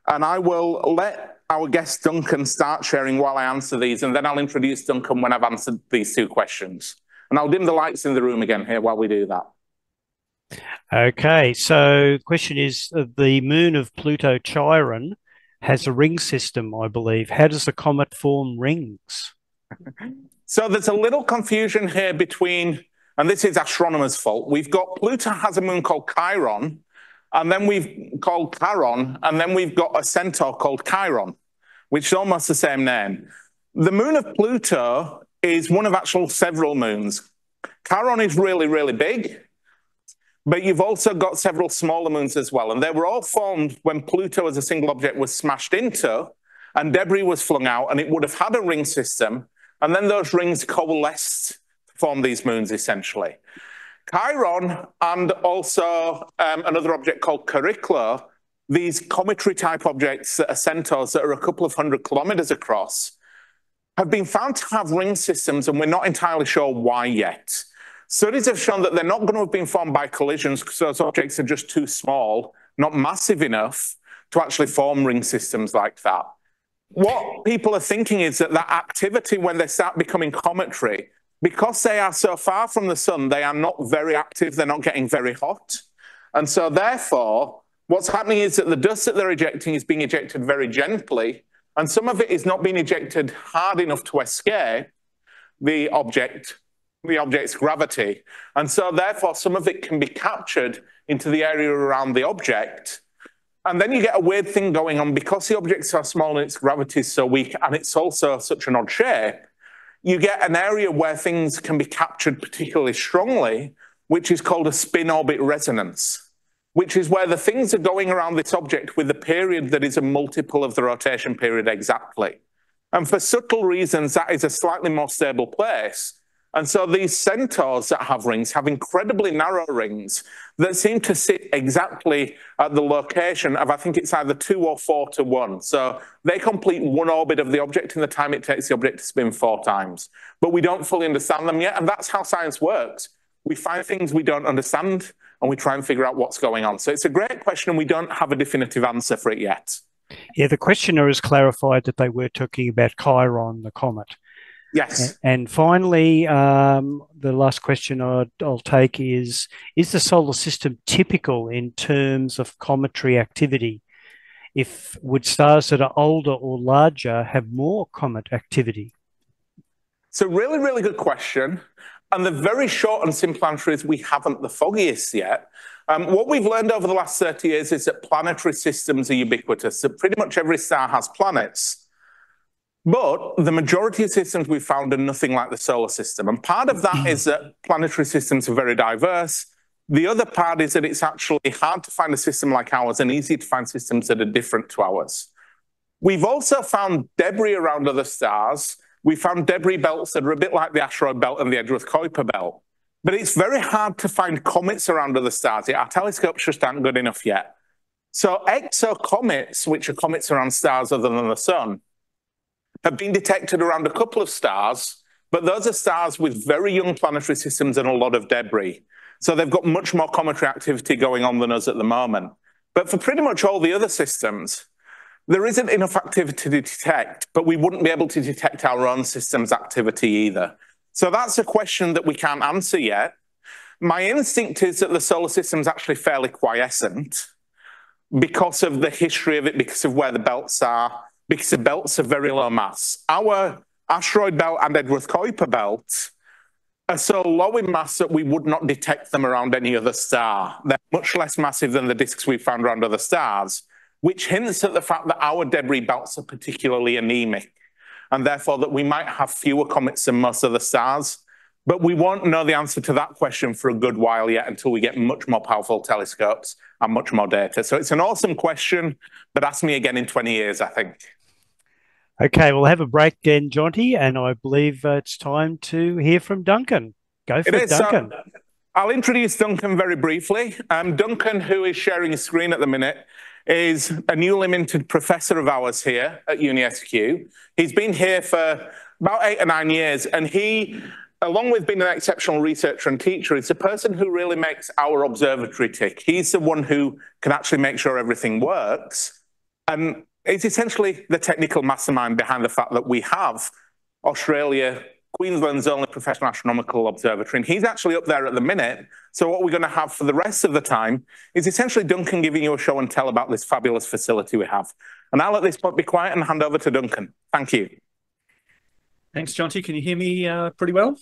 and I will let our guest Duncan start sharing while I answer these, and then I'll introduce Duncan when I've answered these two questions. And I'll dim the lights in the room again here while we do that. Okay, so the question is, the moon of Pluto, Chiron, has a ring system, I believe. How does the comet form rings? So there's a little confusion here between, and this is astronomers' fault. We've got Pluto has a moon called Chiron, and then we've called Charon, and then we've got a centaur called Chiron, which is almost the same name. The moon of Pluto is one of actual several moons. Charon is really, really big, but you've also got several smaller moons as well. And they were all formed when Pluto as a single object was smashed into and debris was flung out, and it would have had a ring system. And then those rings coalesced to form these moons, essentially. Chiron and also another object called Chariklo, these cometary type objects that are centaurs that are a couple of 100 kilometers across, have been found to have ring systems, and we're not entirely sure why yet. Studies have shown that they're not going to have been formed by collisions because those objects are just too small, not massive enough to actually form ring systems like that. What people are thinking is that that activity, when they start becoming cometary, because they are so far from the sun, they are not very active, they're not getting very hot. And so therefore, what's happening is that the dust that they're ejecting is being ejected very gently, and some of it is not being ejected hard enough to escape the object's gravity. And so therefore, some of it can be captured into the area around the object. And then you get a weird thing going on because the object's so small and its gravity is so weak, and it's also such an odd shape. You get an area where things can be captured particularly strongly, which is called a spin-orbit resonance, which is where the things are going around this object with a period that is a multiple of the rotation period exactly. And for subtle reasons, that is a slightly more stable place. And so these centaurs that have rings have incredibly narrow rings that seem to sit exactly at the location of, I think it's either 2 or 4 to 1. So they complete one orbit of the object in the time it takes the object to spin 4 times. But we don't fully understand them yet, and that's how science works. We find things we don't understand, and we try and figure out what's going on. So it's a great question, and we don't have a definitive answer for it yet. Yeah, the questioner has clarified that they were talking about Chiron, the comet. Yes. And finally, the last question I'll take is the solar system typical in terms of cometary activity? Would stars that are older or larger have more comet activity? It's a really, really good question. And the very short and simple answer is we haven't the foggiest yet. What we've learned over the last 30 years is that planetary systems are ubiquitous. So pretty much every star has planets. But the majority of systems we've found are nothing like the solar system. And part of that is that planetary systems are very diverse. The other part is that it's actually hard to find a system like ours and easy to find systems that are different to ours. We've also found debris around other stars. We found debris belts that are a bit like the asteroid belt and the Edgeworth Kuiper belt. But it's very hard to find comets around other stars. Our telescopes just aren't good enough yet. So exocomets, which are comets around stars other than the sun, have been detected around a couple of stars, but those are stars with very young planetary systems and a lot of debris. So they've got much more cometary activity going on than us at the moment. But for pretty much all the other systems, there isn't enough activity to detect, but we wouldn't be able to detect our own system's activity either. So that's a question that we can't answer yet. My instinct is that the solar system is actually fairly quiescent because of the history of it, because of where the belts are, because the belts are very low mass. Our asteroid belt and Edgeworth-Kuiper belt are so low in mass that we would not detect them around any other star. They're much less massive than the disks we've found around other stars, which hints at the fact that our debris belts are particularly anemic, and therefore that we might have fewer comets than most other stars. But we won't know the answer to that question for a good while yet until we get much more powerful telescopes and much more data. So it's an awesome question, but ask me again in 20 years, I think. Okay, we'll have a break then, Jonti, and I believe it's time to hear from Duncan. Go for it, Duncan. I'll introduce Duncan very briefly. Duncan, who is sharing his screen at the minute, is a newly minted professor of ours here at UniSQ. He's been here for about 8 or 9 years, and he, along with being an exceptional researcher and teacher, is the person who really makes our observatory tick. He's the one who can actually make sure everything works. And it's essentially the technical mastermind behind the fact that we have Australia, Queensland's only professional astronomical observatory, and he's actually up there at the minute. So what we're going to have for the rest of the time is essentially Duncan giving you a show and tell about this fabulous facility we have. And I'll at this point be quiet and hand over to Duncan. Thank you. Thanks, Jonti. Can you hear me pretty well?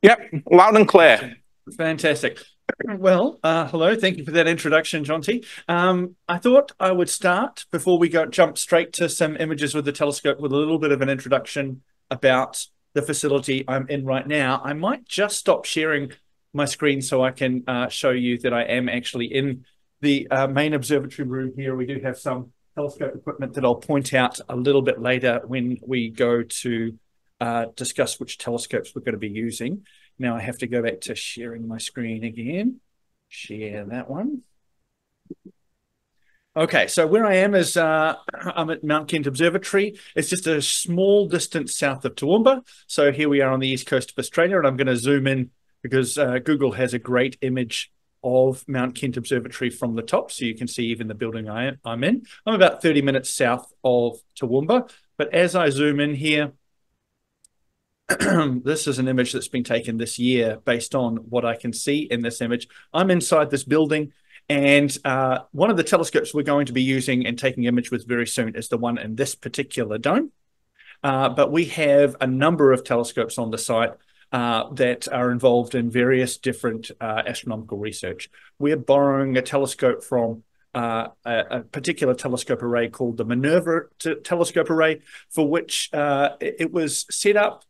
Yep, loud and clear. Fantastic. Well, hello. Thank you for that introduction, Jonti. I thought I would start, before we jump straight to some images with the telescope, with a little bit of an introduction about the facility I'm in right now. I might just stop sharing my screen so I can show you that I am actually in the main observatory room here. We do have some telescope equipment that I'll point out a little bit later when we go to discuss which telescopes we're going to be using. Now I have to go back to sharing my screen again. Share that one. Okay, so where I am is I'm at Mount Kent Observatory. It's just a small distance south of Toowoomba. So here we are on the east coast of Australia, and I'm going to zoom in because Google has a great image of Mount Kent Observatory from the top, so you can see even the building I'm in. I'm about 30 minutes south of Toowoomba, but as I zoom in here, this is an image that's been taken this year based on what I can see in this image. I'm inside this building, and one of the telescopes we're going to be using and taking image with very soon is the one in this particular dome. But we have a number of telescopes on the site that are involved in various different astronomical research. We're borrowing a telescope from a particular telescope array called the Minerva telescope array, for which it was set up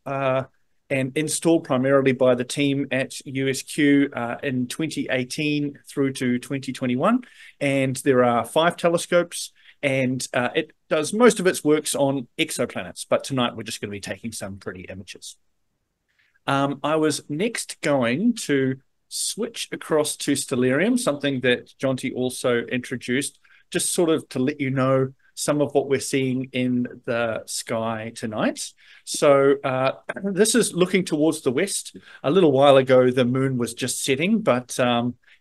and installed primarily by the team at USQ in 2018 through to 2021. And there are 5 telescopes, and it does most of its works on exoplanets. But tonight we're just going to be taking some pretty images. I was next going to switch across to Stellarium, something that Jonti also introduced, just sort of to let you know some of what we're seeing in the sky tonight. So this is looking towards the west. A little while ago, the moon was just setting, but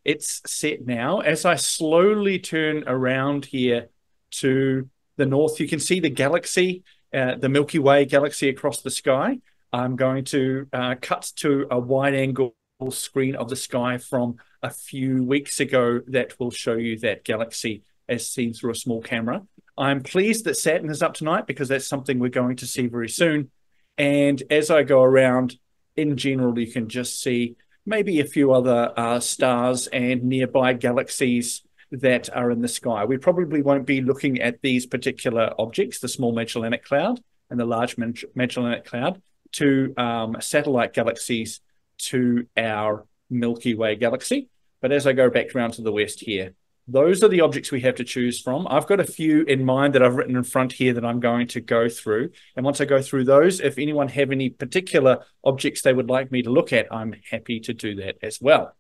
it's set now. As I slowly turn around here to the north, you can see the galaxy, the Milky Way galaxy across the sky. I'm going to cut to a wide angle screen of the sky from a few weeks ago that will show you that galaxy as seen through a small camera. I'm pleased that Saturn is up tonight because that's something we're going to see very soon. And as I go around, in general, you can just see maybe a few other stars and nearby galaxies that are in the sky. We probably won't be looking at these particular objects, the Small Magellanic Cloud and the Large Magellanic Cloud, to satellite galaxies to our Milky Way galaxy. But as I go back around to the west here, those are the objects we have to choose from. I've got a few in mind that I've written in front here that I'm going to go through. And once I go through those, if anyone have any particular objects they would like me to look at, I'm happy to do that as well.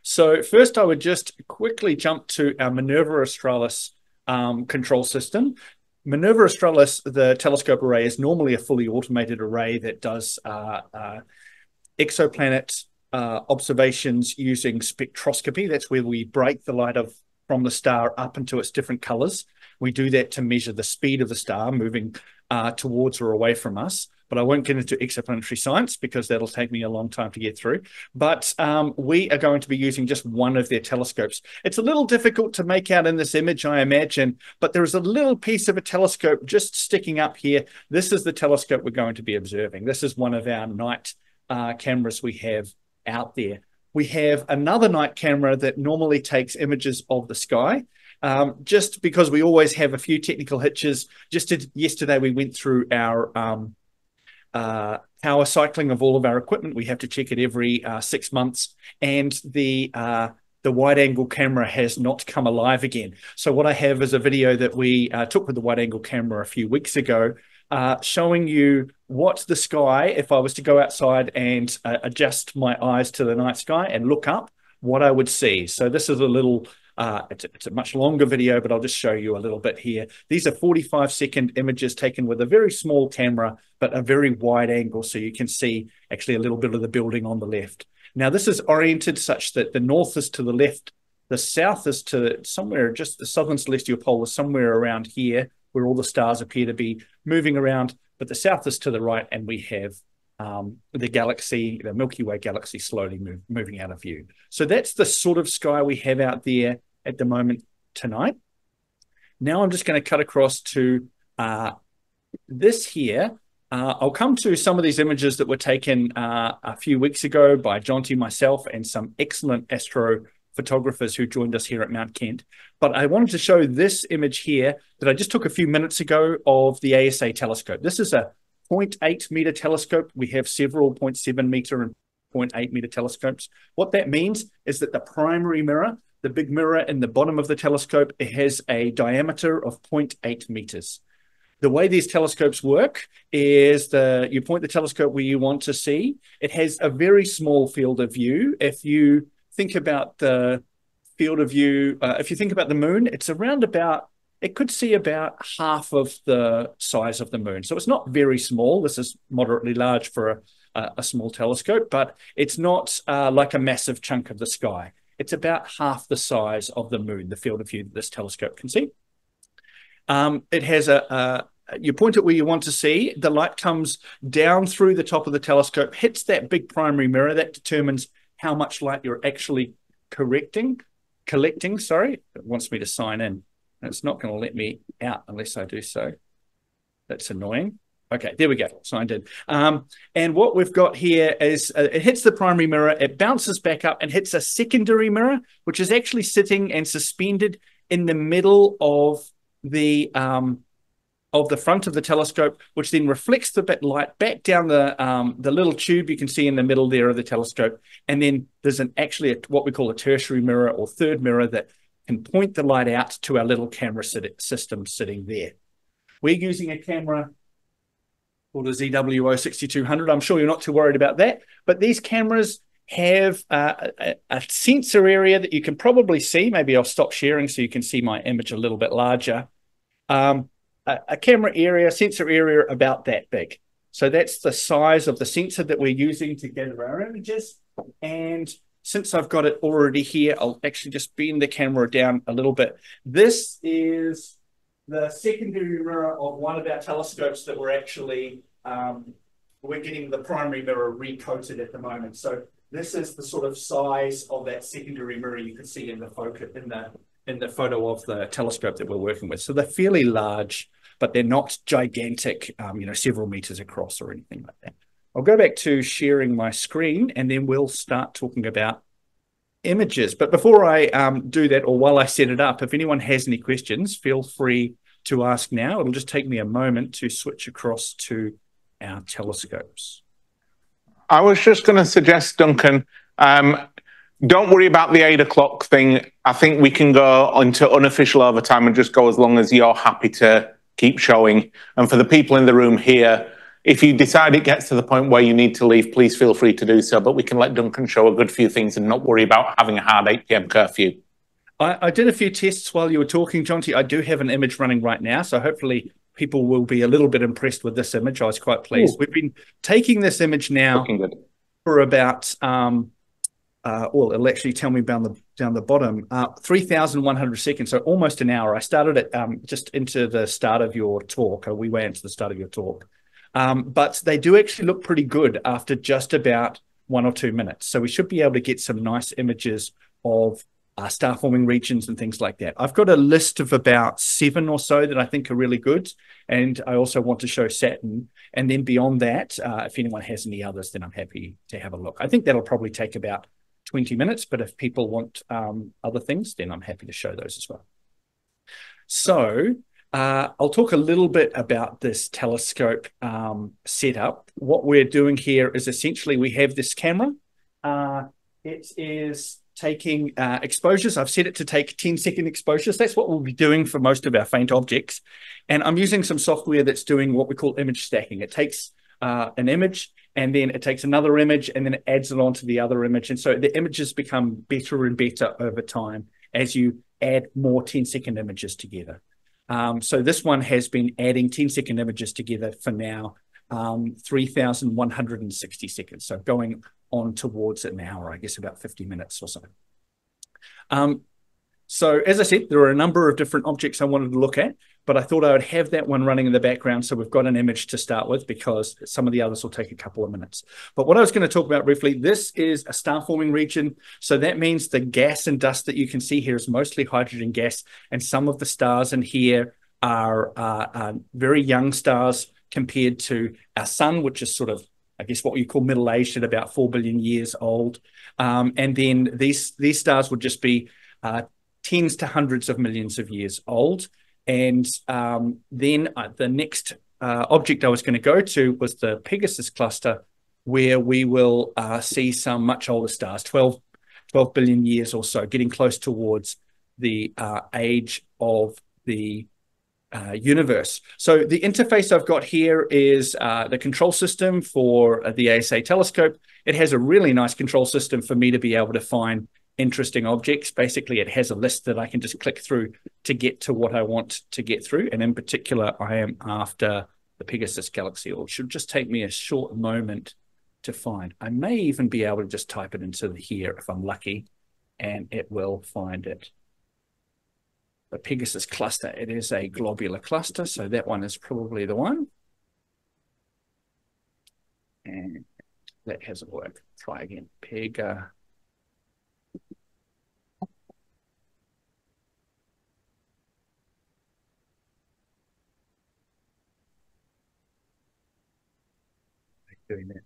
So first I would just quickly jump to our Minerva Australis control system. Minerva Australis, the telescope array, is normally a fully automated array that does exoplanet observations using spectroscopy. That's where we break the light from the star up into its different colors. We do that to measure the speed of the star moving towards or away from us. but I won't get into exoplanetary science because that'll take me a long time to get through. But we are going to be using just one of their telescopes. It's a little difficult to make out in this image, I imagine, but there is a little piece of a telescope just sticking up here. This is the telescope we're going to be observing. This is one of our night cameras we have out there. We have another night camera that normally takes images of the sky. Just because we always have a few technical hitches. Yesterday, we went through our power cycling of all of our equipment. We have to check it every 6 months, and the wide-angle camera has not come alive again. So what I have is a video that we took with the wide-angle camera a few weeks ago, showing you what the sky, if I was to go outside and adjust my eyes to the night sky and look up, what I would see. So this is a little, it's a much longer video, but I'll just show you a little bit here. These are 45-second images taken with a very small camera, but a very wide angle, so you can see actually a little bit of the building on the left. Now, this is oriented such that the north is to the left, the south is to somewhere, just the southern celestial pole is somewhere around here, where all the stars appear to be moving around, but the south is to the right, and we have the galaxy, the Milky Way galaxy, slowly moving out of view. So that's the sort of sky we have out there at the moment tonight. Now I'm just going to cut across to this here. I'll come to some of these images that were taken a few weeks ago by Jonti, myself, and some excellent astrophotographers who joined us here at Mount Kent. But I wanted to show this image here that I just took a few minutes ago of the ASA telescope. This is a 0.8 meter telescope. We have several 0.7 meter and 0.8 meter telescopes. What that means is that the primary mirror, the big mirror in the bottom of the telescope, it has a diameter of 0.8 meters. The way these telescopes work is you point the telescope where you want to see. It has a very small field of view. If you think about the field of view, if you think about the moon, it's around about, it could see about half of the size of the moon. So it's not very small. This is moderately large for a small telescope, but it's not like a massive chunk of the sky. It's about half the size of the moon, the field of view that this telescope can see. It has you point it where you want to see. The light comes down through the top of the telescope, hits that big primary mirror. That determines how much light you're actually collecting. Sorry, it wants me to sign in. It's not going to let me out unless I do so. That's annoying. Okay, there we go, signed in. And what we've got here is it hits the primary mirror, it bounces back up and hits a secondary mirror, which is actually sitting and suspended in the middle of the front of the telescope, which then reflects the bit light back down the little tube you can see in the middle there of the telescope. And then there's what we call a tertiary mirror or third mirror that can point the light out to our little camera system sitting there. We're using a camera called a ZWO 6200. I'm sure you're not too worried about that, but these cameras have a sensor area that you can probably see. Maybe I'll stop sharing so you can see my image a little bit larger. A camera area, sensor area about that big. So that's the size of the sensor that we're using to gather our images. And since I've got it already here, I'll actually just bend the camera down a little bit. This is the secondary mirror of one of our telescopes that we're actually, we're getting the primary mirror recoated at the moment. So this is the sort of size of that secondary mirror you can see in the focus, in the photo of the telescope that we're working with. So they're fairly large, but they're not gigantic, several meters across or anything like that. I'll go back to sharing my screen and then we'll start talking about images. But before I do that, or while I set it up, if anyone has any questions, feel free to ask now. It'll just take me a moment to switch across to our telescopes. I was just going to suggest, Duncan, don't worry about the 8 o'clock thing. I think we can go into unofficial overtime and just go as long as you're happy to keep showing. And for the people in the room here, if you decide it gets to the point where you need to leave, please feel free to do so. But we can let Duncan show a good few things and not worry about having a hard 8 p.m. curfew. I did a few tests while you were talking, Jonti. I do have an image running right now, so hopefully people will be a little bit impressed with this image. I was quite pleased. Ooh. We've been taking this image now for about, well, it'll actually tell me down the bottom, 3,100 seconds, so almost an hour. I started it just into the start of your talk, or we went into the start of your talk. but they do actually look pretty good after just about 1 or 2 minutes. So we should be able to get some nice images of star-forming regions and things like that. I've got a list of about 7 or so that I think are really good, and I also want to show Saturn. And then beyond that, if anyone has any others, then I'm happy to have a look. I think that'll probably take about 20 minutes, but if people want other things, then I'm happy to show those as well. So I'll talk a little bit about this telescope setup. What we're doing here is essentially we have this camera. It is taking exposures. I've set it to take 10-second exposures. That's what we'll be doing for most of our faint objects. And I'm using some software that's doing what we call image stacking. It takes an image, and then it takes another image, and then it adds it onto the other image. And so the images become better and better over time as you add more 10-second images together. So this one has been adding 10-second images together for now, 3,160 seconds. So going on towards an hour, I guess about 50 minutes or so. So as I said, there are a number of different objects I wanted to look at, but I thought I would have that one running in the background so we've got an image to start with, because some of the others will take a couple of minutes. But what I was going to talk about briefly, this is a star-forming region. So that means the gas and dust that you can see here is mostly hydrogen gas, and some of the stars in here are very young stars compared to our sun, which is sort of, I guess, what you call middle-aged at about 4 billion years old. And then these stars would just be tens to hundreds of millions of years old. And then the next object I was going to go to was the Pegasus cluster, where we will see some much older stars, 12 billion years or so, getting close towards the age of the universe. So the interface I've got here is the control system for the ASA telescope. It has a really nice control system for me to be able to find interesting objects. Basically, it has a list that I can just click through to get to what I want to get through. And in particular, I am after the Pegasus galaxy, or it should just take me a short moment to find. I may even be able to just type it into here if I'm lucky, and it will find it. The Pegasus cluster, it is a globular cluster, so that one is probably the one. And that hasn't worked. Try again. Pega. Doing that.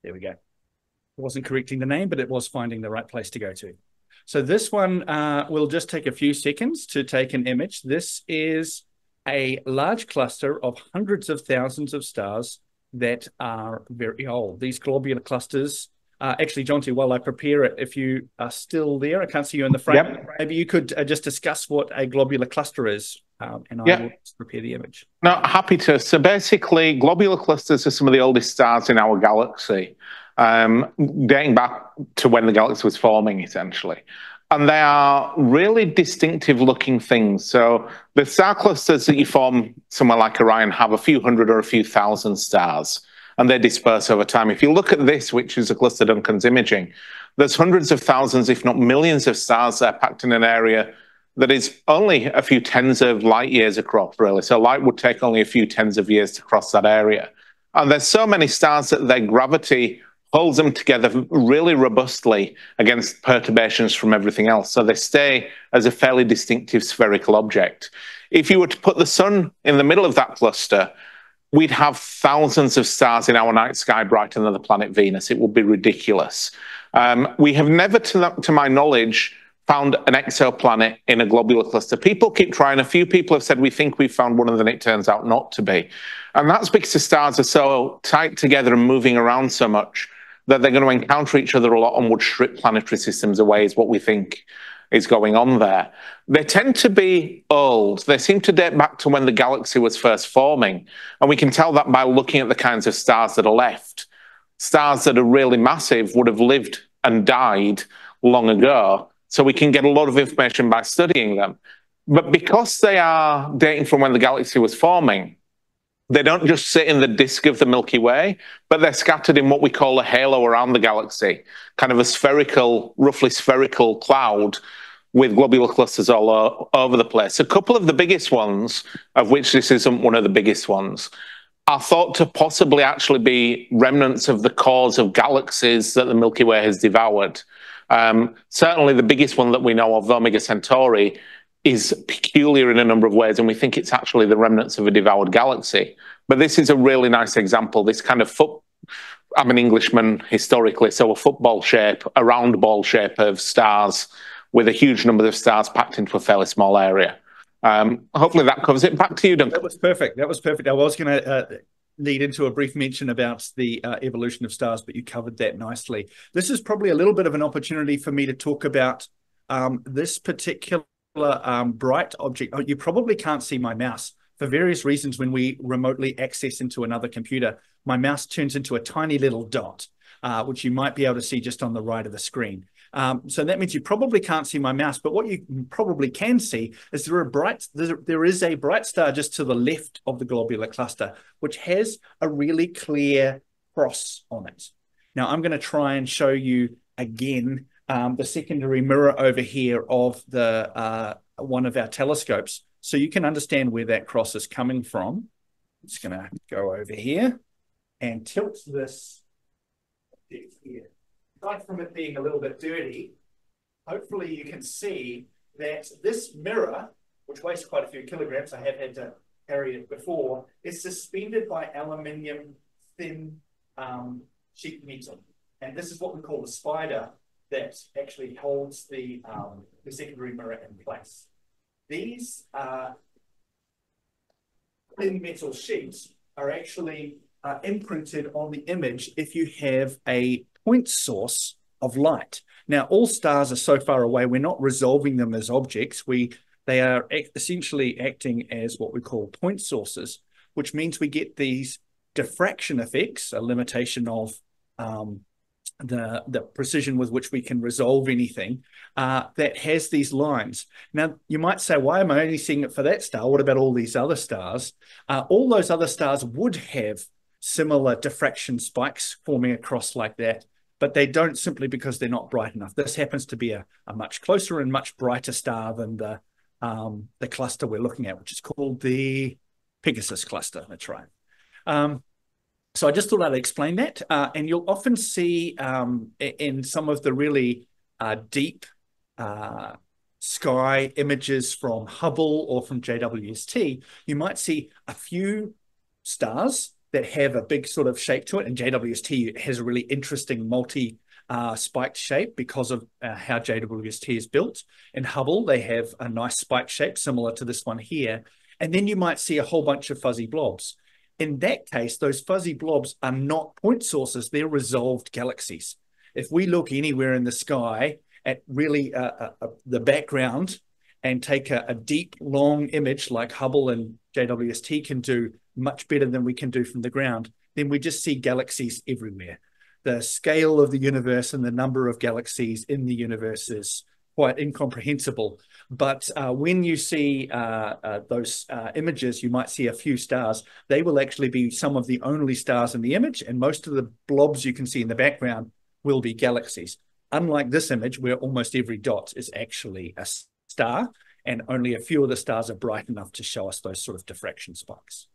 There we go. It wasn't correcting the name, but it was finding the right place to go to. So this one will just take a few seconds to take an image. This is a large cluster of hundreds of thousands of stars that are very old. These globular clusters, actually, Jonti, while I prepare it, if you are still there, I can't see you in the frame. Yep. Maybe you could just discuss what a globular cluster is, and I will just prepare the image. No, happy to. So basically, globular clusters are some of the oldest stars in our galaxy, dating back to when the galaxy was forming, essentially. And they are really distinctive looking things. So the star clusters that you form somewhere like Orion have a few hundred or a few thousand stars, and they disperse over time. If you look at this, which is a cluster Duncan's imaging, there's hundreds of thousands, if not millions of stars there packed in an area that is only a few tens of light years across, really. So light would take only a few tens of years to cross that area. And there's so many stars that their gravity holds them together really robustly against perturbations from everything else. So they stay as a fairly distinctive spherical object. If you were to put the sun in the middle of that cluster, we'd have thousands of stars in our night sky brighter than the planet Venus. It would be ridiculous. We have never, to my knowledge, found an exoplanet in a globular cluster. People keep trying. A few people have said, we think we've found one, and then it turns out not to be. And that's because the stars are so tight together and moving around so much that they're going to encounter each other a lot and would strip planetary systems away, is what we think is going on there. They tend to be old. They seem to date back to when the galaxy was first forming. And we can tell that by looking at the kinds of stars that are left. Stars that are really massive would have lived and died long ago. So we can get a lot of information by studying them. But because they are dating from when the galaxy was forming, they don't just sit in the disk of the Milky Way, but they're scattered in what we call a halo around the galaxy, kind of a spherical, roughly spherical cloud with globular clusters all over the place. A couple of the biggest ones, of which this isn't one of the biggest ones, are thought to possibly actually be remnants of the cores of galaxies that the Milky Way has devoured. Certainly the biggest one that we know of, Omega Centauri, is peculiar in a number of ways, and we think it's actually the remnants of a devoured galaxy. But this is a really nice example, this kind of I'm an Englishman historically, so a football shape, a round ball shape of stars with a huge number of stars packed into a fairly small area. Hopefully that covers it. Back to you, Duncan. That was perfect. That was perfect. I was going to lead into a brief mention about the evolution of stars, but you covered that nicely. This is probably a little bit of an opportunity for me to talk about this particular bright object. Oh, you probably can't see my mouse. For various reasons, when we remotely access into another computer, my mouse turns into a tiny little dot, which you might be able to see just on the right of the screen. So that means you probably can't see my mouse, but what you probably can see is there is a bright star just to the left of the globular cluster, which has a really clear cross on it. Now, I'm going to try and show you again the secondary mirror over here of the one of our telescopes, so you can understand where that cross is coming from. I'm just going to go over here and tilt this here. Aside from it being a little bit dirty, hopefully you can see that this mirror, which weighs quite a few kilograms, I have had to carry it before, is suspended by aluminium thin sheet metal. And this is what we call the spider that actually holds the secondary mirror in place. These thin metal sheets are actually imprinted on the image if you have a point source of light. Now, all stars are so far away, we're not resolving them as objects. They are essentially acting as what we call point sources, which means we get these diffraction effects, a limitation of the precision with which we can resolve anything, that has these lines. Now, you might say, why am I only seeing it for that star? What about all these other stars? All those other stars would have similar diffraction spikes forming across like that, but they don't, simply because they're not bright enough. This happens to be a much closer and much brighter star than the cluster we're looking at, which is called the Pegasus cluster. That's right. So I just thought I'd explain that. And you'll often see in some of the really deep sky images from Hubble or from JWST, you might see a few stars that have a big sort of shape to it. And JWST has a really interesting multi-spiked shape because of how JWST is built. In Hubble, they have a nice spiked shape similar to this one here. And then you might see a whole bunch of fuzzy blobs. In that case, those fuzzy blobs are not point sources, they're resolved galaxies. If we look anywhere in the sky at really the background and take a deep, long image like Hubble and JWST can do much better than we can do from the ground, then we just see galaxies everywhere. The scale of the universe and the number of galaxies in the universe is quite incomprehensible. But when you see those images, you might see a few stars. They will actually be some of the only stars in the image, and most of the blobs you can see in the background will be galaxies. Unlike this image, where almost every dot is actually a star, and only a few of the stars are bright enough to show us those sort of diffraction spikes.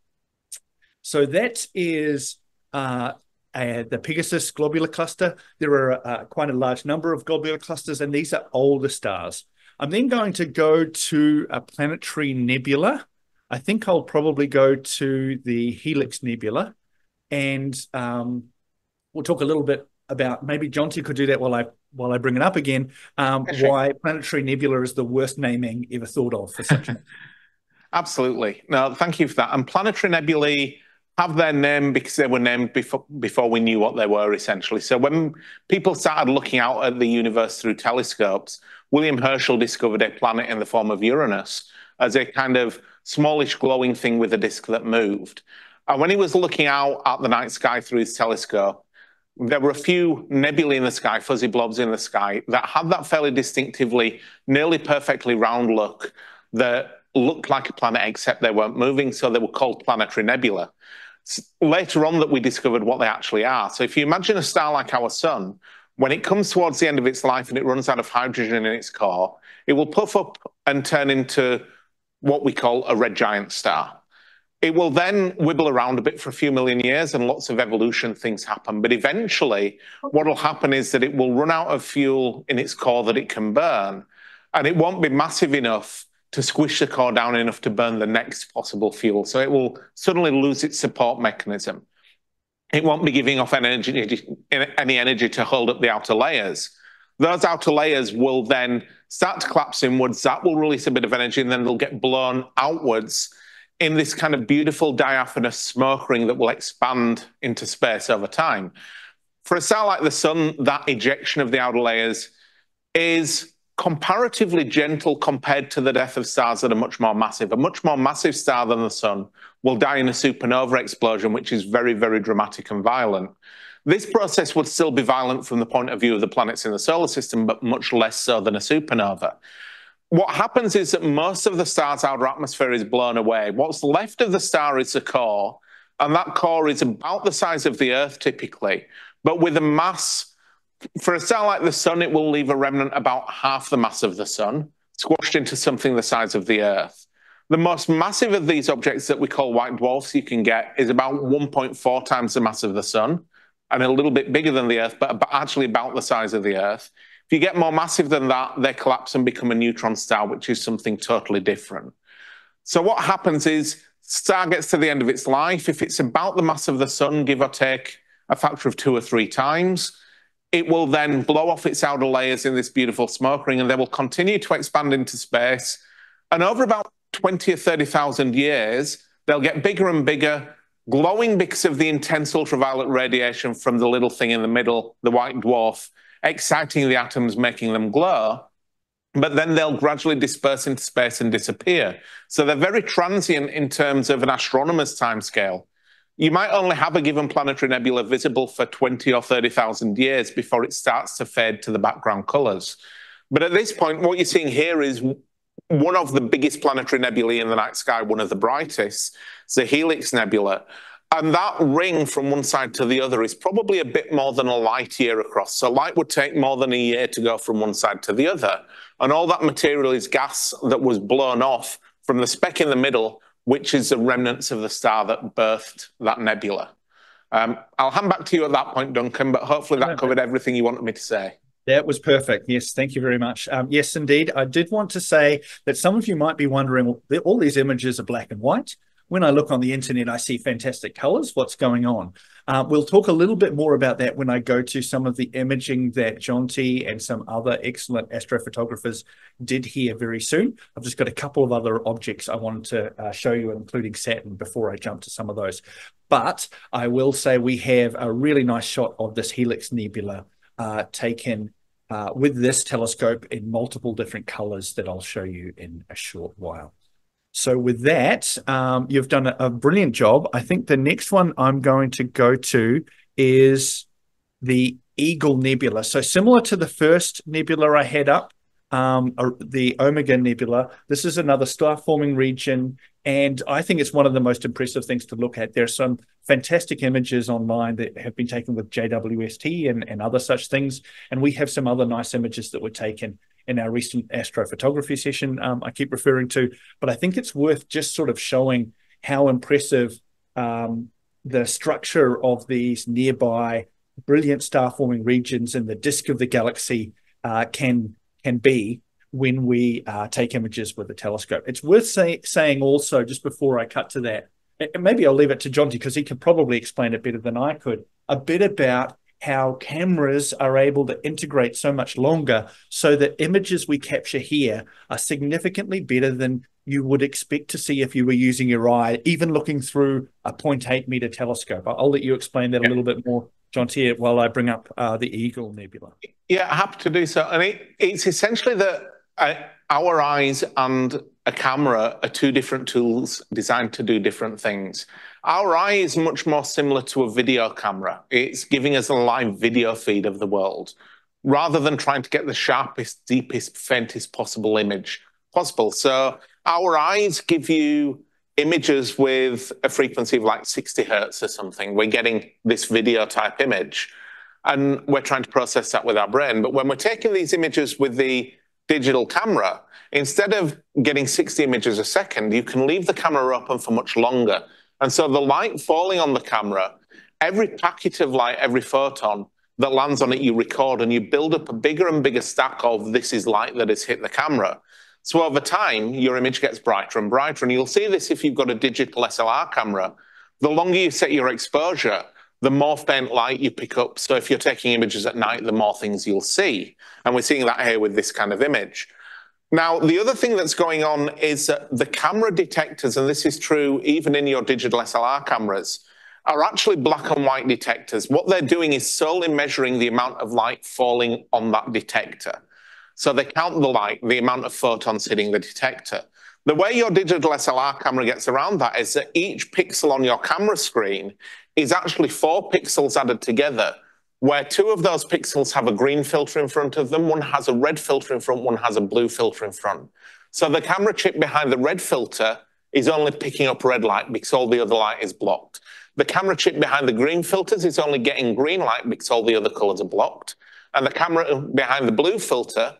So that is the Pegasus globular cluster. There are quite a large number of globular clusters, and these are older stars. I'm then going to go to a planetary nebula. I think I'll probably go to the Helix Nebula, and we'll talk a little bit about, maybe Jonti could do that while I bring it up again, why planetary nebula is the worst naming ever thought of for such a... Absolutely. No, thank you for that. And planetary nebulae have their name because they were named before we knew what they were, essentially. So when people started looking out at the universe through telescopes, William Herschel discovered a planet in the form of Uranus as a kind of smallish glowing thing with a disk that moved. And when he was looking out at the night sky through his telescope, there were a few nebulae in the sky, fuzzy blobs in the sky, that had that fairly distinctively, nearly perfectly round look that looked like a planet except they weren't moving, so they were called planetary nebula. Later on that we discovered what they actually are. So if you imagine a star like our sun, when it comes towards the end of its life and it runs out of hydrogen in its core, it will puff up and turn into what we call a red giant star. It will then wibble around a bit for a few million years and lots of evolution things happen. But eventually, what will happen is that it will run out of fuel in its core that it can burn, and it won't be massive enough to squish the core down enough to burn the next possible fuel. So it will suddenly lose its support mechanism. It won't be giving off any energy to hold up the outer layers. Those outer layers will then start to collapse inwards. That will release a bit of energy, and then they'll get blown outwards in this kind of beautiful diaphanous smoke ring that will expand into space over time. For a star like the sun, that ejection of the outer layers is comparatively gentle compared to the death of stars that are much more massive. A much more massive star than the sun will die in a supernova explosion, which is very, very dramatic and violent. This process would still be violent from the point of view of the planets in the solar system, but much less so than a supernova. What happens is that most of the star's outer atmosphere is blown away. What's left of the star is the core, and that core is about the size of the Earth typically, but with a mass. For a star like the sun, it will leave a remnant about half the mass of the sun, squashed into something the size of the Earth. The most massive of these objects that we call white dwarfs you can get is about 1.4 times the mass of the sun, and a little bit bigger than the Earth, but actually about the size of the Earth. If you get more massive than that, they collapse and become a neutron star, which is something totally different. So what happens is, star gets to the end of its life. If it's about the mass of the sun, give or take a factor of 2 or 3 times, it will then blow off its outer layers in this beautiful smoke ring, and they will continue to expand into space. And over about 20 or 30,000 years, they'll get bigger and bigger, glowing because of the intense ultraviolet radiation from the little thing in the middle, the white dwarf, exciting the atoms, making them glow. But then they'll gradually disperse into space and disappear. So they're very transient in terms of an astronomer's timescale. You might only have a given planetary nebula visible for 20 or 30,000 years before it starts to fade to the background colors. But at this point, what you're seeing here is one of the biggest planetary nebulae in the night sky, one of the brightest, the Helix Nebula. And that ring from one side to the other is probably a bit more than a light year across. So light would take more than a year to go from one side to the other. And all that material is gas that was blown off from the speck in the middle, which is the remnants of the star that birthed that nebula. I'll hand back to you at that point, Duncan, but hopefully that covered everything you wanted me to say. That was perfect. Yes, thank you very much. Yes, indeed. I did want to say that some of you might be wondering, all these images are black and white. When I look on the internet, I see fantastic colors. What's going on? We'll talk a little bit more about that when I go to some of the imaging that Jonti and some other excellent astrophotographers did here very soon. I've just got a couple of other objects I wanted to show you, including Saturn, before I jump to some of those. But I will say we have a really nice shot of this Helix Nebula taken with this telescope in multiple different colors that I'll show you in a short while. So with that, you've done a brilliant job. I think the next one I'm going to go to is the Eagle Nebula. So similar to the first nebula I had up, the Omega Nebula, this is another star-forming region, and I think it's one of the most impressive things to look at. There's some fantastic images online that have been taken with JWST and other such things, and we have some other nice images that were taken in our recent astrophotography session I keep referring to. But I think it's worth just sort of showing how impressive the structure of these nearby brilliant star-forming regions in the disk of the galaxy can be when we take images with a telescope. It's worth saying also, just before I cut to that, and maybe I'll leave it to Jonti because he could probably explain it better than I could, a bit about how cameras are able to integrate so much longer so that images we capture here are significantly better than you would expect to see if you were using your eye, even looking through a 0.8 meter telescope. I'll let you explain that a little bit more, Jonti, while I bring up the Eagle Nebula. Yeah, happy to do so. And it's essentially that our eyes and a camera are two different tools designed to do different things. Our eye is much more similar to a video camera. It's giving us a live video feed of the world, rather than trying to get the sharpest, deepest, faintest possible image possible. So our eyes give you images with a frequency of like 60 hertz or something. We're getting this video type image, and we're trying to process that with our brain. But when we're taking these images with the digital camera, instead of getting 60 images a second, you can leave the camera open for much longer. And so the light falling on the camera, every packet of light, every photon that lands on it, you record, and you build up a bigger and bigger stack of this is light that has hit the camera. So over time, your image gets brighter and brighter. And you'll see this if you've got a digital SLR camera. The longer you set your exposure, the more faint light you pick up. So if you're taking images at night, the more things you'll see. And we're seeing that here with this kind of image. Now, the other thing that's going on is that the camera detectors, and this is true even in your digital SLR cameras, are actually black and white detectors. What they're doing is solely measuring the amount of light falling on that detector. So they count the light, the amount of photons hitting the detector. The way your digital SLR camera gets around that is that each pixel on your camera screen is actually 4 pixels added together, where 2 of those pixels have a green filter in front of them, one has a red filter in front, one has a blue filter in front. So the camera chip behind the red filter is only picking up red light because all the other light is blocked. The camera chip behind the green filters is only getting green light because all the other colors are blocked. And the camera behind the blue filter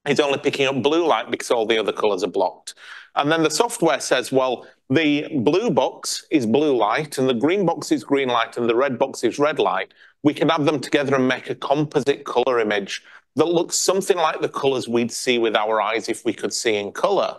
is only picking up blue light because all the other colors are blocked. And then the software says, well, the blue box is blue light, and the green box is green light, and the red box is red light. We can add them together and make a composite color image that looks something like the colors we'd see with our eyes if we could see in color.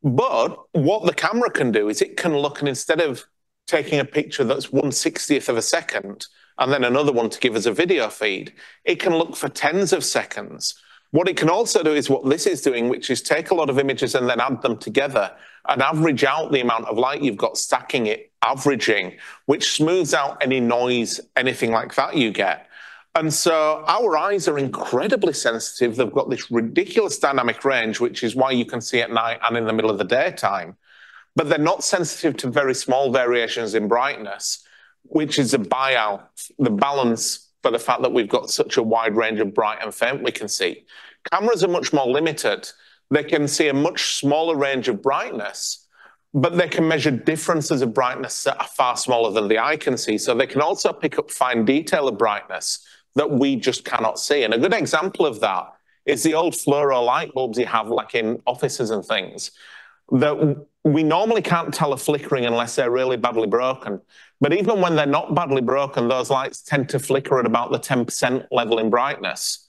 But what the camera can do is it can look, and instead of taking a picture that's 1/60th of a second and then another one to give us a video feed, it can look for tens of seconds. What it can also do is what this is doing, which is take a lot of images and then add them together and average out the amount of light you've got, stacking it, averaging, which smooths out any noise, anything like that you get. And so our eyes are incredibly sensitive. They've got this ridiculous dynamic range, which is why you can see at night and in the middle of the daytime. But they're not sensitive to very small variations in brightness, which is a buyout, the balance for the fact that we've got such a wide range of bright and faint we can see. Cameras are much more limited. They can see a much smaller range of brightness, but they can measure differences of brightness that are far smaller than the eye can see. So they can also pick up fine detail of brightness that we just cannot see. And a good example of that is the old fluoro light bulbs you have like in offices and things, that we normally can't tell are flickering unless they're really badly broken. But even when they're not badly broken, those lights tend to flicker at about the 10% level in brightness,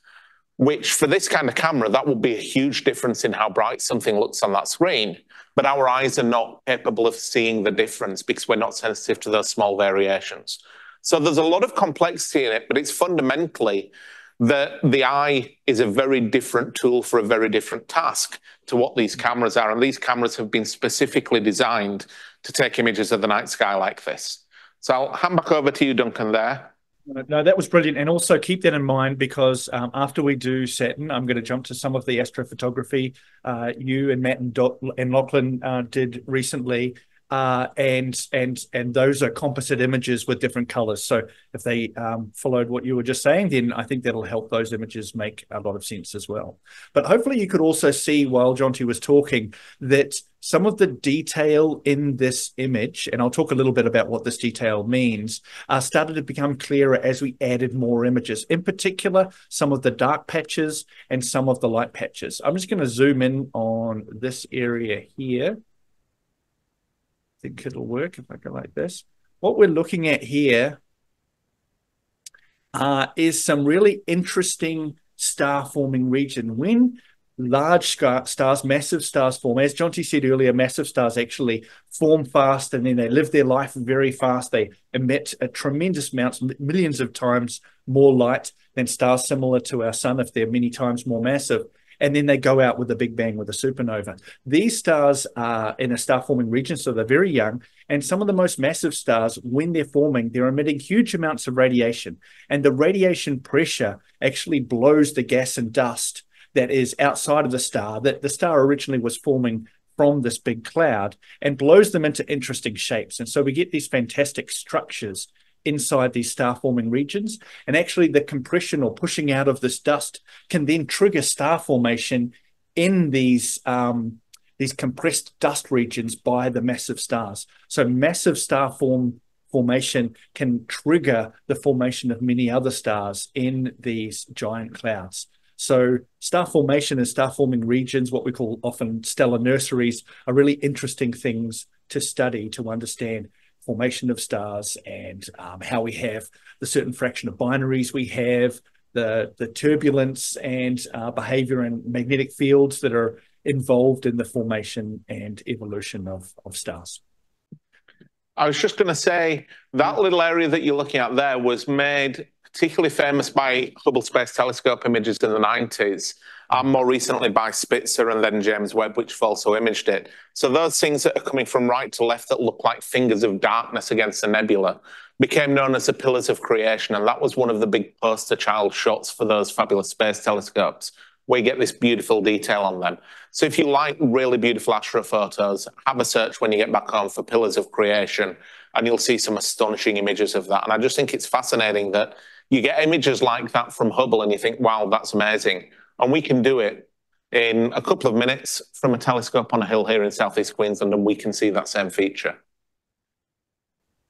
which for this kind of camera, that will be a huge difference in how bright something looks on that screen. But our eyes are not capable of seeing the difference because we're not sensitive to those small variations. So there's a lot of complexity in it, but it's fundamentally that the eye is a very different tool for a very different task to what these cameras are. And these cameras have been specifically designed to take images of the night sky like this. So I'll hand back over to you, Duncan, there. No, that was brilliant. And also keep that in mind because after we do Saturn, I'm going to jump to some of the astrophotography you and Matt and Lachlan did recently. And those are composite images with different colors. So if they followed what you were just saying, then I think that'll help those images make a lot of sense as well. But hopefully you could also see while Jonti was talking that some of the detail in this image, and I'll talk a little bit about what this detail means, started to become clearer as we added more images. In particular, some of the dark patches and some of the light patches. I'm just going to zoom in on this area here. I think it'll work if I go like this. What we're looking at here is some really interesting star-forming region. When large stars, massive stars form, as Jonti said earlier, massive stars actually form fast and then they live their life very fast. They emit a tremendous amounts, millions of times more light than stars similar to our sun if they're many times more massive. And then they go out with a big bang with a supernova. These stars are in a star-forming region, so they're very young. And some of the most massive stars, when they're forming, they're emitting huge amounts of radiation. And the radiation pressure actually blows the gas and dust that is outside of the star, that the star originally was forming from this big cloud, and blows them into interesting shapes. And so we get these fantastic structures inside these star-forming regions. And actually the compression or pushing out of this dust can then trigger star formation in these these compressed dust regions by the massive stars. So massive star formation can trigger the formation of many other stars in these giant clouds. So star formation and star forming regions, what we call often stellar nurseries, are really interesting things to study to understand formation of stars and how we have the certain fraction of binaries we have, the turbulence and behavior and magnetic fields that are involved in the formation and evolution of stars. I was just going to say that little area that you're looking at there was made particularly famous by Hubble Space Telescope images in the 90s, and more recently by Spitzer and then James Webb, which have also imaged it. So those things that are coming from right to left that look like fingers of darkness against the nebula became known as the pillars of creation, and that was one of the big poster child shots for those fabulous space telescopes. We get this beautiful detail on them. So if you like really beautiful astrophotos, have a search when you get back home for pillars of creation, and you'll see some astonishing images of that. And I just think it's fascinating that you get images like that from Hubble and you think, wow, that's amazing. And we can do it in a couple of minutes from a telescope on a hill here in Southeast Queensland, and we can see that same feature.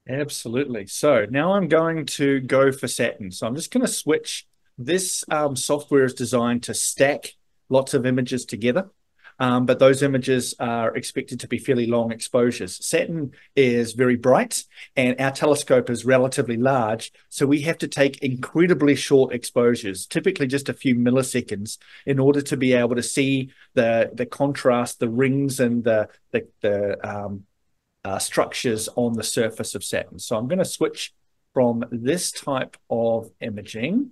Absolutely. So now I'm going to go for Saturn. So I'm just going to switch. This software is designed to stack lots of images together, but those images are expected to be fairly long exposures. Saturn is very bright, and our telescope is relatively large, so we have to take incredibly short exposures, typically just a few milliseconds, in order to be able to see the contrast, the rings, and the structures on the surface of Saturn. So I'm going to switch from this type of imaging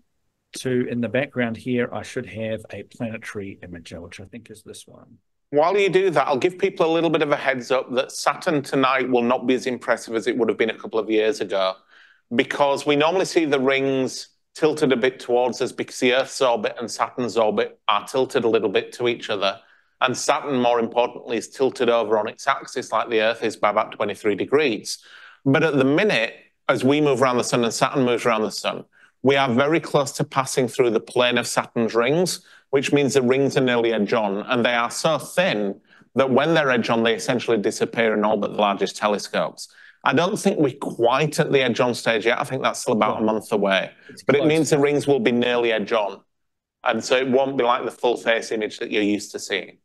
to, in the background here, I should have a planetary imager, which I think is this one. While you do that, I'll give people a little bit of a heads up that Saturn tonight will not be as impressive as it would have been a couple of years ago, because we normally see the rings tilted a bit towards us because the Earth's orbit and Saturn's orbit are tilted a little bit to each other. And Saturn, more importantly, is tilted over on its axis like the Earth is by about 23 degrees. But at the minute, as we move around the sun and Saturn moves around the sun, we are very close to passing through the plane of Saturn's rings, which means the rings are nearly edge on, and they are so thin that when they're edge on, they essentially disappear in all but the largest telescopes. I don't think we're quite at the edge on stage yet. I think that's still about a month away. But it means the rings will be nearly edge on. And so it won't be like the full face image that you're used to seeing.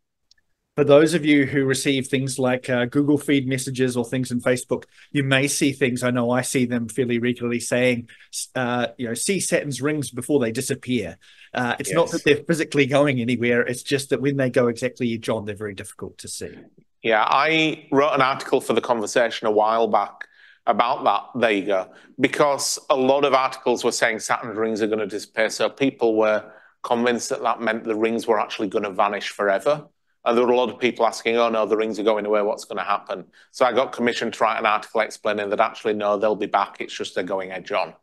For those of you who receive things like Google feed messages or things in Facebook, you may see things, I know I see them fairly regularly, saying, see Saturn's rings before they disappear. It's not that they're physically going anywhere. It's just that when they go exactly edge on, they're very difficult to see. Yeah, I wrote an article for The Conversation a while back about that. There you go. Because a lot of articles were saying Saturn's rings are going to disappear. So people were convinced that that meant the rings were actually going to vanish forever. And there were a lot of people asking, oh, no, the rings are going away. What's going to happen? So I got commissioned to write an article explaining that actually, no, they'll be back. It's just they're going edge on.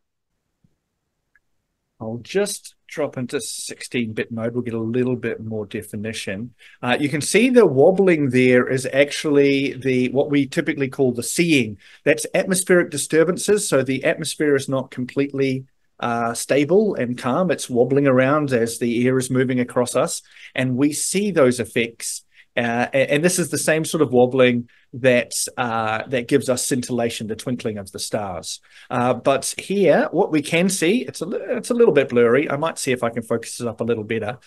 I'll just drop into 16-bit mode. We'll get a little bit more definition. You can see the wobbling there is actually what we typically call the seeing. That's atmospheric disturbances. So the atmosphere is not completely stable and calm. It's wobbling around as the air is moving across us, and we see those effects. And this is the same sort of wobbling that gives us scintillation, the twinkling of the stars. But here, what we can see, it's a little bit blurry. I might see if I can focus it up a little better.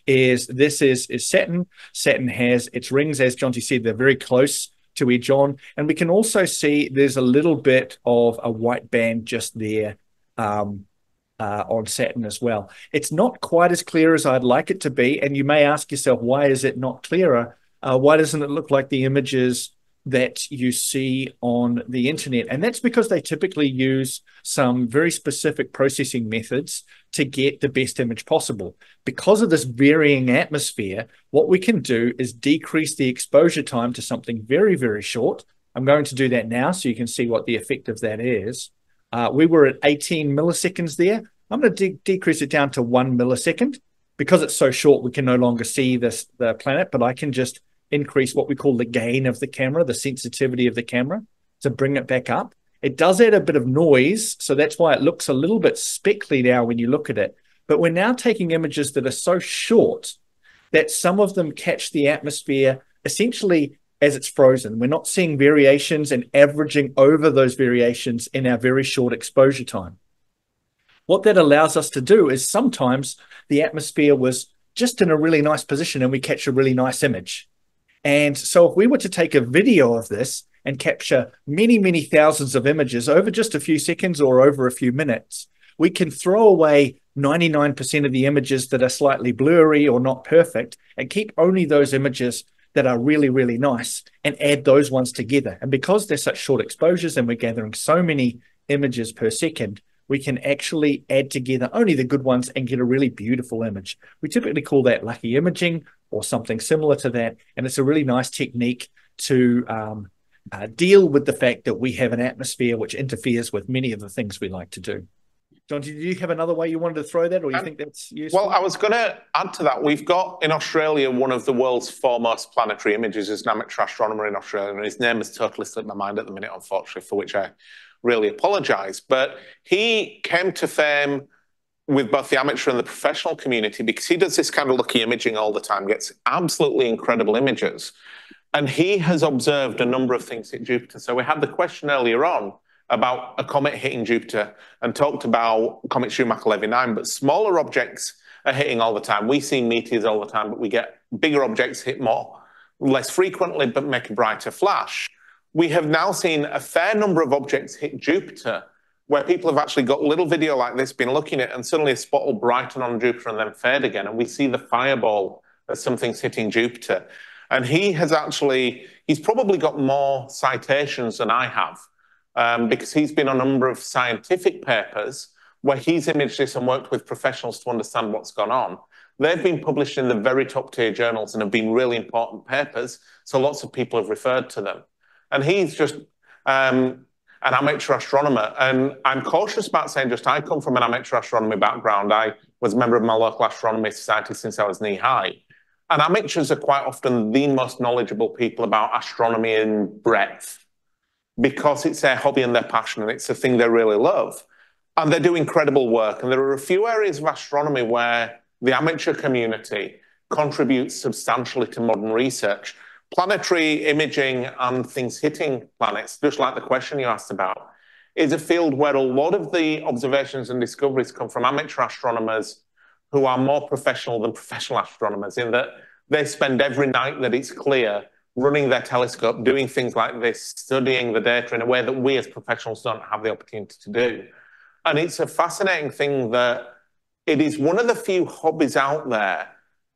This is Saturn. Saturn has its rings, as Jonti said, they're very close to edge on, and we can also see there's a little bit of a white band just there on Saturn as well. It's not quite as clear as I'd like it to be, and you may ask yourself, why is it not clearer? Why doesn't it look like the images that you see on the internet? And that's because they typically use some very specific processing methods to get the best image possible. Because of this varying atmosphere, what we can do is decrease the exposure time to something very, very short. I'm going to do that now so you can see what the effect of that is. We were at 18 milliseconds there. I'm going to decrease it down to 1 millisecond. Because it's so short, we can no longer see the planet, but I can just increase what we call the gain of the camera, the sensitivity of the camera, to bring it back up. It does add a bit of noise, so that's why it looks a little bit speckly now when you look at it. But we're now taking images that are so short that some of them catch the atmosphere essentially as it's frozen. We're not seeing variations and averaging over those variations in our very short exposure time. What that allows us to do is sometimes the atmosphere was just in a really nice position and we catch a really nice image. And so if we were to take a video of this and capture many, many thousands of images over just a few seconds or over a few minutes, we can throw away 99% of the images that are slightly blurry or not perfect and keep only those images that are really, really nice and add those ones together. And because they're such short exposures and we're gathering so many images per second, we can actually add together only the good ones and get a really beautiful image. We typically call that lucky imaging or something similar to that. And it's a really nice technique to deal with the fact that we have an atmosphere which interferes with many of the things we like to do. Jonti, do you have another way you wanted to throw that, or you think that's useful? Well, I was going to add to that. We've got in Australia one of the world's foremost planetary imagers is an amateur astronomer in Australia, and his name has totally slipped my mind at the minute, unfortunately, for which I really apologise. But he came to fame with both the amateur and the professional community because he does this kind of lucky imaging all the time, gets absolutely incredible images. And he has observed a number of things at Jupiter. So we had the question earlier on about a comet hitting Jupiter and talked about Comet Schumacher-Levy 9, but smaller objects are hitting all the time. We see meteors all the time, but we get bigger objects hit less frequently, but make a brighter flash. We have now seen a fair number of objects hit Jupiter where people have actually got little video like this, been looking at it, and suddenly a spot will brighten on Jupiter and then fade again. And we see the fireball as something's hitting Jupiter. And he's probably got more citations than I have. Because he's been on a number of scientific papers where he's imaged this and worked with professionals to understand what's gone on. They've been published in the very top tier journals and have been really important papers, so lots of people have referred to them. And he's just an amateur astronomer. And I'm cautious about saying I come from an amateur astronomy background. I was a member of my local astronomy society since I was knee-high. And amateurs are quite often the most knowledgeable people about astronomy in breadth, because it's their hobby and their passion, and it's a thing they really love. And they do incredible work. And there are a few areas of astronomy where the amateur community contributes substantially to modern research. Planetary imaging and things hitting planets, just like the question you asked about, is a field where a lot of the observations and discoveries come from amateur astronomers who are more professional than professional astronomers, in that they spend every night that it's clear running their telescope, doing things like this, studying the data in a way that we as professionals don't have the opportunity to do. And it's a fascinating thing that it is one of the few hobbies out there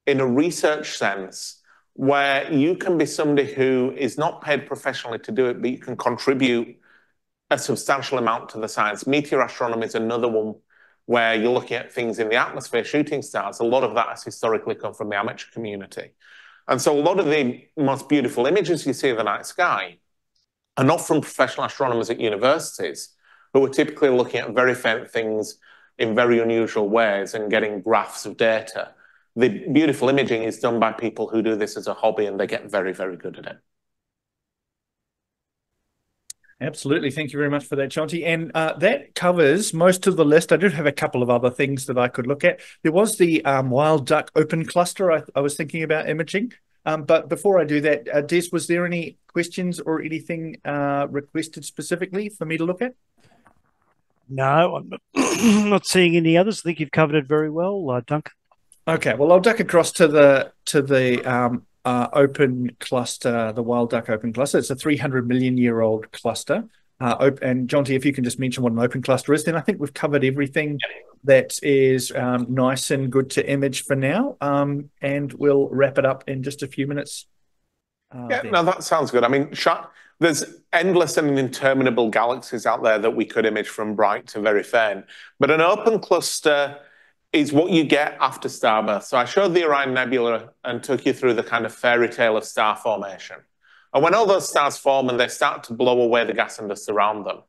in a research sense where you can be somebody who is not paid professionally to do it, but you can contribute a substantial amount to the science. Meteor astronomy is another one where you're looking at things in the atmosphere, shooting stars. A lot of that has historically come from the amateur community. And so a lot of the most beautiful images you see of the night sky are not from professional astronomers at universities, who are typically looking at very faint things in very unusual ways and getting graphs of data. The beautiful imaging is done by people who do this as a hobby, and they get very, very good at it. Absolutely. Thank you very much for that, Jonti. And that covers most of the list. I did have a couple of other things that I could look at. There was the wild duck open cluster I was thinking about imaging. But before I do that, Des, was there any questions or anything requested specifically for me to look at? No, I'm not seeing any others. I think you've covered it very well, Duncan. Okay, well, I'll duck across to the open cluster, the wild duck open cluster. It's a 300 million year old cluster. And Jonti, if you can just mention what an open cluster is, then I think we've covered everything that is nice and good to image for now. And we'll wrap it up in just a few minutes. No, that sounds good. I mean, there's endless and interminable galaxies out there that we could image from bright to very faint. But an open cluster is what you get after starbirth. So I showed the Orion Nebula and took you through the kind of fairy tale of star formation. And when all those stars form and they start to blow away the gas and dust around them,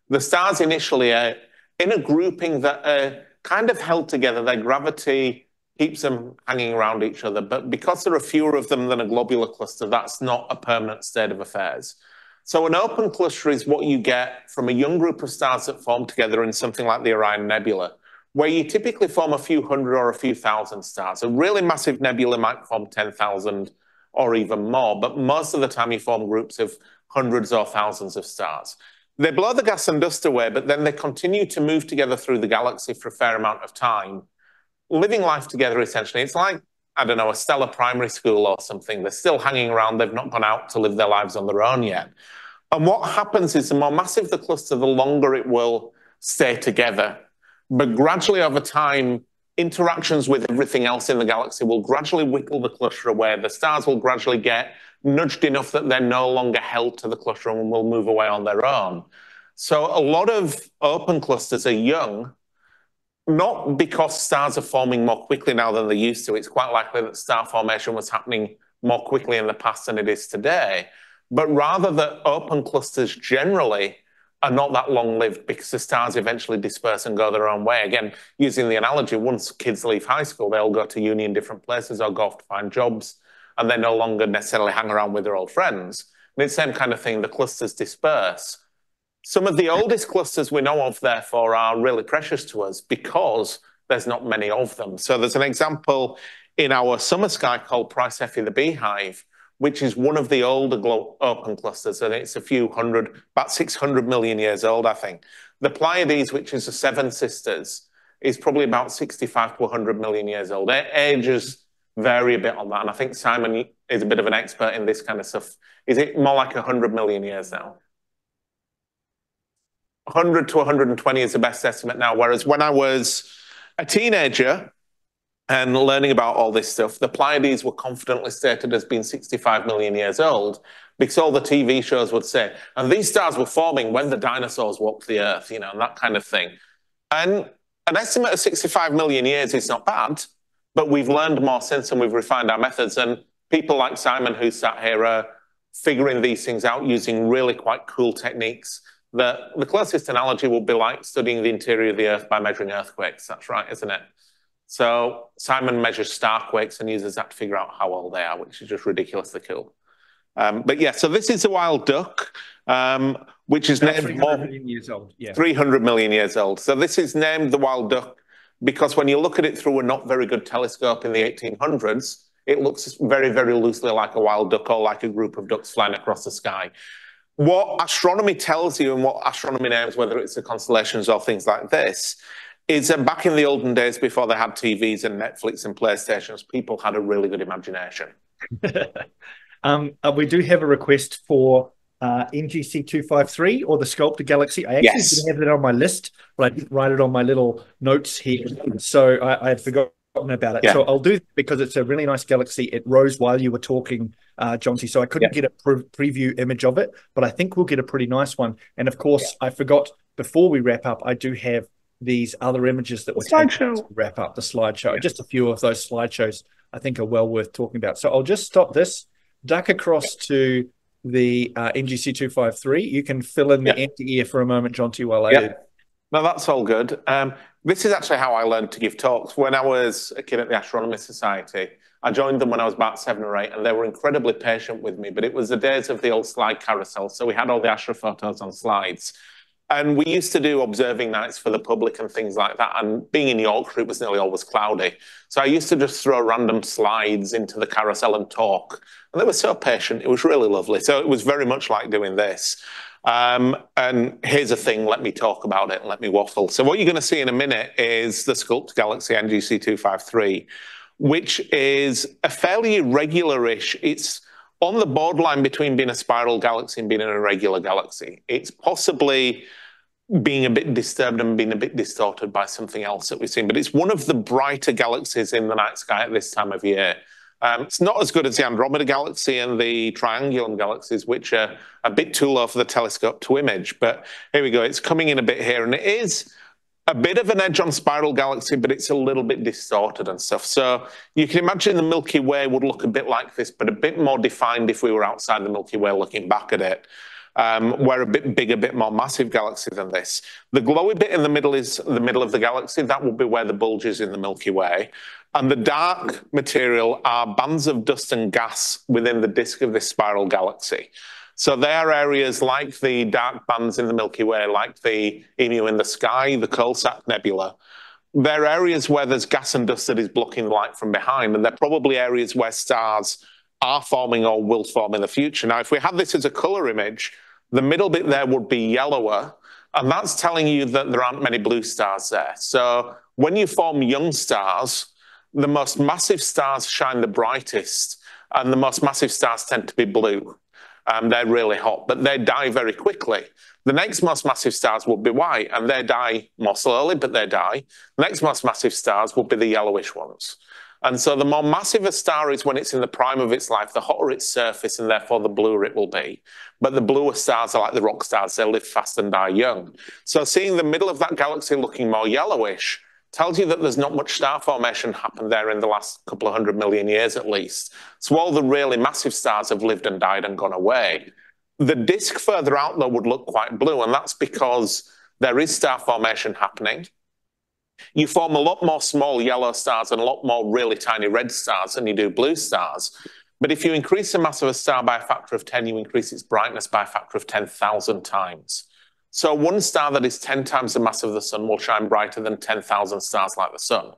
the stars initially are in a grouping that are kind of held together. Their gravity keeps them hanging around each other. But because there are fewer of them than a globular cluster, that's not a permanent state of affairs. So an open cluster is what you get from a young group of stars that form together in something like the Orion Nebula, where you typically form a few hundred or a few thousand stars. A really massive nebula might form 10,000 or even more. But most of the time you form groups of hundreds or thousands of stars. They blow the gas and dust away, but then they continue to move together through the galaxy for a fair amount of time, living life together essentially. It's like, I don't know, a stellar primary school or something. They're still hanging around. They've not gone out to live their lives on their own yet. And what happens is the more massive the cluster, the longer it will stay together. But gradually over time, interactions with everything else in the galaxy will gradually whittle the cluster away. The stars will gradually get nudged enough that they're no longer held to the cluster and will move away on their own. So a lot of open clusters are young, not because stars are forming more quickly now than they used to. It's quite likely that star formation was happening more quickly in the past than it is today, but rather that open clusters generally are not that long-lived because the stars eventually disperse and go their own way. Again, using the analogy, once kids leave high school, they'll go to uni in different places or go off to find jobs, and they no longer necessarily hang around with their old friends. And it's the same kind of thing, the clusters disperse. Some of the oldest clusters we know of, therefore, are really precious to us because there's not many of them. So there's an example in our summer sky called Praesepe the Beehive, which is one of the older open clusters, and it's a few hundred, about 600 million years old, I think. The Pleiades, which is the Seven Sisters, is probably about 65 to 100 million years old. Ages vary a bit on that, and I think Simon is a bit of an expert in this kind of stuff. Is it more like 100 million years now? 100 to 120 is the best estimate now, whereas when I was a teenager and learning about all this stuff, the Pleiades were confidently stated as being 65 million years old because all the TV shows would say, and these stars were forming when the dinosaurs walked the Earth, you know, and that kind of thing. And an estimate of 65 million years is not bad, but we've learned more since and we've refined our methods. And people like Simon, who sat here, are figuring these things out using really quite cool techniques. The closest analogy would be like studying the interior of the Earth by measuring earthquakes. That's right, isn't it? So Simon measures starquakes and uses that to figure out how old they are, which is just ridiculously cool. But yeah, so this is a wild duck, which is named 300 million years old. Yeah. 300 million years old. So this is named the wild duck because when you look at it through a not very good telescope in the 1800s, it looks very, very loosely like a wild duck or like a group of ducks flying across the sky. What astronomy tells you and what astronomy names, whether it's the constellations or things like this, is that back in the olden days before they had TVs and Netflix and PlayStations, people had a really good imagination. We do have a request for NGC 253 or the Sculptor Galaxy. I actually didn't have it on my list, but I didn't write it on my little notes here. So I had forgotten about it. Yeah. So I'll do it because it's a really nice galaxy. It rose while you were talking, Jonti, so I couldn't get a preview image of it, but I think we'll get a pretty nice one. And of course, I forgot, before we wrap up, I do have these other images that we're taking to wrap up the slideshow. Just a few of those slideshows I think are well worth talking about. So I'll just stop this, duck across to the NGC 253. You can fill in the empty ear for a moment, Jonti, while I do. No, that's all good. This is actually how I learned to give talks. When I was a kid at the Astronomy Society, I joined them when I was about 7 or 8, and they were incredibly patient with me, but it was the days of the old slide carousel, so we had all the astrophotos on slides. And we used to do observing nights for the public and things like that, and being in Yorkshire, it was nearly always cloudy. So I used to just throw random slides into the carousel and talk, and they were so patient, it was really lovely. So it was very much like doing this. And here's a thing, let me talk about it and let me waffle. So what you're going to see in a minute is the Sculptor Galaxy NGC 253, which is a fairly irregular-ish, it's on the borderline between being a spiral galaxy and being an irregular galaxy. It's possibly being a bit disturbed and being a bit distorted by something else that we've seen, but it's one of the brighter galaxies in the night sky at this time of year. It's not as good as the Andromeda Galaxy and the Triangulum galaxies, which are a bit too low for the telescope to image. But here we go. It's coming in a bit here, and it is a bit of an edge on spiral galaxy, but it's a little bit distorted and stuff. So you can imagine the Milky Way would look a bit like this, but a bit more defined if we were outside the Milky Way looking back at it. We're a bit bigger, a bit more massive galaxy than this. The glowy bit in the middle is the middle of the galaxy. That will be where the bulge is in the Milky Way. And the dark material are bands of dust and gas within the disk of this spiral galaxy. So there are areas like the dark bands in the Milky Way, like the Emu in the Sky, the Coalsack Nebula. There are areas where there's gas and dust that is blocking light from behind, and they're probably areas where stars are forming or will form in the future. Now, if we had this as a color image, the middle bit there would be yellower, and that's telling you that there aren't many blue stars there. So when you form young stars, the most massive stars shine the brightest, and the most massive stars tend to be blue. They're really hot, but they die very quickly. The next most massive stars would be white, and they die more slowly, but they die. The next most massive stars would be the yellowish ones. And so the more massive a star is when it's in the prime of its life, the hotter its surface, and therefore the bluer it will be. But the bluer stars are like the rock stars. They live fast and die young. So seeing the middle of that galaxy looking more yellowish tells you that there's not much star formation happened there in the last couple of 100 million years at least. So all the really massive stars have lived and died and gone away. The disk further out, though, would look quite blue, and that's because there is star formation happening. You form a lot more small yellow stars and a lot more really tiny red stars than you do blue stars. But if you increase the mass of a star by a factor of 10, you increase its brightness by a factor of 10,000 times. So one star that is 10 times the mass of the sun will shine brighter than 10,000 stars like the sun.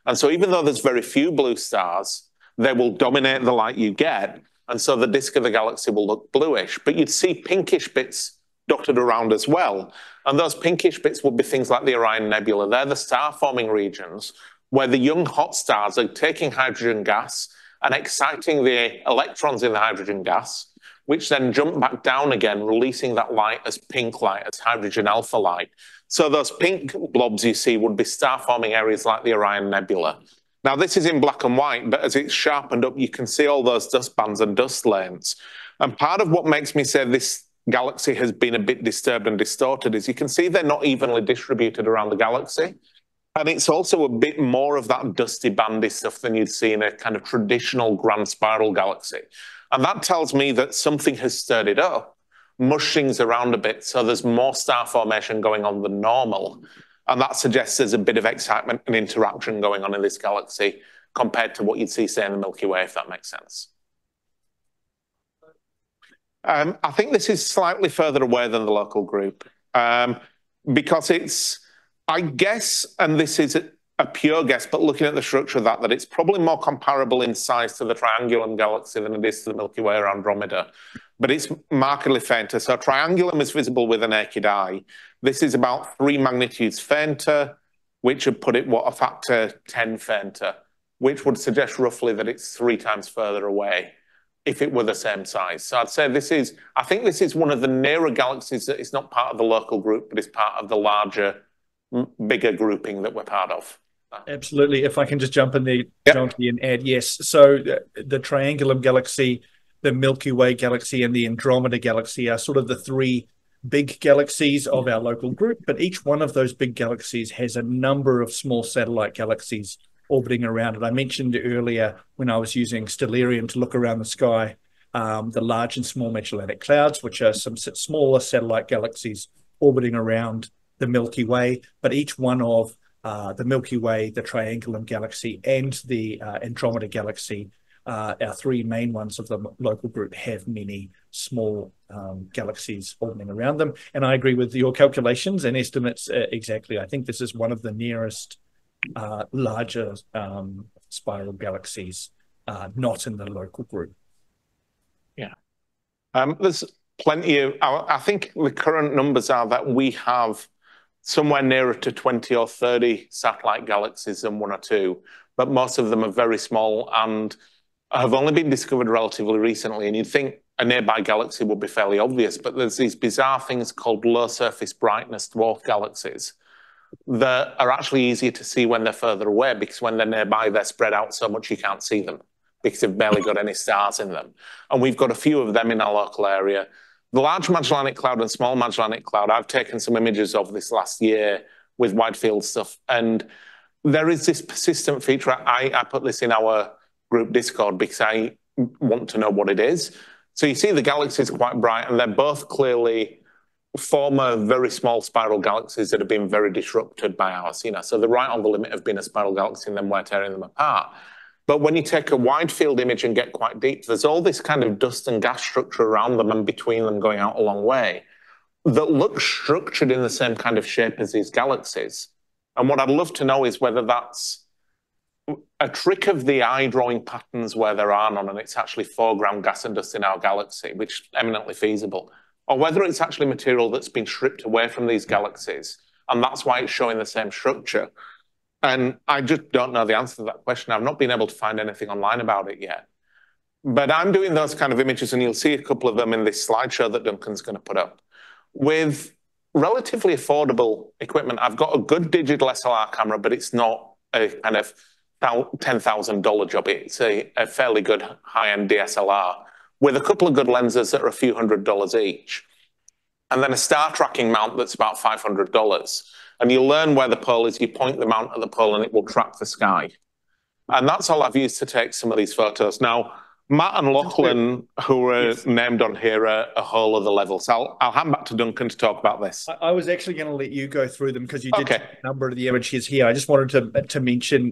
And so even though there's very few blue stars, they will dominate the light you get. And so the disk of the galaxy will look bluish. But you'd see pinkish bits dotted around as well. And those pinkish bits would be things like the Orion Nebula. They're the star-forming regions where the young hot stars are taking hydrogen gas and exciting the electrons in the hydrogen gas, which then jump back down again, releasing that light as pink light, as hydrogen alpha light. So those pink blobs you see would be star-forming areas like the Orion Nebula. Now, this is in black and white, but as it's sharpened up, you can see all those dust bands and dust lanes. And part of what makes me say this galaxy has been a bit disturbed and distorted is you can see they're not evenly distributed around the galaxy. And it's also a bit more of that dusty bandy stuff than you'd see in a kind of traditional grand spiral galaxy. And that tells me that something has stirred it up, mushed things around a bit, so there's more star formation going on than normal. And that suggests there's a bit of excitement and interaction going on in this galaxy compared to what you'd see, say, in the Milky Way, if that makes sense. I think this is slightly further away than the local group because it's, I guess, and this is a pure guess, but looking at the structure of that it's probably more comparable in size to the Triangulum galaxy than it is to the Milky Way or Andromeda, but it's markedly fainter. So Triangulum is visible with a naked eye. This is about 3 magnitudes fainter, which would put it, a factor 10 fainter, which would suggest roughly that it's 3 times further away if it were the same size. So I'd say I think this is one of the nearer galaxies that is not part of the local group, but is part of the larger, bigger grouping that we're part of. Absolutely. If I can just jump in there, Jonti, and add, yes. So the Triangulum galaxy, the Milky Way galaxy, and the Andromeda galaxy are sort of the 3 big galaxies of our local group, but each one of those big galaxies has a number of small satellite galaxies orbiting around it. I mentioned earlier when I was using stellarium to look around the sky, the large and small Magellanic Clouds, which are some smaller satellite galaxies orbiting around the Milky Way, but each one of the Milky Way, the Triangulum galaxy, and the Andromeda galaxy, our 3 main ones of the local group, have many small galaxies orbiting around them. And I agree with your calculations and estimates exactly. I think this is one of the nearest larger spiral galaxies, not in the local group. Yeah. There's plenty of, I think the current numbers are that we have somewhere nearer to 20 or 30 satellite galaxies than 1 or 2, but most of them are very small and have only been discovered relatively recently. And you'd think a nearby galaxy would be fairly obvious, but there's these bizarre things called low surface brightness dwarf galaxies that are actually easier to see when they're further away, because when they're nearby, they're spread out so much you can't see them because they've barely got any stars in them. And we've got a few of them in our local area. The Large Magellanic Cloud and Small Magellanic Cloud, I've taken some images of this last year with wide field stuff. And there is this persistent feature. I put this in our group Discord because I want to know what it is. So you see the galaxies quite bright, and they're both clearly former very small spiral galaxies that have been very disrupted by ours. So they're right on the limit of being a spiral galaxy, and then we're tearing them apart. But when you take a wide field image and get quite deep, there's all this kind of dust and gas structure around them and between them going out a long way that looks structured in the same kind of shape as these galaxies. And what I'd love to know is whether that's a trick of the eye drawing patterns where there are none, and it's actually foreground gas and dust in our galaxy, which is eminently feasible, or whether it's actually material that's been stripped away from these galaxies, and that's why it's showing the same structure. And I just don't know the answer to that question. I've not been able to find anything online about it yet. But I'm doing those kind of images, and you'll see a couple of them in this slideshow that Duncan's going to put up. With relatively affordable equipment, I've got a good digital SLR camera, but it's not a kind of $10,000 job. It's a fairly good high-end DSLR with a couple of good lenses that are a few $100s each. And then a star tracking mount that's about $500. And you learn where the pole is, you point the mount at the pole, and it will track the sky. And that's all I've used to take some of these photos. Now, Matt and Lachlan, who are named on here, are a whole other level. So I'll hand back to Duncan to talk about this. I was actually going to let you go through them because you did a number of the images here. I just wanted to mention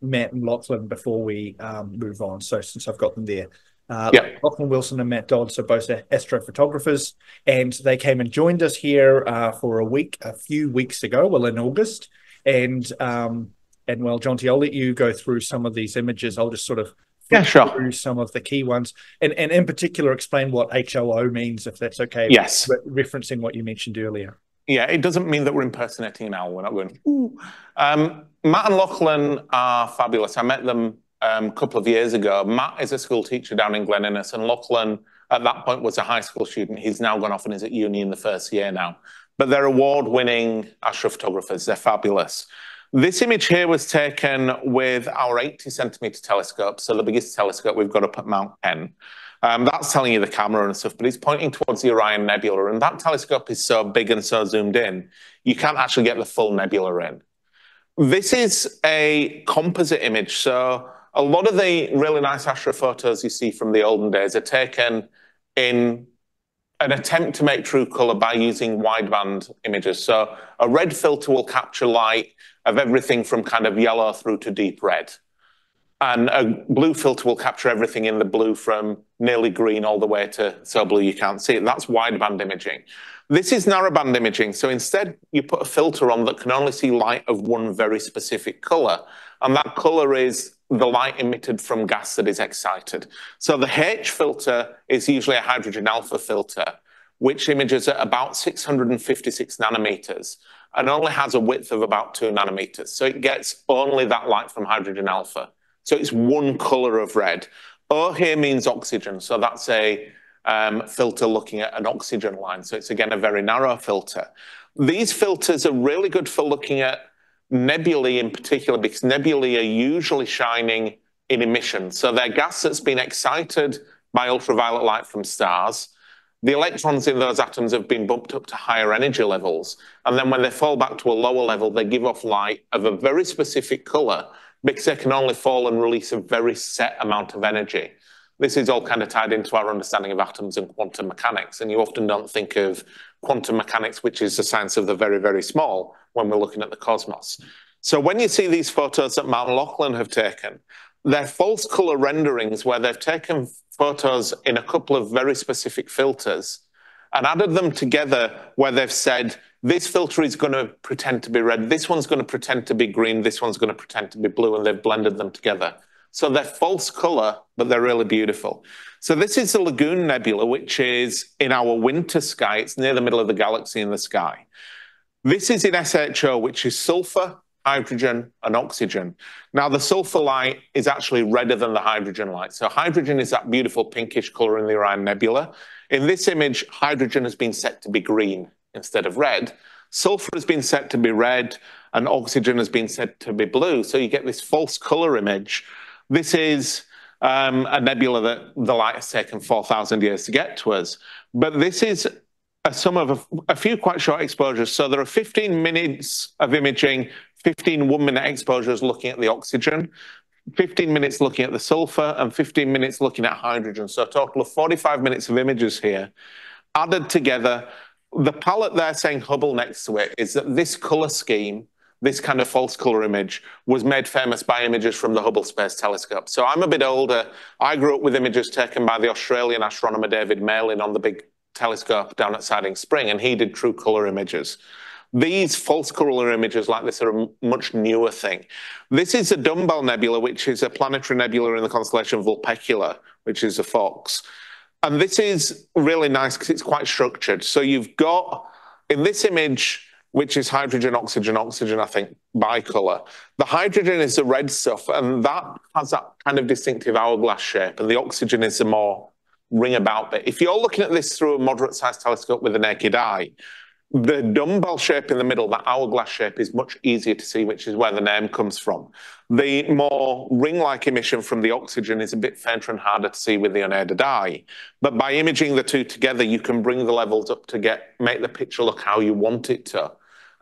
Matt and Lachlan before we move on. So since I've got them there. Lachlan Wilson and Matt Dodds are both astrophotographers, and they came and joined us here for a few weeks ago, well, in August. And well, Jonti, I'll let you go through some of these images. I'll just sort of through some of the key ones, and in particular explain what HLO means, if that's okay. Yes. Referencing what you mentioned earlier. Yeah, it doesn't mean that we're impersonating an owl. We're not going, ooh. Matt and Lachlan are fabulous. I met them a couple of years ago. Matt is a school teacher down in Glen Innes, and Lachlan at that point was a high school student. He's now gone off and is at uni in the first year now. But they're award-winning astrophotographers. They're fabulous. This image here was taken with our 80-centimeter telescope, so the biggest telescope we've got up at Mount Penn. That's telling you the camera and stuff, but it's pointing towards the Orion Nebula, and that telescope is so big and so zoomed in, you can't actually get the full nebula in. This is a composite image, so a lot of the really nice astrophotos you see from the olden days are taken in an attempt to make true color by using wideband images. So a red filter will capture light of everything from kind of yellow through to deep red. And a blue filter will capture everything in the blue from nearly green all the way to so blue you can't see it. That's wideband imaging. This is narrowband imaging. So instead, you put a filter on that can only see light of one very specific color. And that color is the light emitted from gas that is excited. So the H filter is usually a hydrogen alpha filter, which images at about 656 nanometers and only has a width of about 2 nanometers. So it gets only that light from hydrogen alpha. So it's one color of red. O here means oxygen. So that's a filter looking at an oxygen line. So it's, again, a very narrow filter. These filters are really good for looking at nebulae in particular, because nebulae are usually shining in emission. So they're gas that's been excited by ultraviolet light from stars. The electrons in those atoms have been bumped up to higher energy levels. And then when they fall back to a lower level, they give off light of a very specific color because they can only fall and release a very set amount of energy. This is all kind of tied into our understanding of atoms and quantum mechanics. And you often don't think of quantum mechanics, which is the science of the very, very small, when we're looking at the cosmos. So when you see these photos that Matt and Lachlan have taken, they're false color renderings where they've taken photos in a couple of very specific filters and added them together where they've said, this filter is going to pretend to be red, this one's going to pretend to be green, this one's going to pretend to be blue, and they've blended them together. So they're false color, but they're really beautiful. So this is the Lagoon Nebula, which is in our winter sky. It's near the middle of the galaxy in the sky. This is in SHO, which is sulfur, hydrogen, and oxygen. Now, the sulfur light is actually redder than the hydrogen light. So hydrogen is that beautiful pinkish color in the Orion Nebula. In this image, hydrogen has been set to be green instead of red. Sulfur has been set to be red, and oxygen has been set to be blue. So you get this false color image. This is a nebula that the light has taken 4,000 years to get to us. But this is a sum of a few quite short exposures. So there are 15 minutes of imaging, 15 one-minute exposures looking at the oxygen, 15 minutes looking at the sulfur, and 15 minutes looking at hydrogen. So a total of 45 minutes of images here added together. The palette there saying Hubble next to it is that this color scheme, this kind of false color image, was made famous by images from the Hubble Space Telescope. So I'm a bit older. I grew up with images taken by the Australian astronomer David Malin on the big telescope down at Siding Spring, and he did true color images. These false corollary images like this are a much newer thing. This is a Dumbbell Nebula, which is a planetary nebula in the constellation Vulpecula, which is a fox. And this is really nice because it's quite structured. So you've got, in this image, which is hydrogen, oxygen, oxygen, I think, bicolor. The hydrogen is the red stuff, and that has that kind of distinctive hourglass shape, and the oxygen is the more ring about bit. If you're looking at this through a moderate-sized telescope with the naked eye, the dumbbell shape in the middle, that hourglass shape, is much easier to see, which is where the name comes from. The more ring-like emission from the oxygen is a bit fainter and harder to see with the unaided eye. But by imaging the two together, you can bring the levels up to make the picture look how you want it to,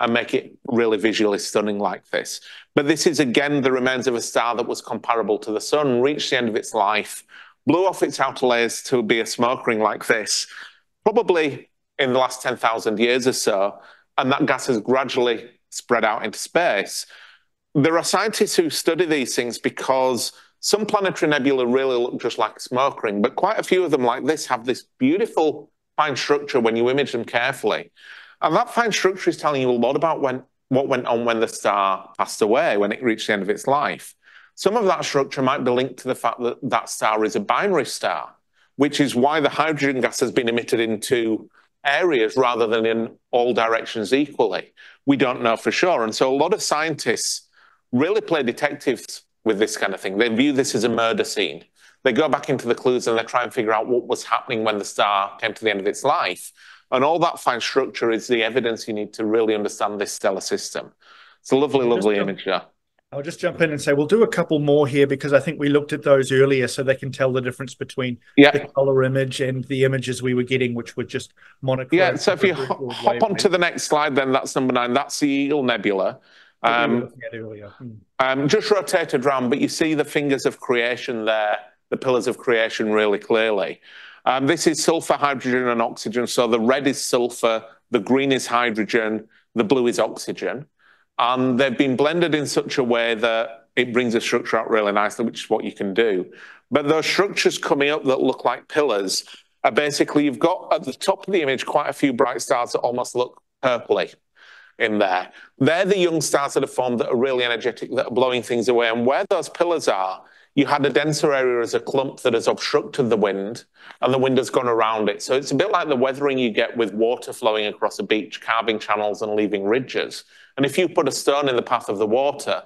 and make it really visually stunning like this. But this is, again, the remains of a star that was comparable to the sun, reached the end of its life, blew off its outer layers to be a smoke ring like this, probably in the last 10,000 years or so, and that gas has gradually spread out into space. There are scientists who study these things because some planetary nebulae really look just like a smoke ring, but quite a few of them like this have this beautiful fine structure when you image them carefully. And that fine structure is telling you a lot about what went on when the star passed away, when it reached the end of its life. Some of that structure might be linked to the fact that that star is a binary star, which is why the hydrogen gas has been emitted into areas rather than in all directions equally. We don't know for sure. And so a lot of scientists really play detectives with this kind of thing. They view this as a murder scene. They go back into the clues and they try and figure out what was happening when the star came to the end of its life. And all that fine structure is the evidence you need to really understand this stellar system. It's a lovely, lovely image there. I'll just jump in and say we'll do a couple more here because I think we looked at those earlier so they can tell the difference between the color image and the images we were getting, which were just monochrome. Yeah, so if you hop on to the next slide, then that's number 9. That's the Eagle Nebula. Just rotated around, but you see the fingers of creation there, the pillars of creation really clearly. This is sulfur, hydrogen, and oxygen. So the red is sulfur, the green is hydrogen, the blue is oxygen. And they've been blended in such a way that it brings the structure out really nicely, which is what you can do. But those structures coming up that look like pillars are basically, you've got at the top of the image quite a few bright stars that almost look purpley in there. They're the young stars that are formed that are really energetic, that are blowing things away. And where those pillars are, you had a denser area as a clump that has obstructed the wind, and the wind has gone around it. So it's a bit like the weathering you get with water flowing across a beach, carving channels and leaving ridges. And if you put a stone in the path of the water,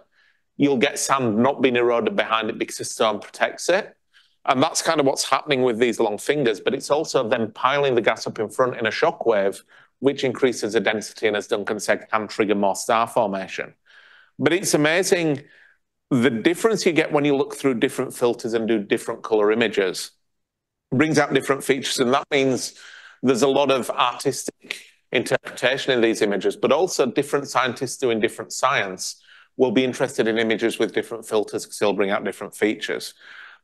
you'll get sand not being eroded behind it because the stone protects it. And that's kind of what's happening with these long fingers, but it's also then piling the gas up in front in a shock wave, which increases the density and, as Duncan said, can trigger more star formation. But it's amazing the difference you get when you look through different filters and do different color images. It brings out different features, and that means there's a lot of artistic interpretation in these images, but also different scientists doing different science will be interested in images with different filters because they'll bring out different features.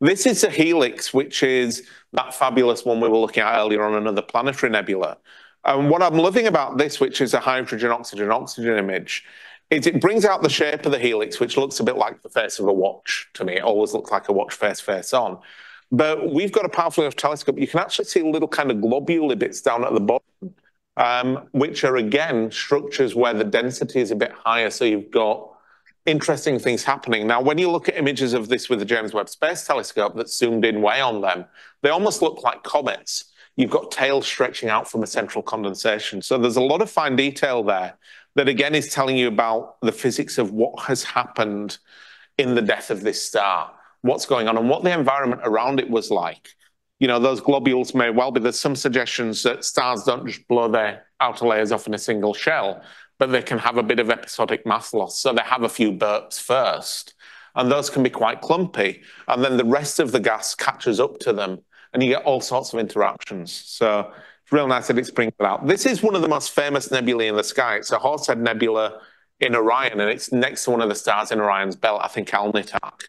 This is a helix, which is that fabulous one we were looking at earlier on another planetary nebula. And what I'm loving about this, which is a hydrogen, oxygen, oxygen image, is it brings out the shape of the helix, which looks a bit like the face of a watch to me. It always looks like a watch face on. But we've got a powerful enough telescope. You can actually see little kind of globular bits down at the bottom, which are, again, structures where the density is a bit higher. So you've got interesting things happening. Now, when you look at images of this with the James Webb Space Telescope that's zoomed in way on them, they almost look like comets. You've got tails stretching out from a central condensation. So there's a lot of fine detail there that, again, is telling you about the physics of what has happened in the death of this star, what's going on, and what the environment around it was like. You know, those globules may well be, there's some suggestions that stars don't just blow their outer layers off in a single shell, but they can have a bit of episodic mass loss. So they have a few burps first, and those can be quite clumpy. And then the rest of the gas catches up to them, and you get all sorts of interactions. So it's real nice that it's bringing it out. This is one of the most famous nebulae in the sky. It's a Horsehead Nebula in Orion, and it's next to one of the stars in Orion's belt, I think Alnitak.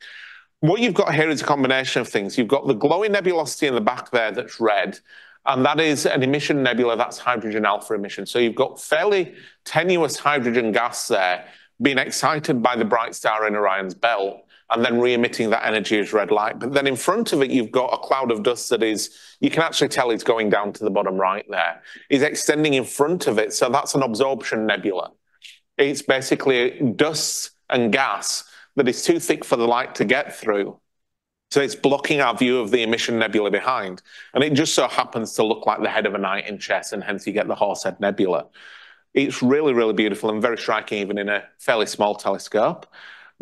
What you've got here is a combination of things. You've got the glowing nebulosity in the back there that's red, and that is an emission nebula, that's hydrogen alpha emission. So you've got fairly tenuous hydrogen gas there being excited by the bright star in Orion's belt, and then re-emitting that energy as red light. But then in front of it, you've got a cloud of dust that is, you can actually tell it's going down to the bottom right there. It's extending in front of it, so that's an absorption nebula. It's basically dust and gas that is too thick for the light to get through. So it's blocking our view of the emission nebula behind. And it just so happens to look like the head of a knight in chess, and hence you get the Horsehead Nebula. It's really, really beautiful and very striking, even in a fairly small telescope.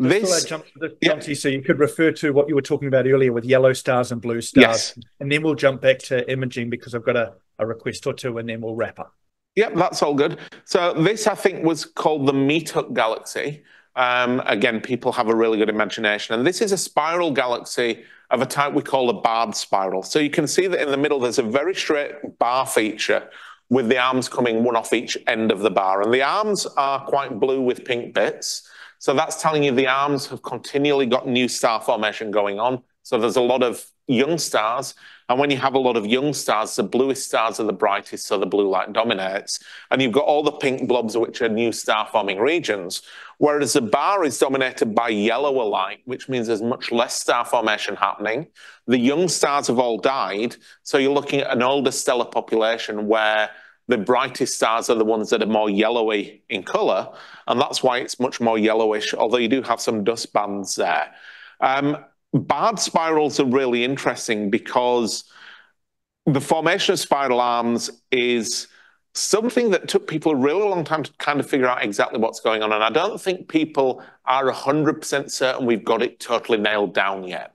Jonti, so you could refer to what you were talking about earlier with yellow stars and blue stars. Yes. And then we'll jump back to imaging because I've got a request or two, and then we'll wrap up. Yep, that's all good. So this, I think, was called the Meetup Galaxy. Again, people have a really good imagination. And this is a spiral galaxy of a type we call a barred spiral. So you can see that in the middle, there's a very straight bar feature with the arms coming one off each end of the bar. And the arms are quite blue with pink bits. So that's telling you the arms have continually got new star formation going on. So there's a lot of young stars. And when you have a lot of young stars, the bluest stars are the brightest, so the blue light dominates. And you've got all the pink blobs, which are new star-forming regions, whereas the bar is dominated by yellower light, which means there's much less star formation happening. The young stars have all died, so you're looking at an older stellar population where the brightest stars are the ones that are more yellowy in colour, and that's why it's much more yellowish, although you do have some dust bands there. Barred spirals are really interesting because the formation of spiral arms is something that took people a really long time to kind of figure out exactly what's going on. And I don't think people are 100% certain we've got it totally nailed down yet.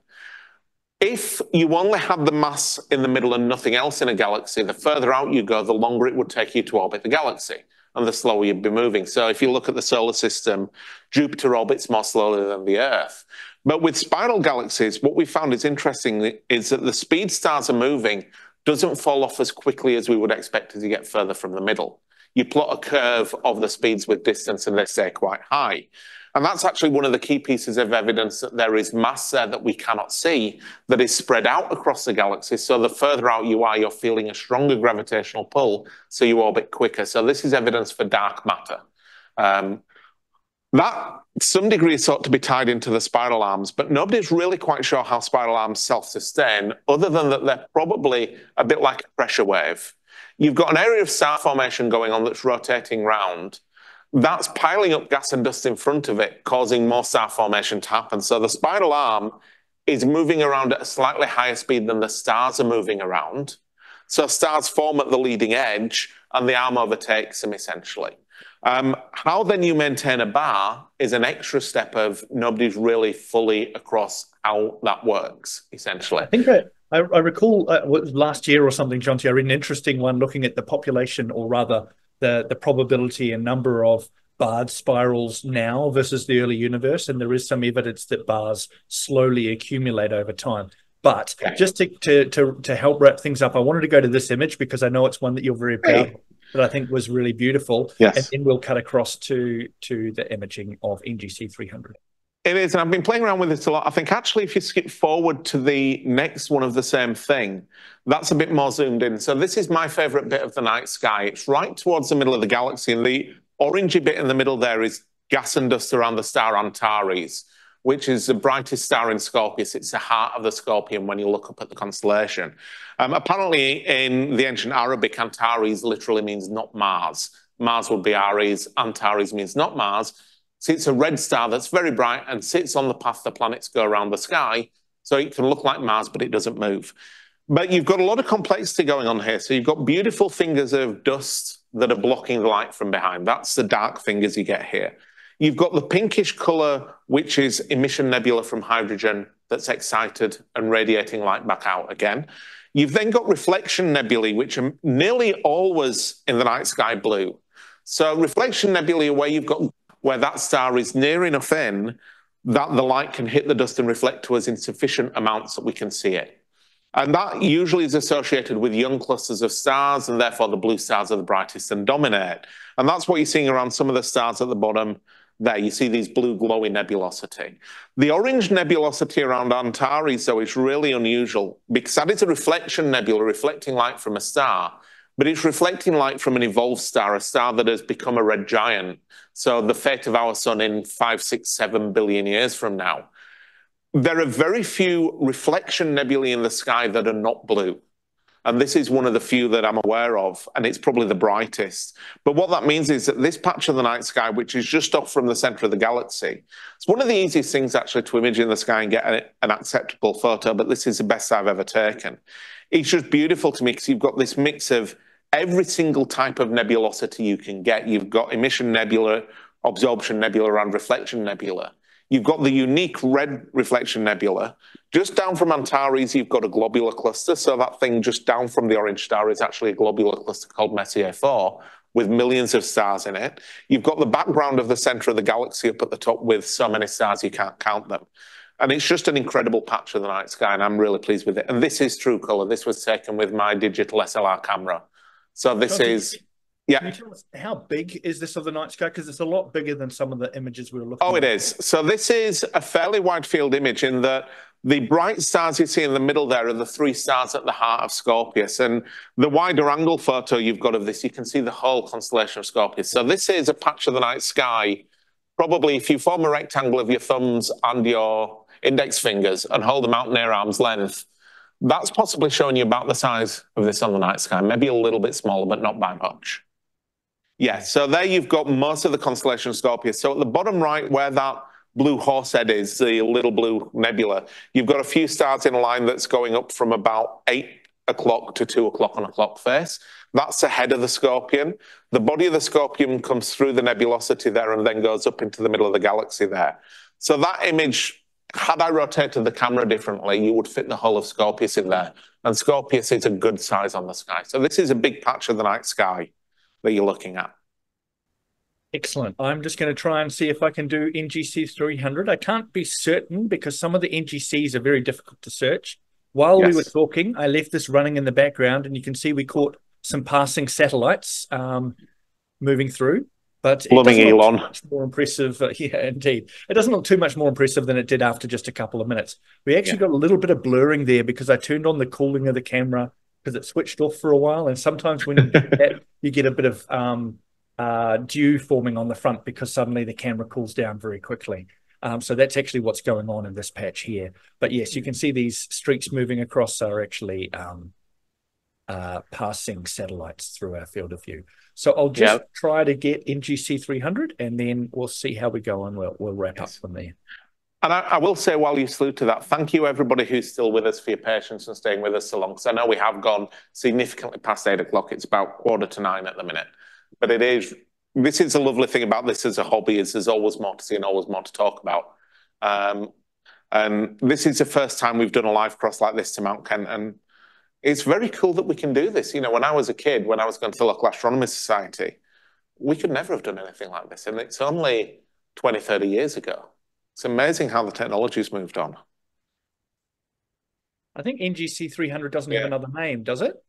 If you only had the mass in the middle and nothing else in a galaxy, the further out you go, the longer it would take you to orbit the galaxy, and the slower you'd be moving. So if you look at the solar system, Jupiter orbits more slowly than the Earth. But with spiral galaxies, what we found is interesting is that the speed stars are moving doesn't fall off as quickly as we would expect as you get further from the middle. You plot a curve of the speeds with distance and they stay quite high. And that's actually one of the key pieces of evidence that there is mass there that we cannot see that is spread out across the galaxy. So the further out you are, you're feeling a stronger gravitational pull, so you orbit quicker. So this is evidence for dark matter. That, to some degree, is thought to be tied into the spiral arms, but nobody's really quite sure how spiral arms self-sustain, other than that they're probably a bit like a pressure wave. You've got an area of star formation going on that's rotating round. That's piling up gas and dust in front of it, causing more star formation to happen. So the spiral arm is moving around at a slightly higher speed than the stars are moving around. So stars form at the leading edge, and the arm overtakes them, essentially. How then you maintain a bar is an extra step of nobody's really fully across how that works, essentially. I think I recall last year or something, Jonti, I read an interesting one looking at the population, or rather the probability and number of barred spirals now versus the early universe, and there is some evidence that bars slowly accumulate over time. But just to help wrap things up, I wanted to go to this image because I know it's one that you're very proud of, that I think was really beautiful. Yes. And then we'll cut across to the imaging of NGC 300. It is, and I've been playing around with this a lot. I think actually if you skip forward to the next one of the same thing, that's a bit more zoomed in. So this is my favorite bit of the night sky. It's right towards the middle of the galaxy, and the orangey bit in the middle there is gas and dust around the star Antares, which is the brightest star in Scorpius. It's the heart of the Scorpion when you look up at the constellation. Apparently, in the ancient Arabic, Antares literally means not Mars. Mars would be Ares, Antares means not Mars. So it's a red star that's very bright and sits on the path the planets go around the sky, so it can look like Mars, but it doesn't move. But you've got a lot of complexity going on here. So you've got beautiful fingers of dust that are blocking the light from behind. That's the dark fingers you get here. You've got the pinkish colour, which is emission nebula from hydrogen that's excited and radiating light back out again. You've then got reflection nebulae, which are nearly always in the night sky blue. So reflection nebulae, where that star is near enough in that the light can hit the dust and reflect to us in sufficient amounts that we can see it. And that usually is associated with young clusters of stars, and therefore the blue stars are the brightest and dominate. And that's what you're seeing around some of the stars at the bottom there. You see these blue glowy nebulosity. The orange nebulosity around Antares, though, is really unusual because that is a reflection nebula reflecting light from a star, but it's reflecting light from an evolved star, a star that has become a red giant. So the fate of our sun in 5, 6, 7 billion years from now. There are very few reflection nebulae in the sky that are not blue. And this is one of the few that I'm aware of, and it's probably the brightest. But what that means is that this patch of the night sky, which is just off from the center of the galaxy, it's one of the easiest things actually to image in the sky and get an acceptable photo, but this is the best I've ever taken. It's just beautiful to me because you've got this mix of every single type of nebulosity you can get. You've got emission nebula, absorption nebula, and reflection nebula. You've got the unique red reflection nebula. Just down from Antares, you've got a globular cluster. So that thing just down from the orange star is actually a globular cluster called Messier 4 with millions of stars in it. You've got the background of the center of the galaxy up at the top with so many stars you can't count them. And it's just an incredible patch of the night sky, and I'm really pleased with it. And this is true color. This was taken with my digital SLR camera. So this is... Yeah. Can you tell us how big is this of the night sky? Because it's a lot bigger than some of the images we were looking at. Oh, it is. So this is a fairly wide field image in that the bright stars you see in the middle there are the 3 stars at the heart of Scorpius. And the wider angle photo you've got of this, you can see the whole constellation of Scorpius. So this is a patch of the night sky. Probably if you form a rectangle of your thumbs and your index fingers and hold them out near arm's length, that's possibly showing you about the size of this on the night sky. Maybe a little bit smaller, but not by much. Yeah, so there you've got most of the constellation of Scorpius. So at the bottom right, where that blue horsehead is, the little blue nebula, you've got a few stars in a line that's going up from about 8 o'clock to 2 o'clock on a clock face. That's the head of the Scorpion. The body of the Scorpion comes through the nebulosity there and then goes up into the middle of the galaxy there. So that image, had I rotated the camera differently, you would fit the whole of Scorpius in there. And Scorpius is a good size on the sky. So this is a big patch of the night sky that you're looking at. Excellent. I'm just going to try and see if I can do NGC 300. I can't be certain because some of the NGCs are very difficult to search. While we were talking, I left this running in the background, and you can see we caught some passing satellites moving through. But it doesn't look too much more impressive. Yeah, indeed. It doesn't look too much more impressive than it did after just a couple of minutes. We actually got a little bit of blurring there because I turned on the cooling of the camera because it switched off for a while. And sometimes when you do that, you get a bit of dew forming on the front because suddenly the camera cools down very quickly. So that's actually what's going on in this patch here. But yes, you can see these streaks moving across are actually passing satellites through our field of view. So I'll just try to get NGC 300 and then we'll see how we go and we'll wrap up from there. And I will say while you salute to that, thank you everybody who's still with us for your patience and staying with us so long. Because I know we have gone significantly past 8 o'clock. It's about 8:45 at the minute. But this is a lovely thing about this as a hobby, is there's always more to see and always more to talk about. And this is the first time we've done a live cross like this to Mount Kent. And it's very cool that we can do this. You know, when I was a kid, when I was going to the local Astronomy Society, we could never have done anything like this. And it's only 20, 30 years ago. It's amazing how the technology's moved on. I think NGC 300 doesn't have another name, does it?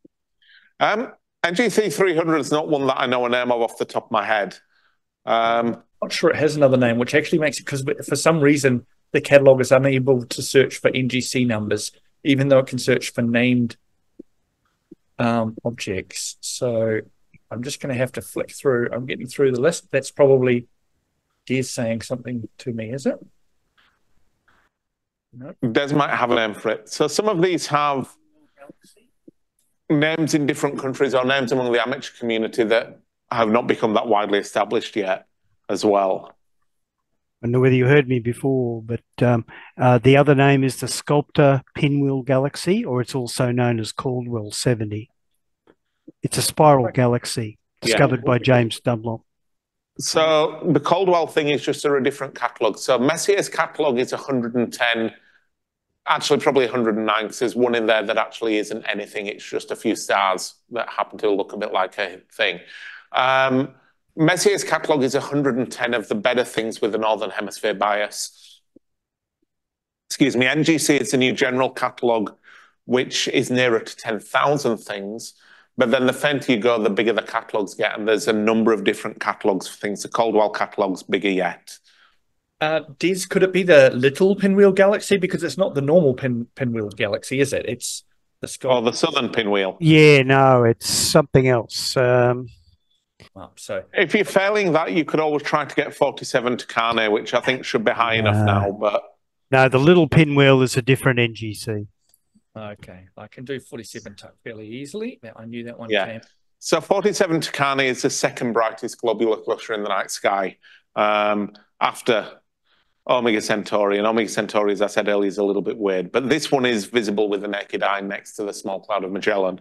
NGC 300 is not one that I know a name of off the top of my head. I'm not sure it has another name, which actually makes it, because for some reason the catalog is unable to search for NGC numbers, even though it can search for named objects. So I'm just going to have to flick through. I'm getting through the list. That's probably Des saying something to me, is it? No. Des might have a name for it. So some of these have names in different countries or names among the amateur community that have not become that widely established yet as well. I don't know whether you heard me before, but the other name is the Sculptor Pinwheel Galaxy, or it's also known as Caldwell 70. It's a spiral galaxy discovered by James Dunlop. So the Caldwell thing is just a different catalogue. So Messier's catalogue is 110, actually probably 109, because there's one in there that actually isn't anything. It's just a few stars that happen to look a bit like a thing. Messier's catalogue is 110 of the better things with the Northern Hemisphere bias. Excuse me, NGC is the new general catalogue, which is nearer to 10,000 things. But then the fainter you go, the bigger the catalogues get. And there's a number of different catalogues for things. The Caldwell catalogue's bigger yet. Des, could it be the Little Pinwheel Galaxy? Because it's not the normal Pinwheel Galaxy, is it? It's the Sculptor. Oh, the Southern Pinwheel. Yeah, no, it's something else. So if you're failing that, you could always try to get 47 to Carne, which I think should be high enough now. But No, the little pinwheel is a different NGC. Okay, I can do 47 fairly easily. I knew that one came. So 47 Tucani is the second brightest globular cluster in the night sky, after Omega Centauri. And Omega Centauri, as I said earlier, is a little bit weird. But this one is visible with the naked eye next to the small cloud of Magellan,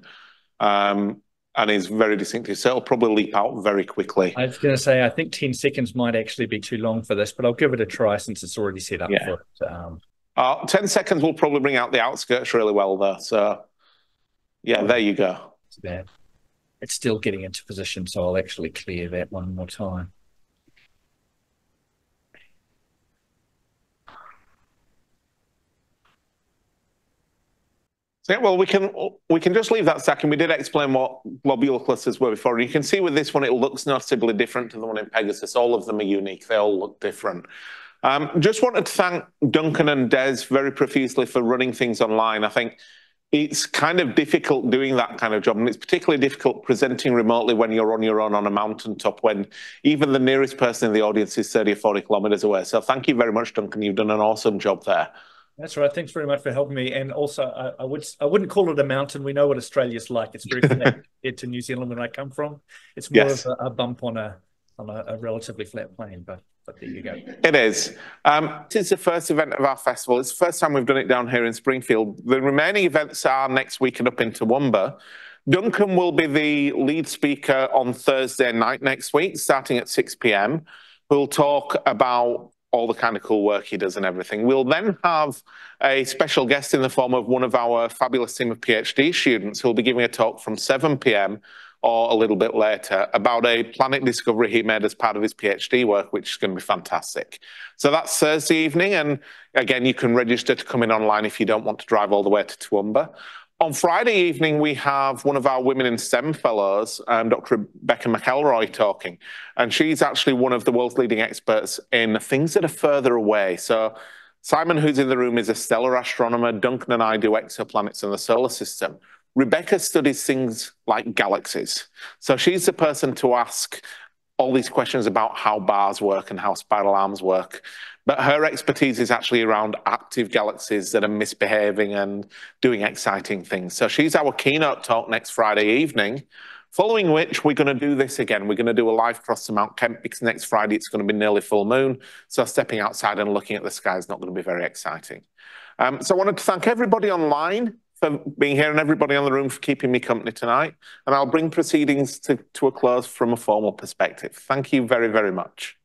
and is very distinctive. So it'll probably leap out very quickly. I was going to say, I think 10 seconds might actually be too long for this, but I'll give it a try since it's already set up for it. 10 seconds will probably bring out the outskirts really well, though. So, yeah, there you go. It's bad. It's still getting into position, so I'll actually clear that one more time. So, well, we can just leave that second. We did explain what globular clusters were before. You can see with this one, it looks noticeably different to the one in Pegasus. All of them are unique. They all look different. Just wanted to thank Duncan and Des very profusely for running things online. I think it's kind of difficult doing that kind of job, and it's particularly difficult presenting remotely when you're on your own on a mountaintop, when even the nearest person in the audience is 30 or 40 kilometers away. So thank you very much, Duncan. You've done an awesome job there. That's right. Thanks very much for helping me. And also, I wouldn't call it a mountain. We know what Australia's like. It's very flat compared to New Zealand, where I come from. It's more of a bump on a relatively flat plain, but there you go. It is. This is the first event of our festival. It's the first time we've done it down here in Springfield. The remaining events are next week and up in Toowoomba. Duncan will be the lead speaker on Thursday night next week, starting at 6 p.m. We'll talk about all the kind of cool work he does and everything. We'll then have a special guest in the form of one of our fabulous team of PhD students who'll be giving a talk from 7 p.m. or a little bit later about a planet discovery he made as part of his PhD work, which is going to be fantastic. So that's Thursday evening. And again, you can register to come in online if you don't want to drive all the way to Toowoomba. On Friday evening, we have one of our Women in STEM fellows, Dr. Rebecca McElroy, talking. And she's actually one of the world's leading experts in things that are further away. So Simon, who's in the room, is a stellar astronomer. Duncan and I do exoplanets in the solar system. Rebecca studies things like galaxies. So she's the person to ask all these questions about how bars work and how spiral arms work. But her expertise is actually around active galaxies that are misbehaving and doing exciting things. So she's our keynote talk next Friday evening, following which we're going to do this again. We're going to do a live cross to Mount Kent because next Friday it's going to be nearly full moon. So stepping outside and looking at the sky is not going to be very exciting. So I wanted to thank everybody online for being here and everybody in the room for keeping me company tonight. And I'll bring proceedings to a close from a formal perspective. Thank you very, very much.